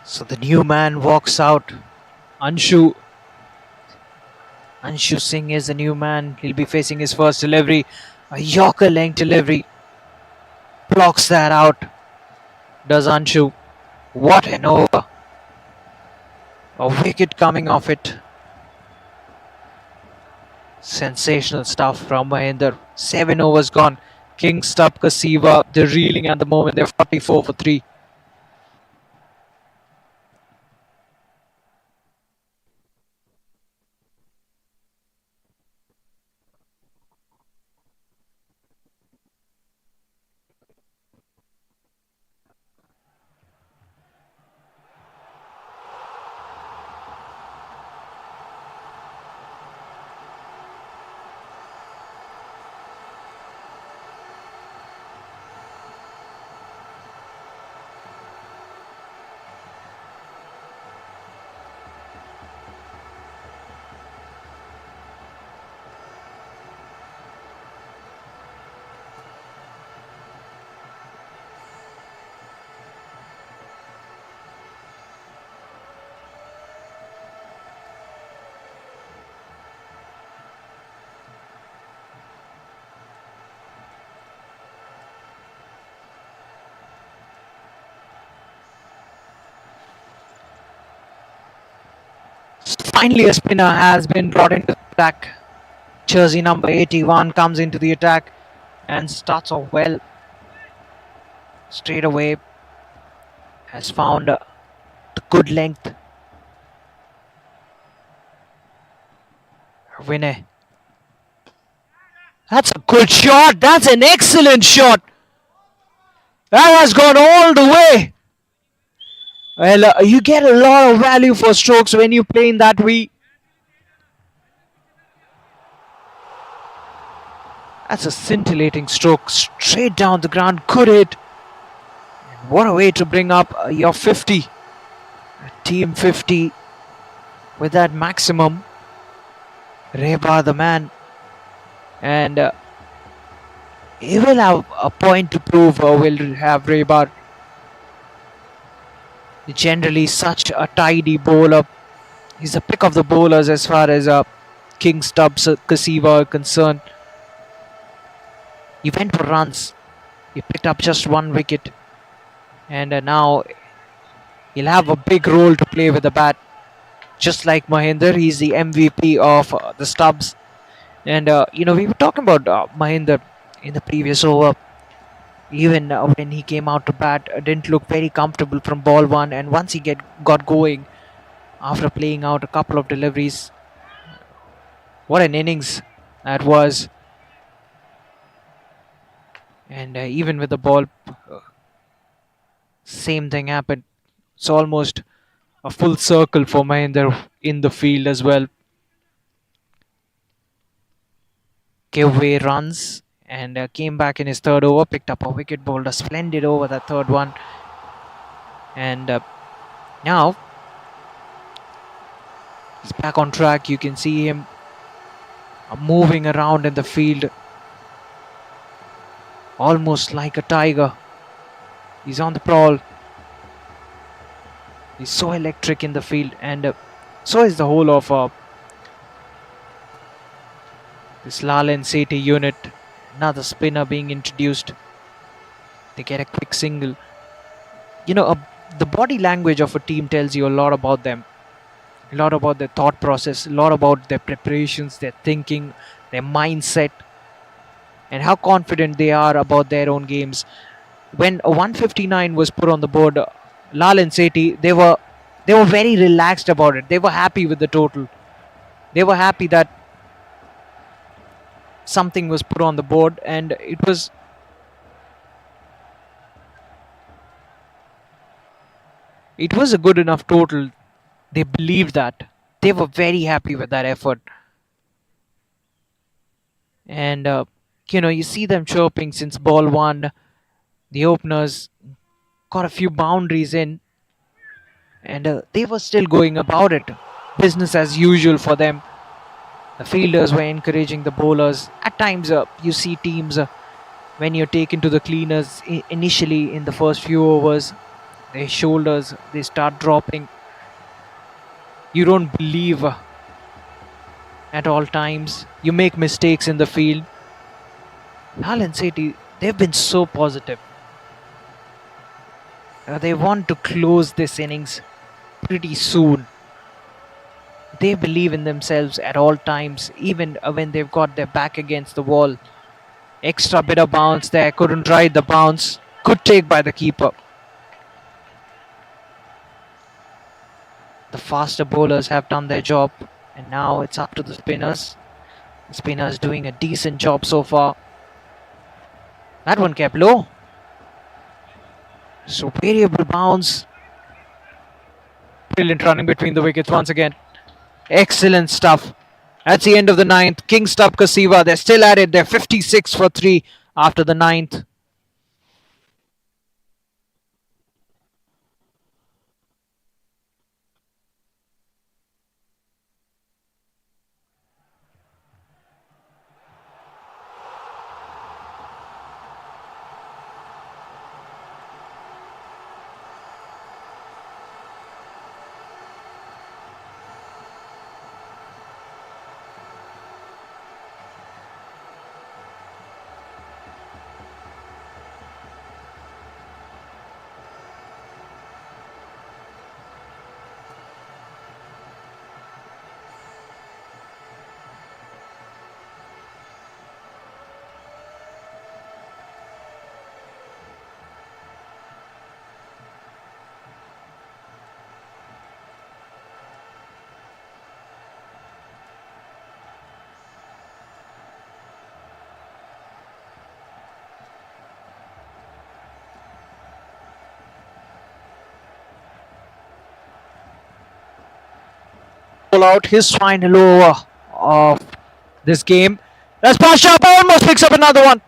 So the new man walks out. Anshu Singh is the new man. He'll be facing his first delivery. A Yorker length delivery. Blocks that out. Does Anshu. What an over. A wicket coming off it. Sensational stuff from Mahinder. 7 overs gone. King, Stubb, Kasiva, they're reeling at the moment. They're 44 for 3. Finally, a spinner has been brought into the attack. Jersey number 81 comes into the attack and starts off well. Straight away has found the good length. Vinay. That's a good shot. That's an excellent shot. That has gone all the way. Well, you get a lot of value for strokes when you play in that way. That's a scintillating stroke. Straight down the ground. Good hit. And what a way to bring up your 50. Team 50 with that maximum. Reba the man. And he will have a point to prove. Will have Reba. Generally such a tidy bowler. He's a pick of the bowlers as far as King, Stubbs, Kasiva are concerned. He went for runs. He picked up just 1 wicket. And now he'll have a big role to play with the bat. Just like Mahinder, he's the MVP of the Stubbs. And, we were talking about Mahinder in the previous over. Even when he came out to bat, didn't look very comfortable from ball 1. And once he got going, after playing out a couple of deliveries, what an innings that was. And even with the ball, same thing happened. It's almost a full circle for Mahinder in the field as well. Gave away runs and came back in his third over, picked up a wicket, bowled a splendid over that third one. And now he's back on track. You can see him moving around in the field almost like a tiger. He's on the prowl. He's so electric in the field, and so is the whole of this Lall and Sethi unit. Another spinner being introduced. They get a quick single. You know, the body language of a team tells you a lot about them, a lot about their thought process, a lot about their preparations, their thinking, their mindset, and how confident they are about their own games. When a 159 was put on the board, Lall and Sethi, they were very relaxed about it. They were happy with the total. They were happy that something was put on the board, and it was a good enough total. They believed that. They were very happy with that effort. And you see them chirping since ball one. The openers got a few boundaries in, and they were still going about it. Business as usual for them. The fielders were encouraging the bowlers. At times, you see teams when you're taken to the cleaners initially in the first few overs, their shoulders they start dropping. You don't believe at all times. You make mistakes in the field. Lall and Sethi, they've been so positive. They want to close this innings pretty soon. They believe in themselves at all times, even when they've got their back against the wall. Extra bit of bounce there, couldn't ride the bounce. Good take by the keeper. The faster bowlers have done their job, and now it's up to the spinners. The spinners doing a decent job so far. That one kept low. So variable bounce. Brilliant running between the wickets once again. Excellent stuff. That's the end of the ninth. King Stubb, Kasiva, they're still at it. They're 56 for 3 after the ninth. Out his final over of this game. That's Pasha almost picks up another one.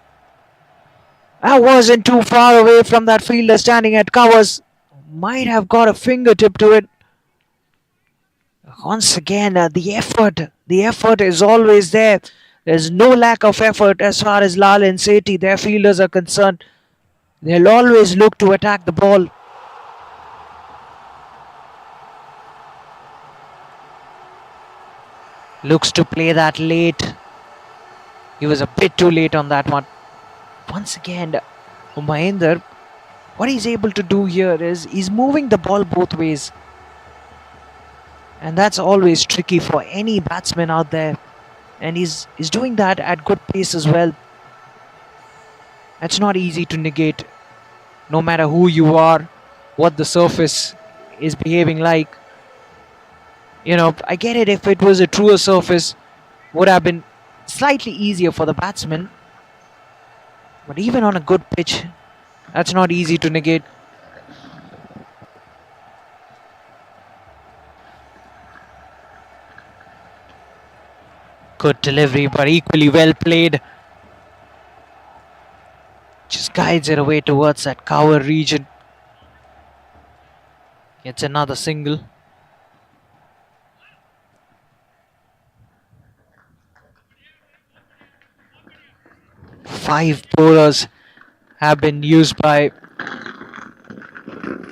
That wasn't too far away from that fielder standing at covers. Might have got a fingertip to it. Once again, the effort is always there. There's no lack of effort as far as Lall and Sethi, their fielders, are concerned. They'll always look to attack the ball. Looks to play that late. He was a bit too late on that one. Once again, Mahendra, what he's able to do here is he's moving the ball both ways. And that's always tricky for any batsman out there. And he's doing that at good pace as well. That's not easy to negate. No matter who you are, what the surface is behaving like. I get it, if it was a truer surface, would have been slightly easier for the batsman. But even on a good pitch, that's not easy to negate. Good delivery, but equally well played. Just guides it away towards that cover region. It's another single. Five bowlers have been used by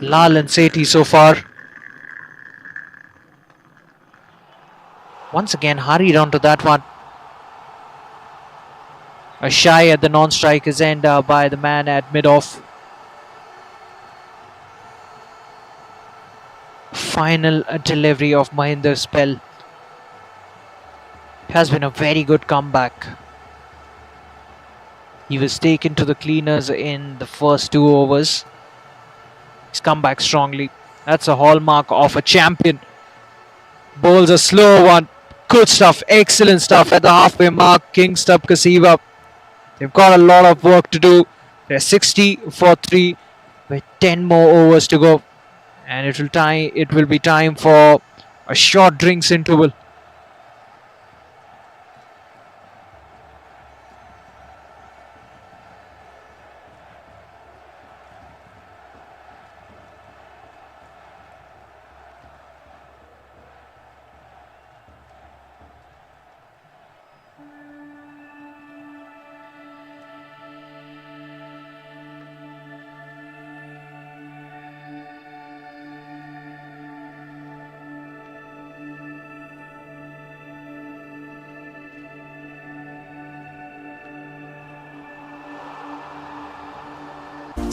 Lall and Sethi so far. Once again, hurried onto that one. A shy at the non-striker's end by the man at mid-off. Final delivery of Mahinder's spell. It has been a very good comeback. He was taken to the cleaners in the first 2 overs. He's come back strongly. That's a hallmark of a champion. Bowls a slow one. Good stuff, excellent stuff at the halfway mark. King, Stubb, Kasiva. They've got a lot of work to do. They're 60 for 3 with 10 more overs to go. And it will be time for a short drinks interval.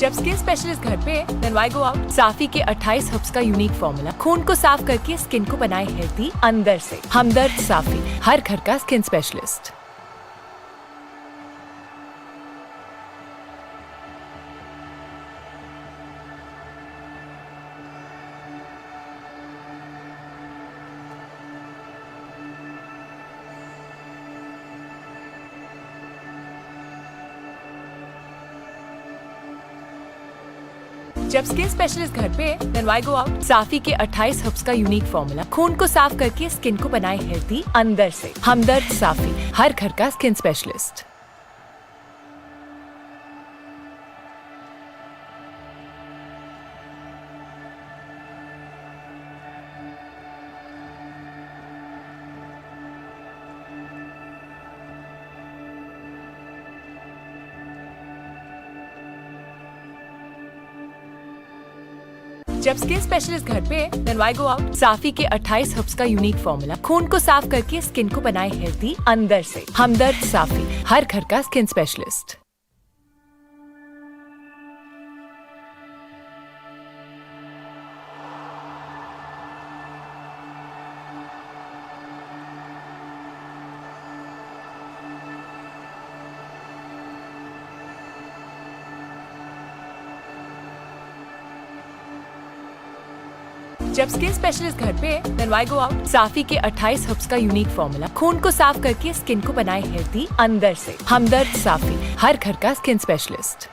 जब skin specialist घर पे then why go out? साफी के 28 herbs का unique formula खून को साफ करके skin को बनाए हेल्दी अंदर से। हमदर्द साफी, हर घर का स्किन स्पेशलिस्ट। जब स्किन स्पेशलिस्ट घर पे then why go out? साफी के 28 हर्ब्स का यूनिक फॉर्मूला खून को साफ करके स्किन को बनाए हेल्दी अंदर से। हमदर्द साफी, हर घर का स्किन स्पेशलिस्ट। जब स्किन स्पेशलिस्ट घर पे then why go out? साफी के 28 हर्ब्स का यूनिक फॉर्मूला खून को साफ करके स्किन को बनाए हेल्दी अंदर से। हमदर्द साफी, हर घर का स्किन स्पेशलिस्ट। जब स्किन स्पेशलिस्ट घर पे then why go out? साफी के 28 हर्ब्स का यूनिक फॉर्मूला खून को साफ करके स्किन को बनाए हेल्दी अंदर से। हमदर्द साफी, हर घर का स्किन स्पेशलिस्ट।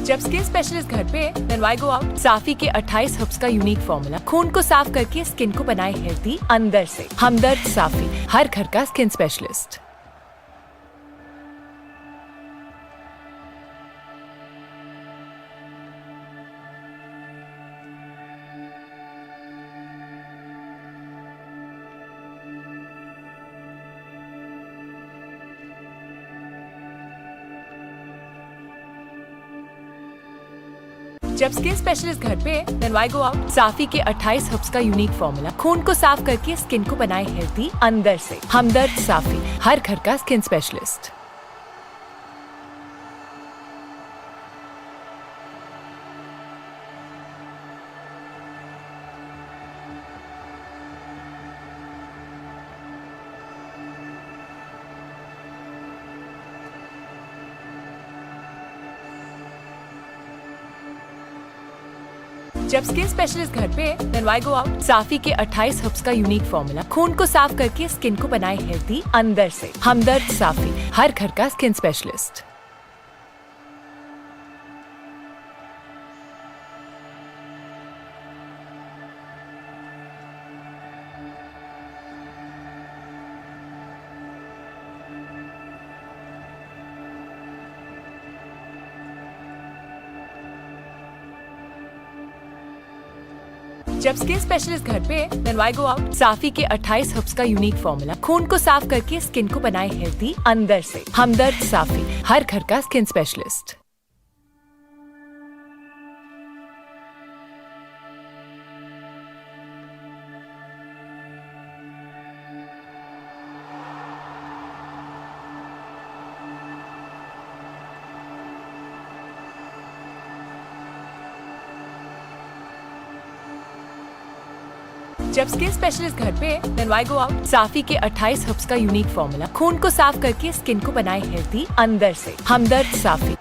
जब स्किन स्पेशलिस्ट घर पे then why go out? साफी के 28 हर्ब्स का यूनिक फॉर्मूला खून को साफ करके स्किन को बनाए हेल्दी अंदर से। हमदर्द साफी, हर घर का स्किन स्पेशलिस्ट। जब स्किन स्पेशलिस्ट घर पे then why go out? साफी के 28 हर्ब्स का यूनिक फॉर्मूला खून को साफ करके स्किन को बनाए हेल्दी अंदर से। हमदर्द साफी, हर घर का स्किन स्पेशलिस्ट। जब स्किन स्पेशलिस्ट घर पे then why go out? साफी के 28 हर्ब्स का यूनिक फॉर्मूला खून को साफ करके स्किन को बनाए हेल्दी अंदर से। हमदर्द साफी, हर घर का स्किन स्पेशलिस्ट। जब स्किन स्पेशलिस्ट घर पे then why go out? साफी के 28 हर्ब्स का यूनिक फॉर्मूला खून को साफ करके स्किन को बनाए हेल्दी अंदर से। हमदर्द साफी, हर घर का स्किन स्पेशलिस्ट। जब स्किन स्पेशलिस्ट घर पे then why go out? साफी के 28 हर्ब्स का यूनिक फॉर्मूला खून को साफ करके स्किन को बनाए हेल्दी अंदर से। हमदर्द साफी।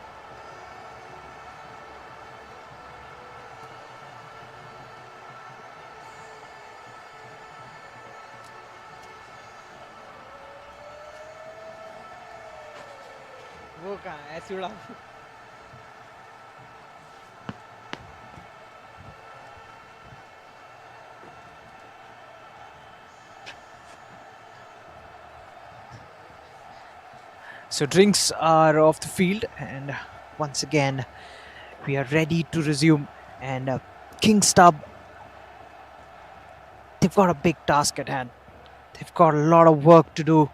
वो कहाँ है? ऐसे उड़ा। So drinks are off the field, and once again we are ready to resume. And King Stubb, they've got a big task at hand. They've got a lot of work to do.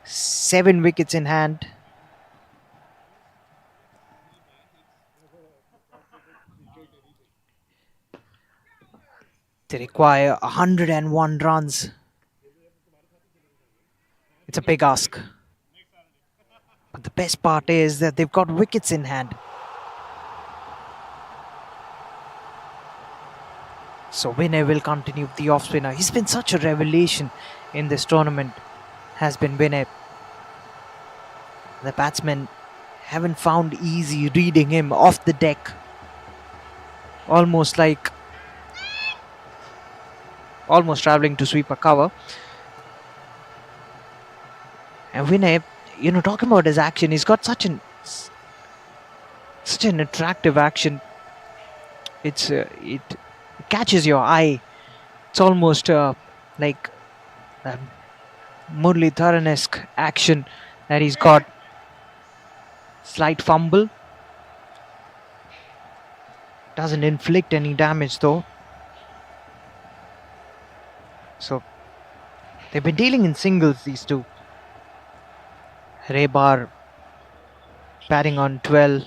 7 wickets in hand. They require 101 runs. It's a big ask. But the best part is that they've got wickets in hand. So Vinay will continue with the off spinner. He's been such a revelation in this tournament, has been Vinay. The batsmen haven't found easy reading him off the deck. Almost travelling to sweep a cover. And Vinay, talking about his action, he's got such an attractive action. It catches your eye. It's almost like Murli Dharan-esque action that he's got. Slight fumble. Doesn't inflict any damage though. So they've been dealing in singles, these two. Rebar batting on 12.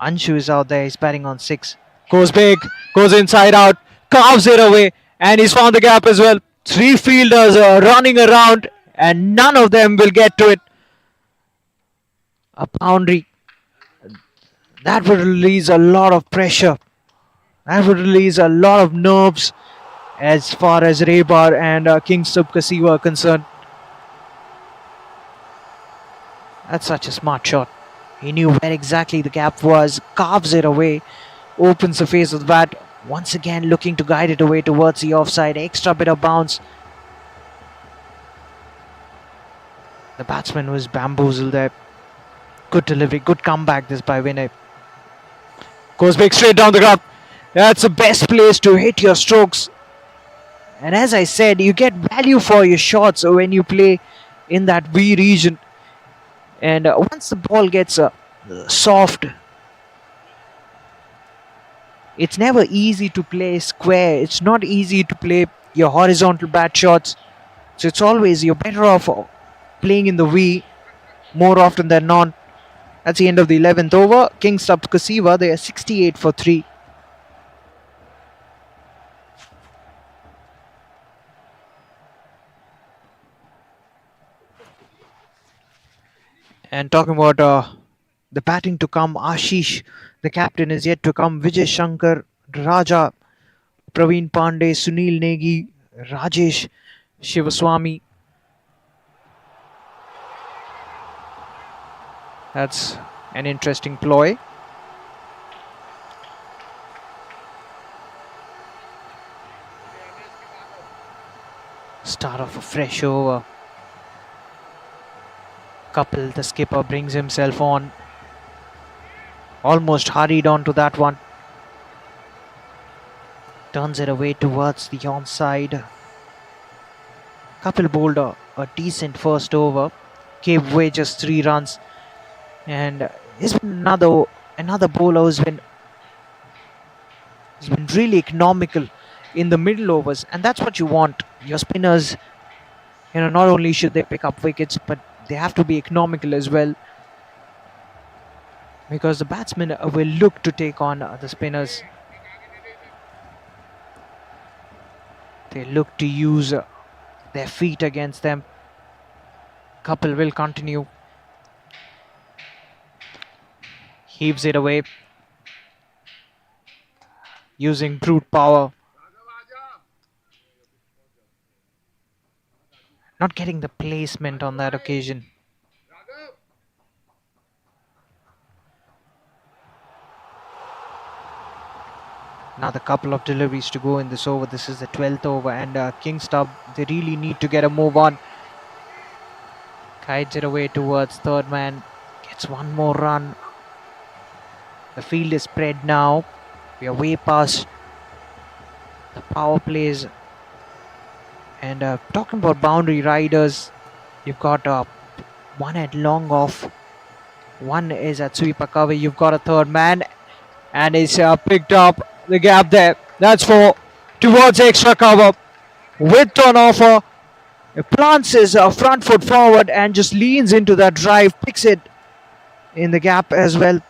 Anshu is out there, he's batting on 6. Goes big, goes inside out, carves it away, and he's found the gap as well. 3 fielders are running around, and none of them will get to it. A boundary. That would release a lot of pressure. That would release a lot of nerves as far as Rebar and King Stubb Kasiva are concerned. That's such a smart shot. He knew where exactly the gap was, carves it away, opens the face of the bat, once again looking to guide it away towards the offside, extra bit of bounce. The batsman was bamboozled there. Good delivery, good comeback this by Vinay. Goes big straight down the ground. That's the best place to hit your strokes. And as I said, you get value for your shots when you play in that V region. And once the ball gets soft, it's never easy to play square. It's not easy to play your horizontal bat shots. So it's always, you're better off playing in the V more often than not. That's the end of the 11th over. King Stubb Kasiva, they are 68 for 3. And talking about the batting to come, Ashish, the captain, is yet to come. Vijay Shankar, Raja, Praveen Pandey, Sunil Negi, Rajesh Shivaswamy. That's an interesting ploy. Start of a fresh over. Kapil, the skipper, brings himself on. Almost hurried onto that one. Turns it away towards the onside. Kapil bowled a decent first over. Gave away just 3 runs. And he's been another bowler who's been really economical in the middle overs, and that's what you want. Your spinners, not only should they pick up wickets, but they have to be economical as well, because the batsmen will look to take on the spinners. They look to use their feet against them. Couple will continue. Heaves it away, using brute power. Not getting the placement on that occasion. Another couple of deliveries to go in this over. This is the 12th over, and King Stubb, they really need to get a move on. Kites it away towards third man. Gets one more run. The field is spread now. We are way past the power plays. And talking about boundary riders, you've got one at long off. One is at sweeper cover. You've got a third man, and he's picked up the gap there. That's towards extra cover. Width on offer. He plants his front foot forward and just leans into that drive. Picks it in the gap as well.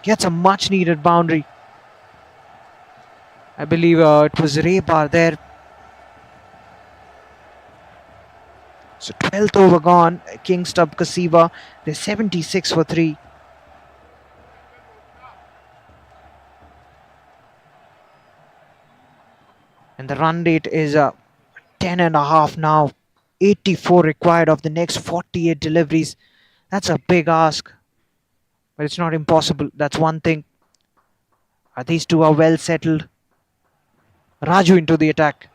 Gets a much needed boundary. I believe it was Rebar there. So 12th over gone. King Stubb, Kasiva. They're 76 for 3. And the run rate is 10.5 now. 84 required of the next 48 deliveries. That's a big ask. But it's not impossible. That's one thing. These two are well settled. Raju into the attack.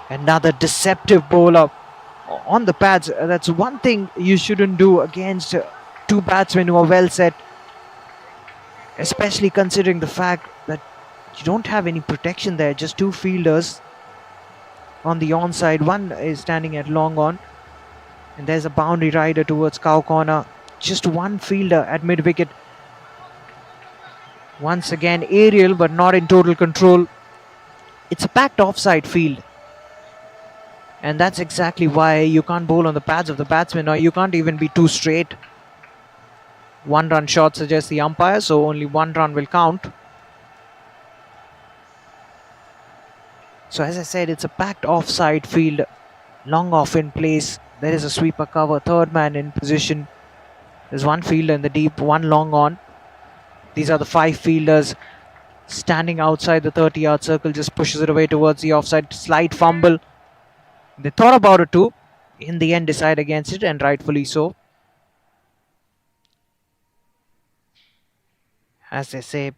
Another deceptive bowler on the pads. That's one thing you shouldn't do against two batsmen who are well set. Especially considering the fact that you don't have any protection there. Just two fielders on the onside. One is standing at long on. And there's a boundary rider towards cow corner. Just one fielder at mid wicket. Once again aerial, but not in total control. It's a packed offside field. And that's exactly why you can't bowl on the pads of the batsman, or you can't even be too straight. 1 run shot suggests the umpire, so only 1 run will count. So as I said, it's a packed offside field. Long off in place. There is a sweeper cover, third man in position. There's one fielder in the deep, one long on. These are the 5 fielders standing outside the 30-yard circle. Just pushes it away towards the offside. Slight fumble. They thought about it too. In the end, decide against it, and rightfully so. As they say, you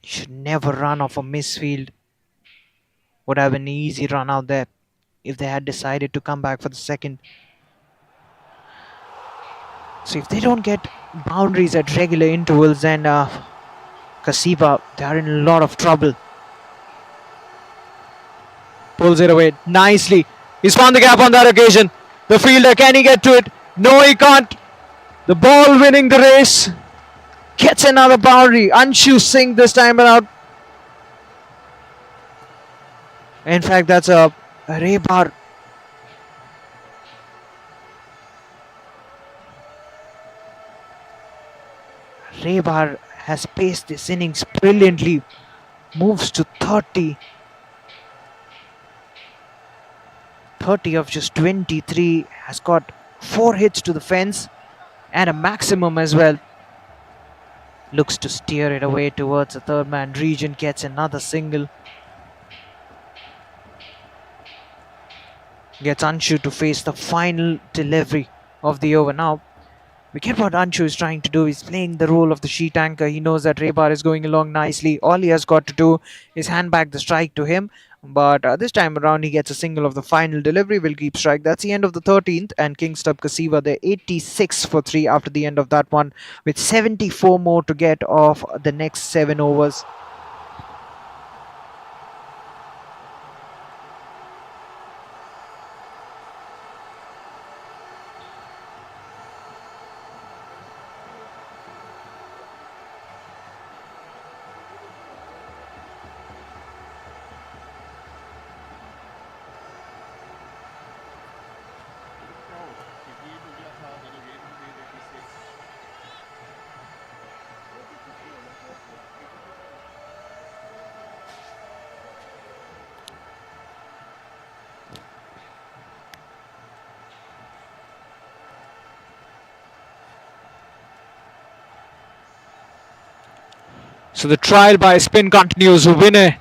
should never run off a misfield. Would have been an easy run out there if they had decided to come back for the second. So if they don't get boundaries at regular intervals, then Kasiva, they are in a lot of trouble. Pulls it away nicely. He's found the gap on that occasion. The fielder, can he get to it? No, he can't. The ball winning the race. Gets another boundary. Anshu Singh this time around. In fact, that's a Rebar. Rebar has paced this innings brilliantly. Moves to 30. 30 of just 23. Has got 4 hits to the fence and a maximum as well. Looks to steer it away towards the third man region. Gets another single. Gets Anshu to face the final delivery of the over. Now, we get what Anshu is trying to do. He's playing the role of the sheet anchor. He knows that Rebar is going along nicely. All he has got to do is hand back the strike to him. But this time around, he gets a single of the final delivery. Will keep strike. That's the end of the 13th. And King Stubb, Kasiva, they're 86 for 3 after the end of that one, with 74 more to get of the next 7 overs. So the trial by spin continues. Winner.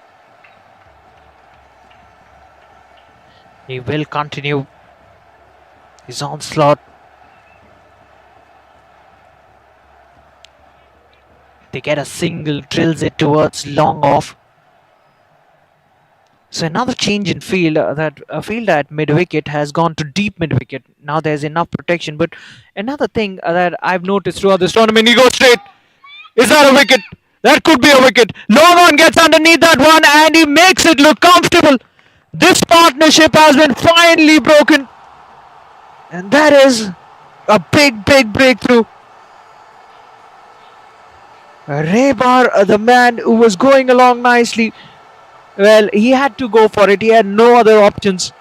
He will continue his onslaught. They get a single, drills it towards long off. So another change in field. That fielder at mid wicket has gone to deep mid wicket. Now there's enough protection. But another thing that I've noticed throughout this tournament, he goes straight. Is that a wicket? That could be a wicket. Long on gets underneath that one and he makes it look comfortable. This partnership has been finally broken. And that is a big, big breakthrough. Rebar, the man who was going along nicely, well, he had to go for it. He had no other options.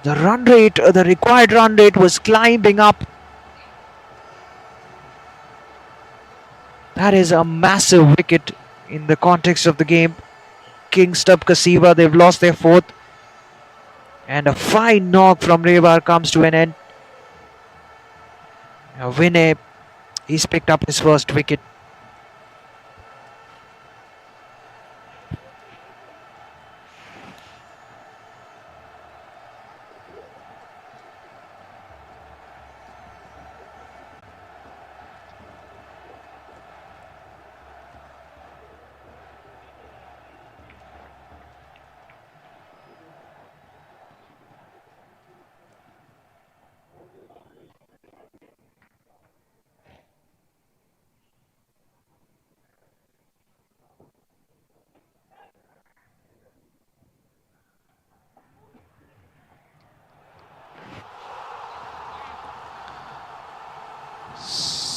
The run rate, the required run rate was climbing up. That is a massive wicket in the context of the game. King Stubb Kasiva, they've lost their fourth. And a fine knock from Rebar comes to an end. Vinay, he's picked up his first wicket.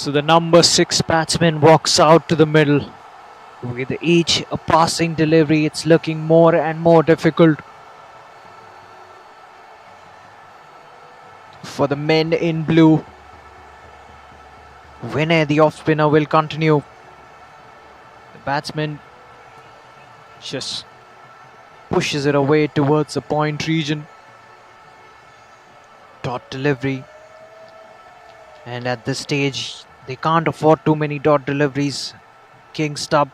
So the number 6 batsman walks out to the middle. With each passing delivery, it's looking more and more difficult for the men in blue. Vinay, the off spinner, will continue. The batsman just pushes it away towards the point region. Dot delivery. And at this stage, they can't afford too many dot deliveries. King Stubb.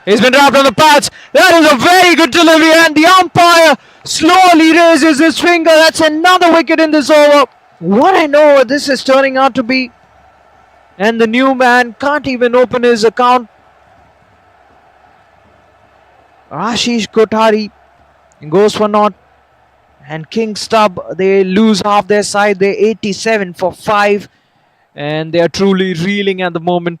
He's been dropped on the pads. That is a very good delivery. And the umpire slowly raises his finger. That's another wicket in this over. What an over this is turning out to be. And the new man can't even open his account. Ashish Kothari goes for naught. And King Stubb, they lose half their side. They're 87 for 5. And they are truly reeling at the moment.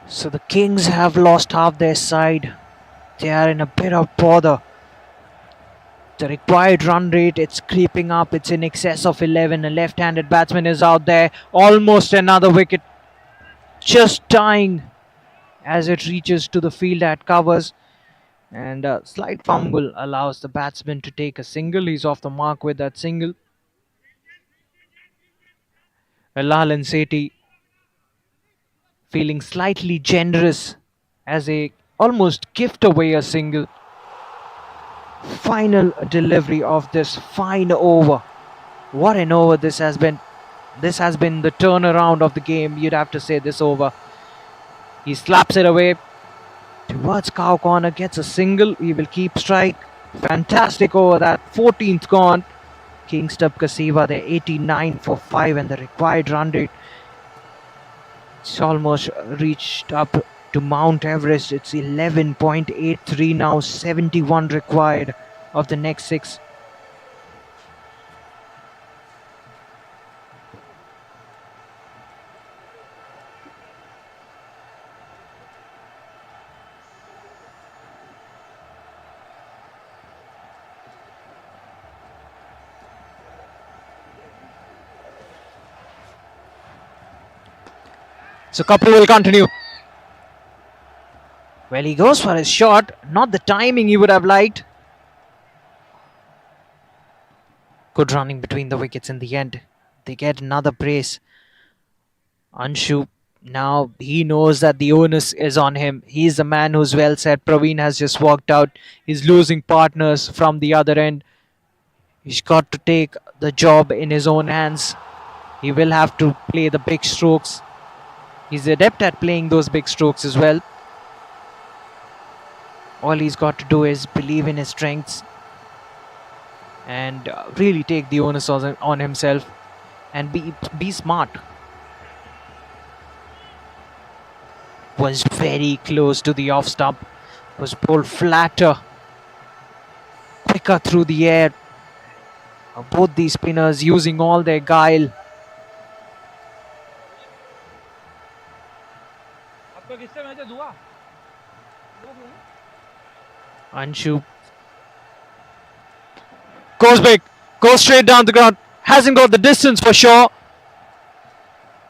So the Kings have lost half their side. They are in a bit of bother. The required run rate, it's creeping up. It's in excess of 11. A left-handed batsman is out there. Almost another wicket. Just dying as it reaches to the field at covers. And a slight fumble allows the batsman to take a single. He's off the mark with that single. Lall and Sethi feeling slightly generous as they almost gift away a single. Final delivery of this fine over. What an over this has been. This has been the turnaround of the game, you'd have to say, this over. He slaps it away towards cow corner, gets a single. He will keep strike. Fantastic over that. 14th gone. King Stubb Kasiva, they're 89 for 5 and the required run rate, it's almost reached up to Mount Everest. It's 11.83 now, 71 required of the next 6. So Kapoor will continue. Well, he goes for his shot. Not the timing he would have liked. Good running between the wickets in the end. They get another brace. Anshu, now he knows that the onus is on him. He's the man who's well set. Praveen has just walked out. He's losing partners from the other end. He's got to take the job in his own hands. He will have to play the big strokes. He's adept at playing those big strokes as well. All he's got to do is believe in his strengths and really take the onus on himself and be smart. Was very close to the off stump. Was bowled flatter, quicker through the air. Both these spinners using all their guile. Anshu goes big, goes straight down the ground, hasn't got the distance for sure.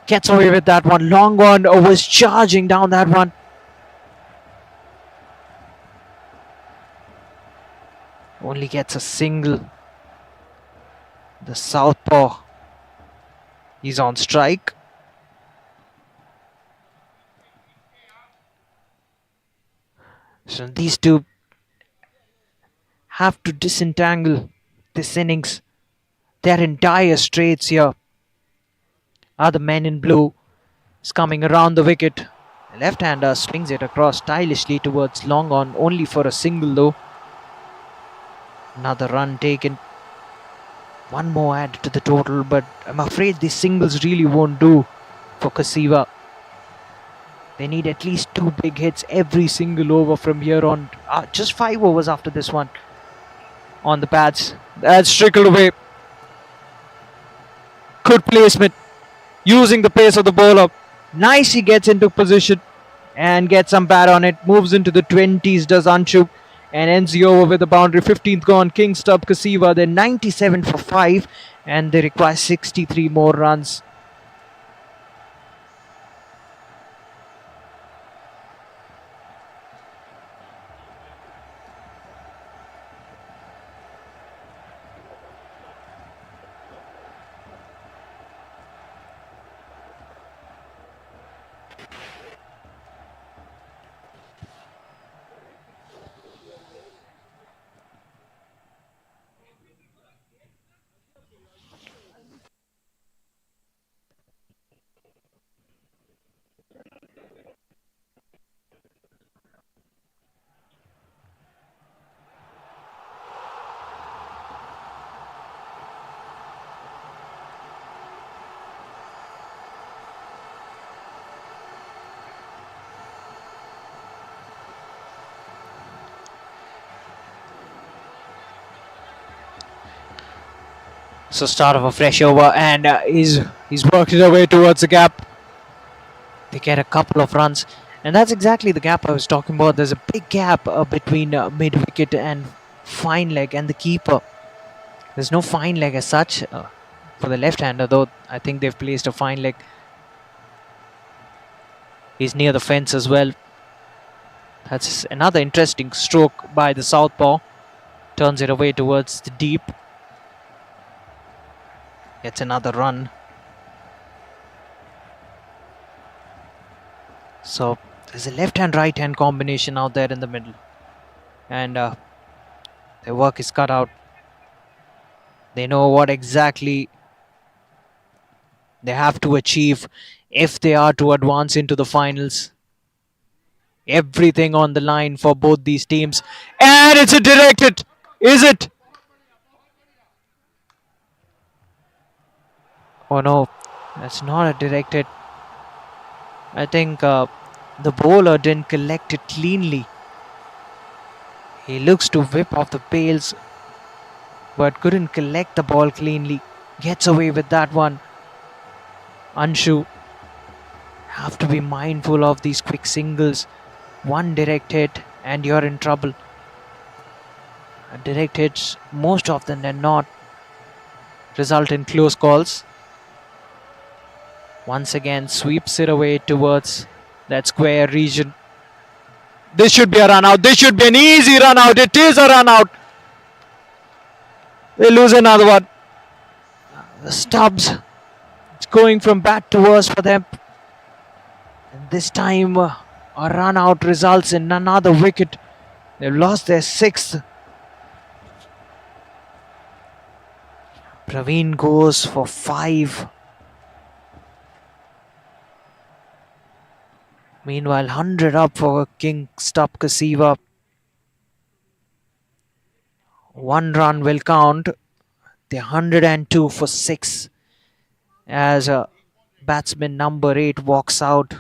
Gets away with that one. Long on, was charging down that one. Only gets a single. The southpaw, he's on strike. So these two have to disentangle this innings. They're in dire straits here. Other men in blue is coming around the wicket. The left-hander swings it across stylishly towards long on, only for a single though. Another run taken. One more add to the total, but I'm afraid these singles really won't do for Kasiva. They need at least 2 big hits every single over from here on. Just 5 overs after this one on the pads. That's trickled away. Good placement. Using the pace of the bowler. Nice, he gets into position and gets some bat on it. Moves into the 20s, does Anshu, and ends the over with a boundary. 15th gone. King, Stubb, Kasiva. They're 97 for 5 and they require 63 more runs. So start of a fresh over and he's worked his way towards the gap. They get a couple of runs and that's exactly the gap I was talking about. There's a big gap between mid-wicket and fine leg and the keeper. There's no fine leg as such for the left-hander, though I think they've placed a fine leg. He's near the fence as well. That's another interesting stroke by the southpaw. Turns it away towards the deep. Gets another run. So there's a left-hand, right-hand combination out there in the middle. And their work is cut out. They know what exactly they have to achieve if they are to advance into the finals. Everything on the line for both these teams. And it's a direct hit. Is it? Oh no, that's not a direct hit. I think The bowler didn't collect it cleanly. He looks to whip off the bails, but couldn't collect the ball cleanly. Gets away with that one. Anshu, have to be mindful of these quick singles. One direct hit and you're in trouble. Direct hits, most often than not, result in close calls. Once again, sweeps it away towards that square region. This should be a run out. This should be an easy run out. It is a run out. They lose another one. The Stubbs, it's going from bad to worse for them. And this time, a run out results in another wicket. They've lost their 6th. Praveen goes for 5. Meanwhile, 100 up for King Stubb Kasiva. 1 run will count. The 102 for 6 as batsman number 8 walks out.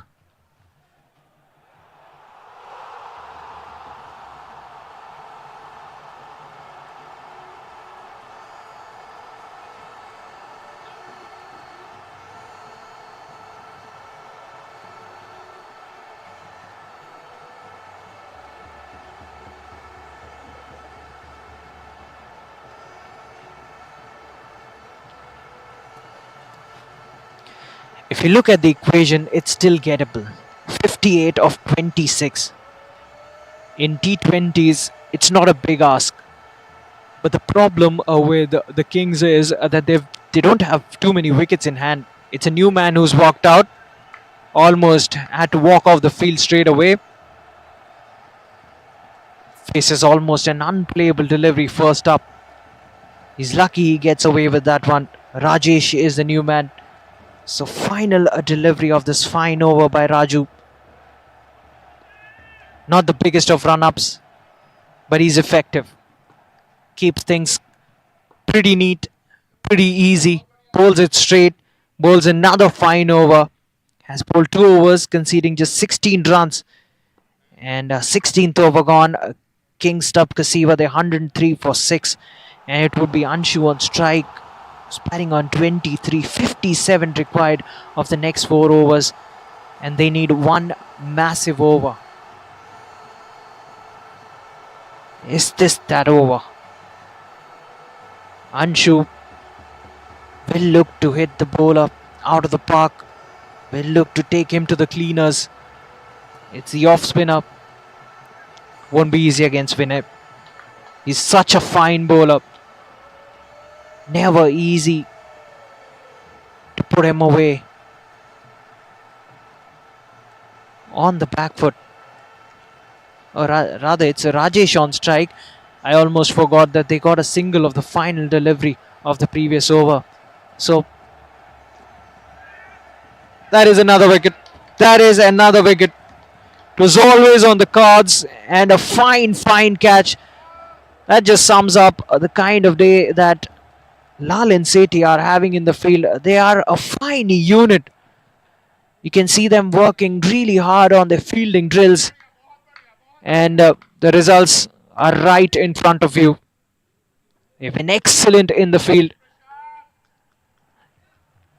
If you look at the equation, it's still gettable. 58 of 26. In T20s, it's not a big ask. But the problem with the Kings is that they don't have too many wickets in hand. It's a new man who's walked out. Almost had to walk off the field straight away. Faces almost an unplayable delivery first up. He's lucky he gets away with that one. Rajesh is the new man. So final delivery of this fine over by Raju. Not the biggest of run-ups, but he's effective. Keeps things pretty neat, pretty easy. Bowls it straight. Bowls another fine over. Has bowled 2 overs, conceding just 16 runs. And 16th over gone. King Stubb Kasiva, they 103 for 6. And it would be Anshu on strike. Batting on 23, 57 required of the next 4 overs, and they need 1 massive over. Is this that over? Anshu will look to hit the bowler out of the park, will look to take him to the cleaners. It's the off spinner. Won't be easy against Vinay. He's such a fine bowler. Never easy to put him away. On the back foot. Or rather, it's a Rajesh on strike. I almost forgot that they got a single of the final delivery of the previous over. So, that is another wicket. That is another wicket. It was always on the cards, and a fine catch. That just sums up the kind of day that Lall and Sethi are having in the field. They are a fine unit. You can see them working really hard on their fielding drills. And the results are right in front of you. They've been excellent in the field.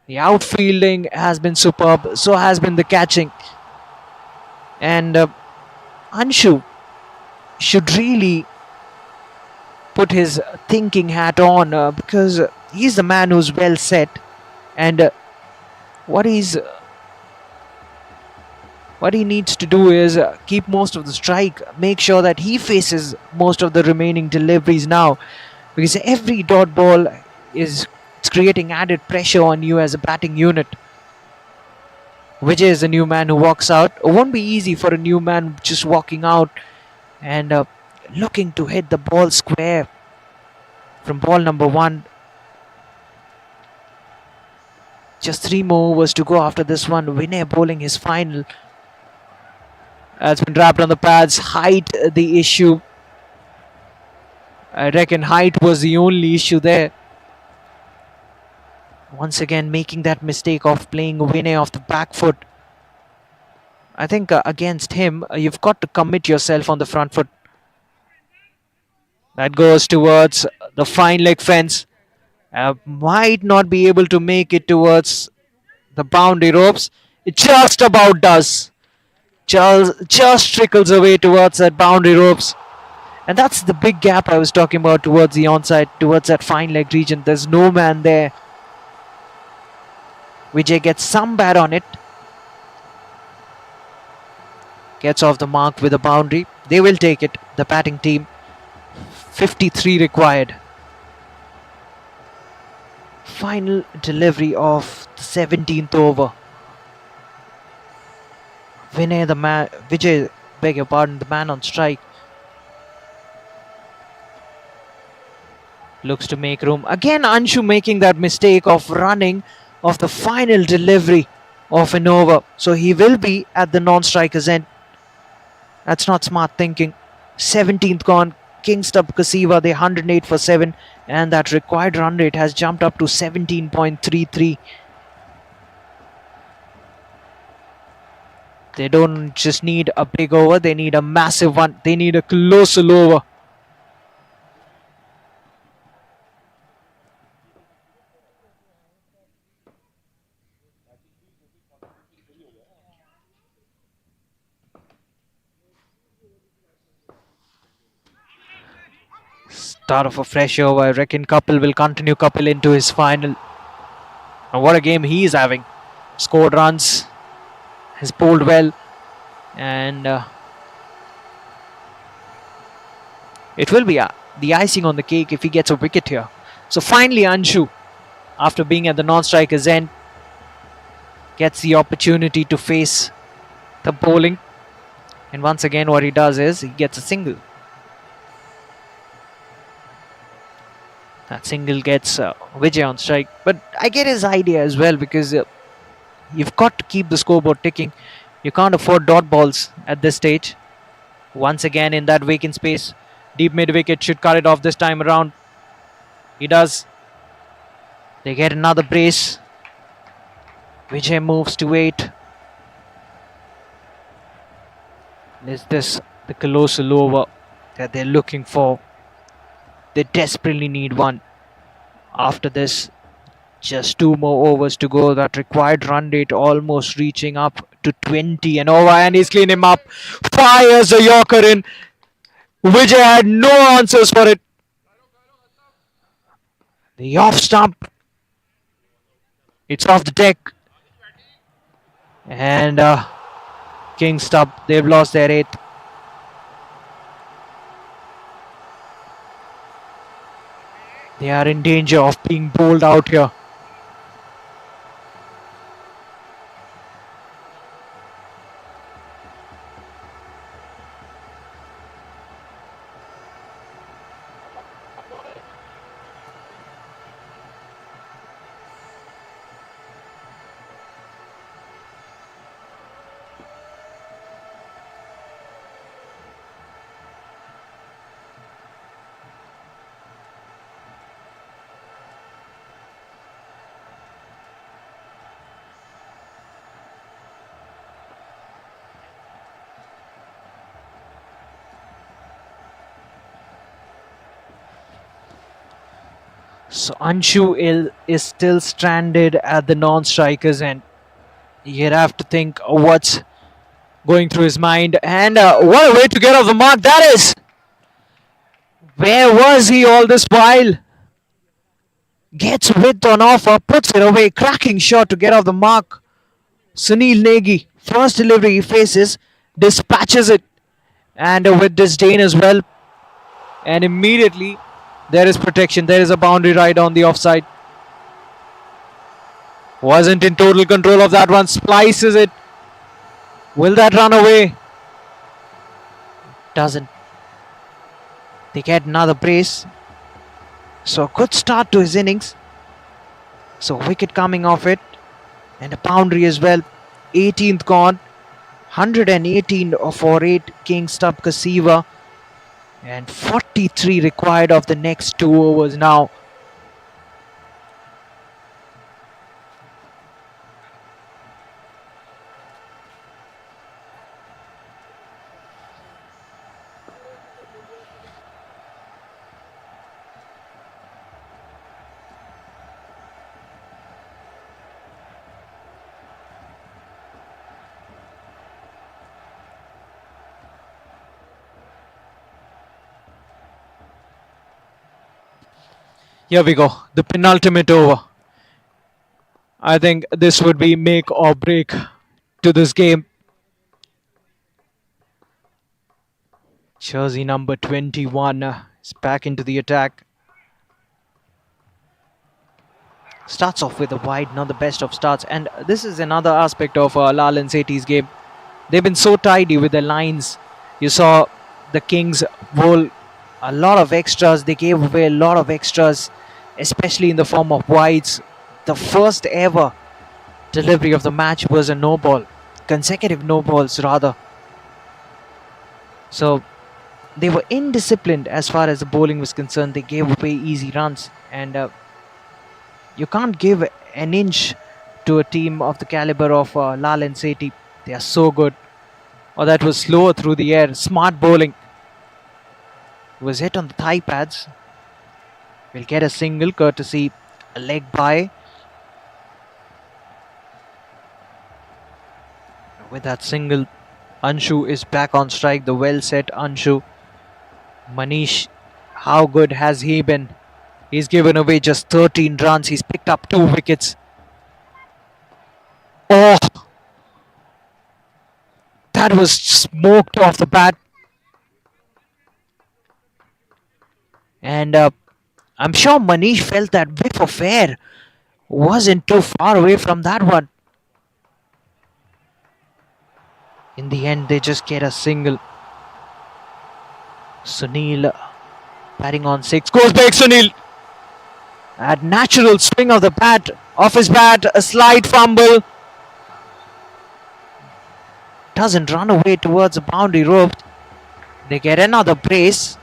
The outfielding has been superb. So has been the catching. And Anshu should really put his thinking hat on because he's the man who's well set, and what he needs to do is keep most of the strike, make sure that he faces most of the remaining deliveries now, because every dot ball is creating added pressure on you as a batting unit. Vijay is the new man who walks out. It won't be easy for a new man just walking out and looking to hit the ball square from ball number 1. Just 3 more overs to go after this one. Vinay bowling his final. Has been wrapped on the pads. Height the issue. I reckon height was the only issue there. Once again making that mistake of playing Vinay off the back foot. I think against him, you've got to commit yourself on the front foot. That goes towards the fine leg fence. Might not be able to make it towards the boundary ropes. It just about does. Just trickles away towards that boundary ropes. And that's the big gap I was talking about towards the onside, towards that fine leg region. There's no man there. Vijay gets some bat on it. Gets off the mark with a boundary. They will take it, the batting team. 53 required. Final delivery of the 17th over. Vijay, beg your pardon, the man on strike. Looks to make room. Again, Anshu making that mistake of running of the final delivery of an over. So he will be at the non-striker's end. That's not smart thinking. 17th gone. King Stubb Kasiva, they 108 for 7. And that required run rate has jumped up to 17.33. They don't just need a big over, they need a massive one. They need a colossal over. Start of a fresh over. I reckon Kapil will continue Kapil into his final. And what a game he is having. Scored runs, has bowled well, and it will be the icing on the cake if he gets a wicket here. So finally Anshu, after being at the non-striker's end, gets the opportunity to face the bowling. And once again what he does is he gets a single. That single gets Vijay on strike. But I get his idea as well, because you've got to keep the scoreboard ticking. You can't afford dot balls at this stage. Once again in that vacant space. Deep mid wicket, should cut it off this time around. He does. They get another brace. Vijay moves to 8. Is this the colossal over that they're looking for? They desperately need one. After this, just 2 more overs to go. That required run rate almost reaching up to 20 and over, and he's cleaned him up. Fires a Yorker in. Vijay had no answers for it. The off stump. It's off the deck. And King Stubb, they've lost their 8th. They are in danger of being bowled out here. So Anshu is still stranded at the non-strikers end. You'd have to think what's going through his mind. And what a way to get off the mark that is! Where was he all this while? Gets width on offer, puts it away. Cracking shot to get off the mark. Sunil Negi, first delivery he faces, dispatches it. And with disdain as well. And immediately there is protection. There is a boundary right on the offside. Wasn't in total control of that one. Splices it. Will that run away? Doesn't. They get another brace. So good start to his innings. So wicket coming off it. And a boundary as well. 18th gone. 118 for 8. King Stubb Kasiva. And 43 required of the next 2 overs now. Here we go. The penultimate over. I think this would be make or break to this game. Jersey number 21 is back into the attack. Starts off with a wide, not the best of starts. And this is another aspect of Lall and Sethi's game. They've been so tidy with their lines. You saw the Kings bowl a lot of extras. They gave away a lot of extras, especially in the form of wides. The first ever delivery of the match was a no ball, consecutive no balls rather. So they were indisciplined as far as the bowling was concerned. They gave away easy runs, and you can't give an inch to a team of the caliber of Lall and Sethi. They are so good. Oh, that was slower through the air. Smart bowling. Was hit on the thigh pads. We'll get a single courtesy a leg by. With that single, Anshu is back on strike. The well set Anshu. Manish, how good has he been? He's given away just 13 runs. He's picked up 2 wickets. Oh! That was smoked off the bat. And I'm sure Manish felt that whiff of air wasn't too far away from that one. In the end, they just get a single. Sunil batting on 6. Goes back Sunil. At natural swing of the bat, off his bat, a slight fumble. Doesn't run away towards the boundary rope. They get another brace.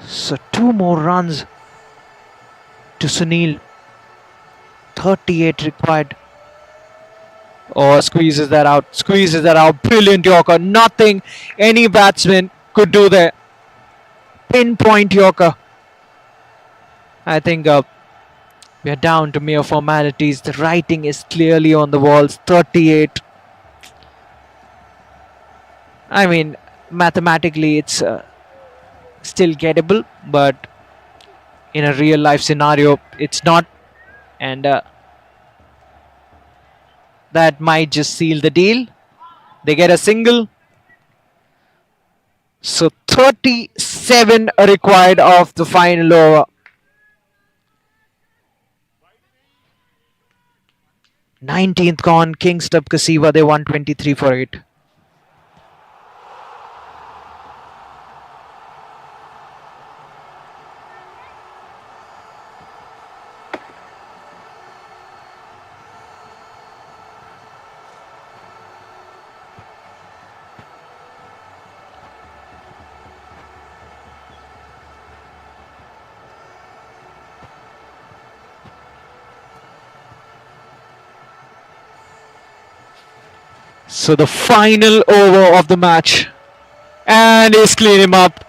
So 2 more runs to Sunil. 38 required. Oh, squeezes that out. Squeezes that out. Brilliant Yorker. Nothing any batsman could do there. Pinpoint Yorker. I think we are down to mere formalities. The writing is clearly on the walls. 38. I mean, mathematically it's still gettable, but in a real life scenario it's not, and that might just seal the deal. They get a single. So 37 required of the final over. 19th gone. King Stubb Kasiva, they won 23 for 8. So the final over of the match, and he's cleaned him up.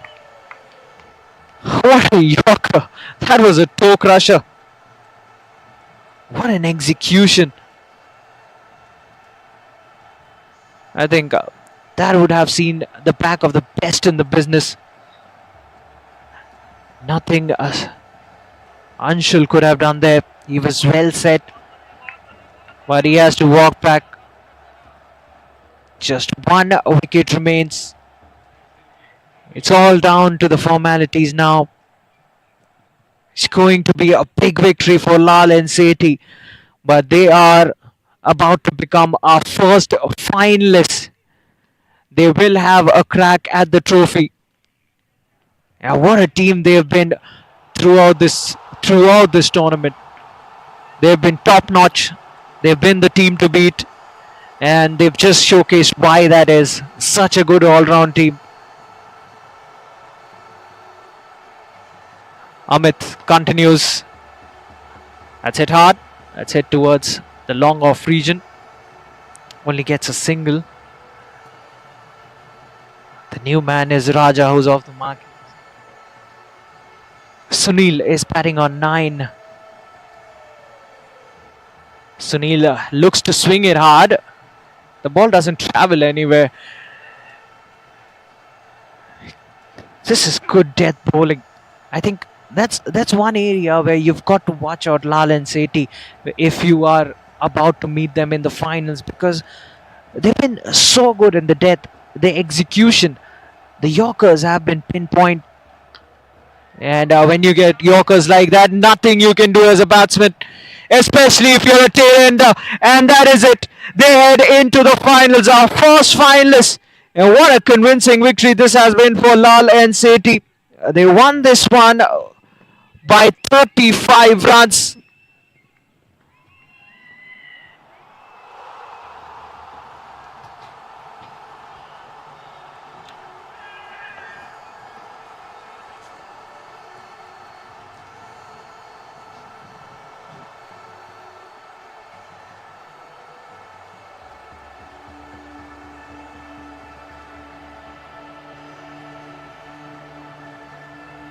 What a Yorker! That was a toe crusher. What an execution! I think that would have seen the back of the best in the business. Nothing Anshul could have done there. He was well set, but he has to walk back. Just 1 wicket remains. It's all down to the formalities now. It's going to be a big victory for Lall and Sethi, but they are about to become our first finalists. They will have a crack at the trophy. And what a team they have been throughout this tournament. They've been top notch. They've been the team to beat. And they've just showcased why that is. Such a good all-round team. Amit continues. That's hit hard. That's hit towards the long off region. Only gets a single. The new man is Raja, who's off the mark. Sunil is batting on 9. Sunil looks to swing it hard. The ball doesn't travel anywhere. This is good death bowling. I think that's one area where you've got to watch out Lal and Sethi if you are about to meet them in the finals, because they've been so good in the death. The execution, the Yorkers have been pinpoint, and when you get Yorkers like that, nothing you can do as a batsman, especially if you're a tail ender. And that is it. They head into the finals, our first finalists. And what a convincing victory this has been for Lal and Sethi. They won this one by 35 runs.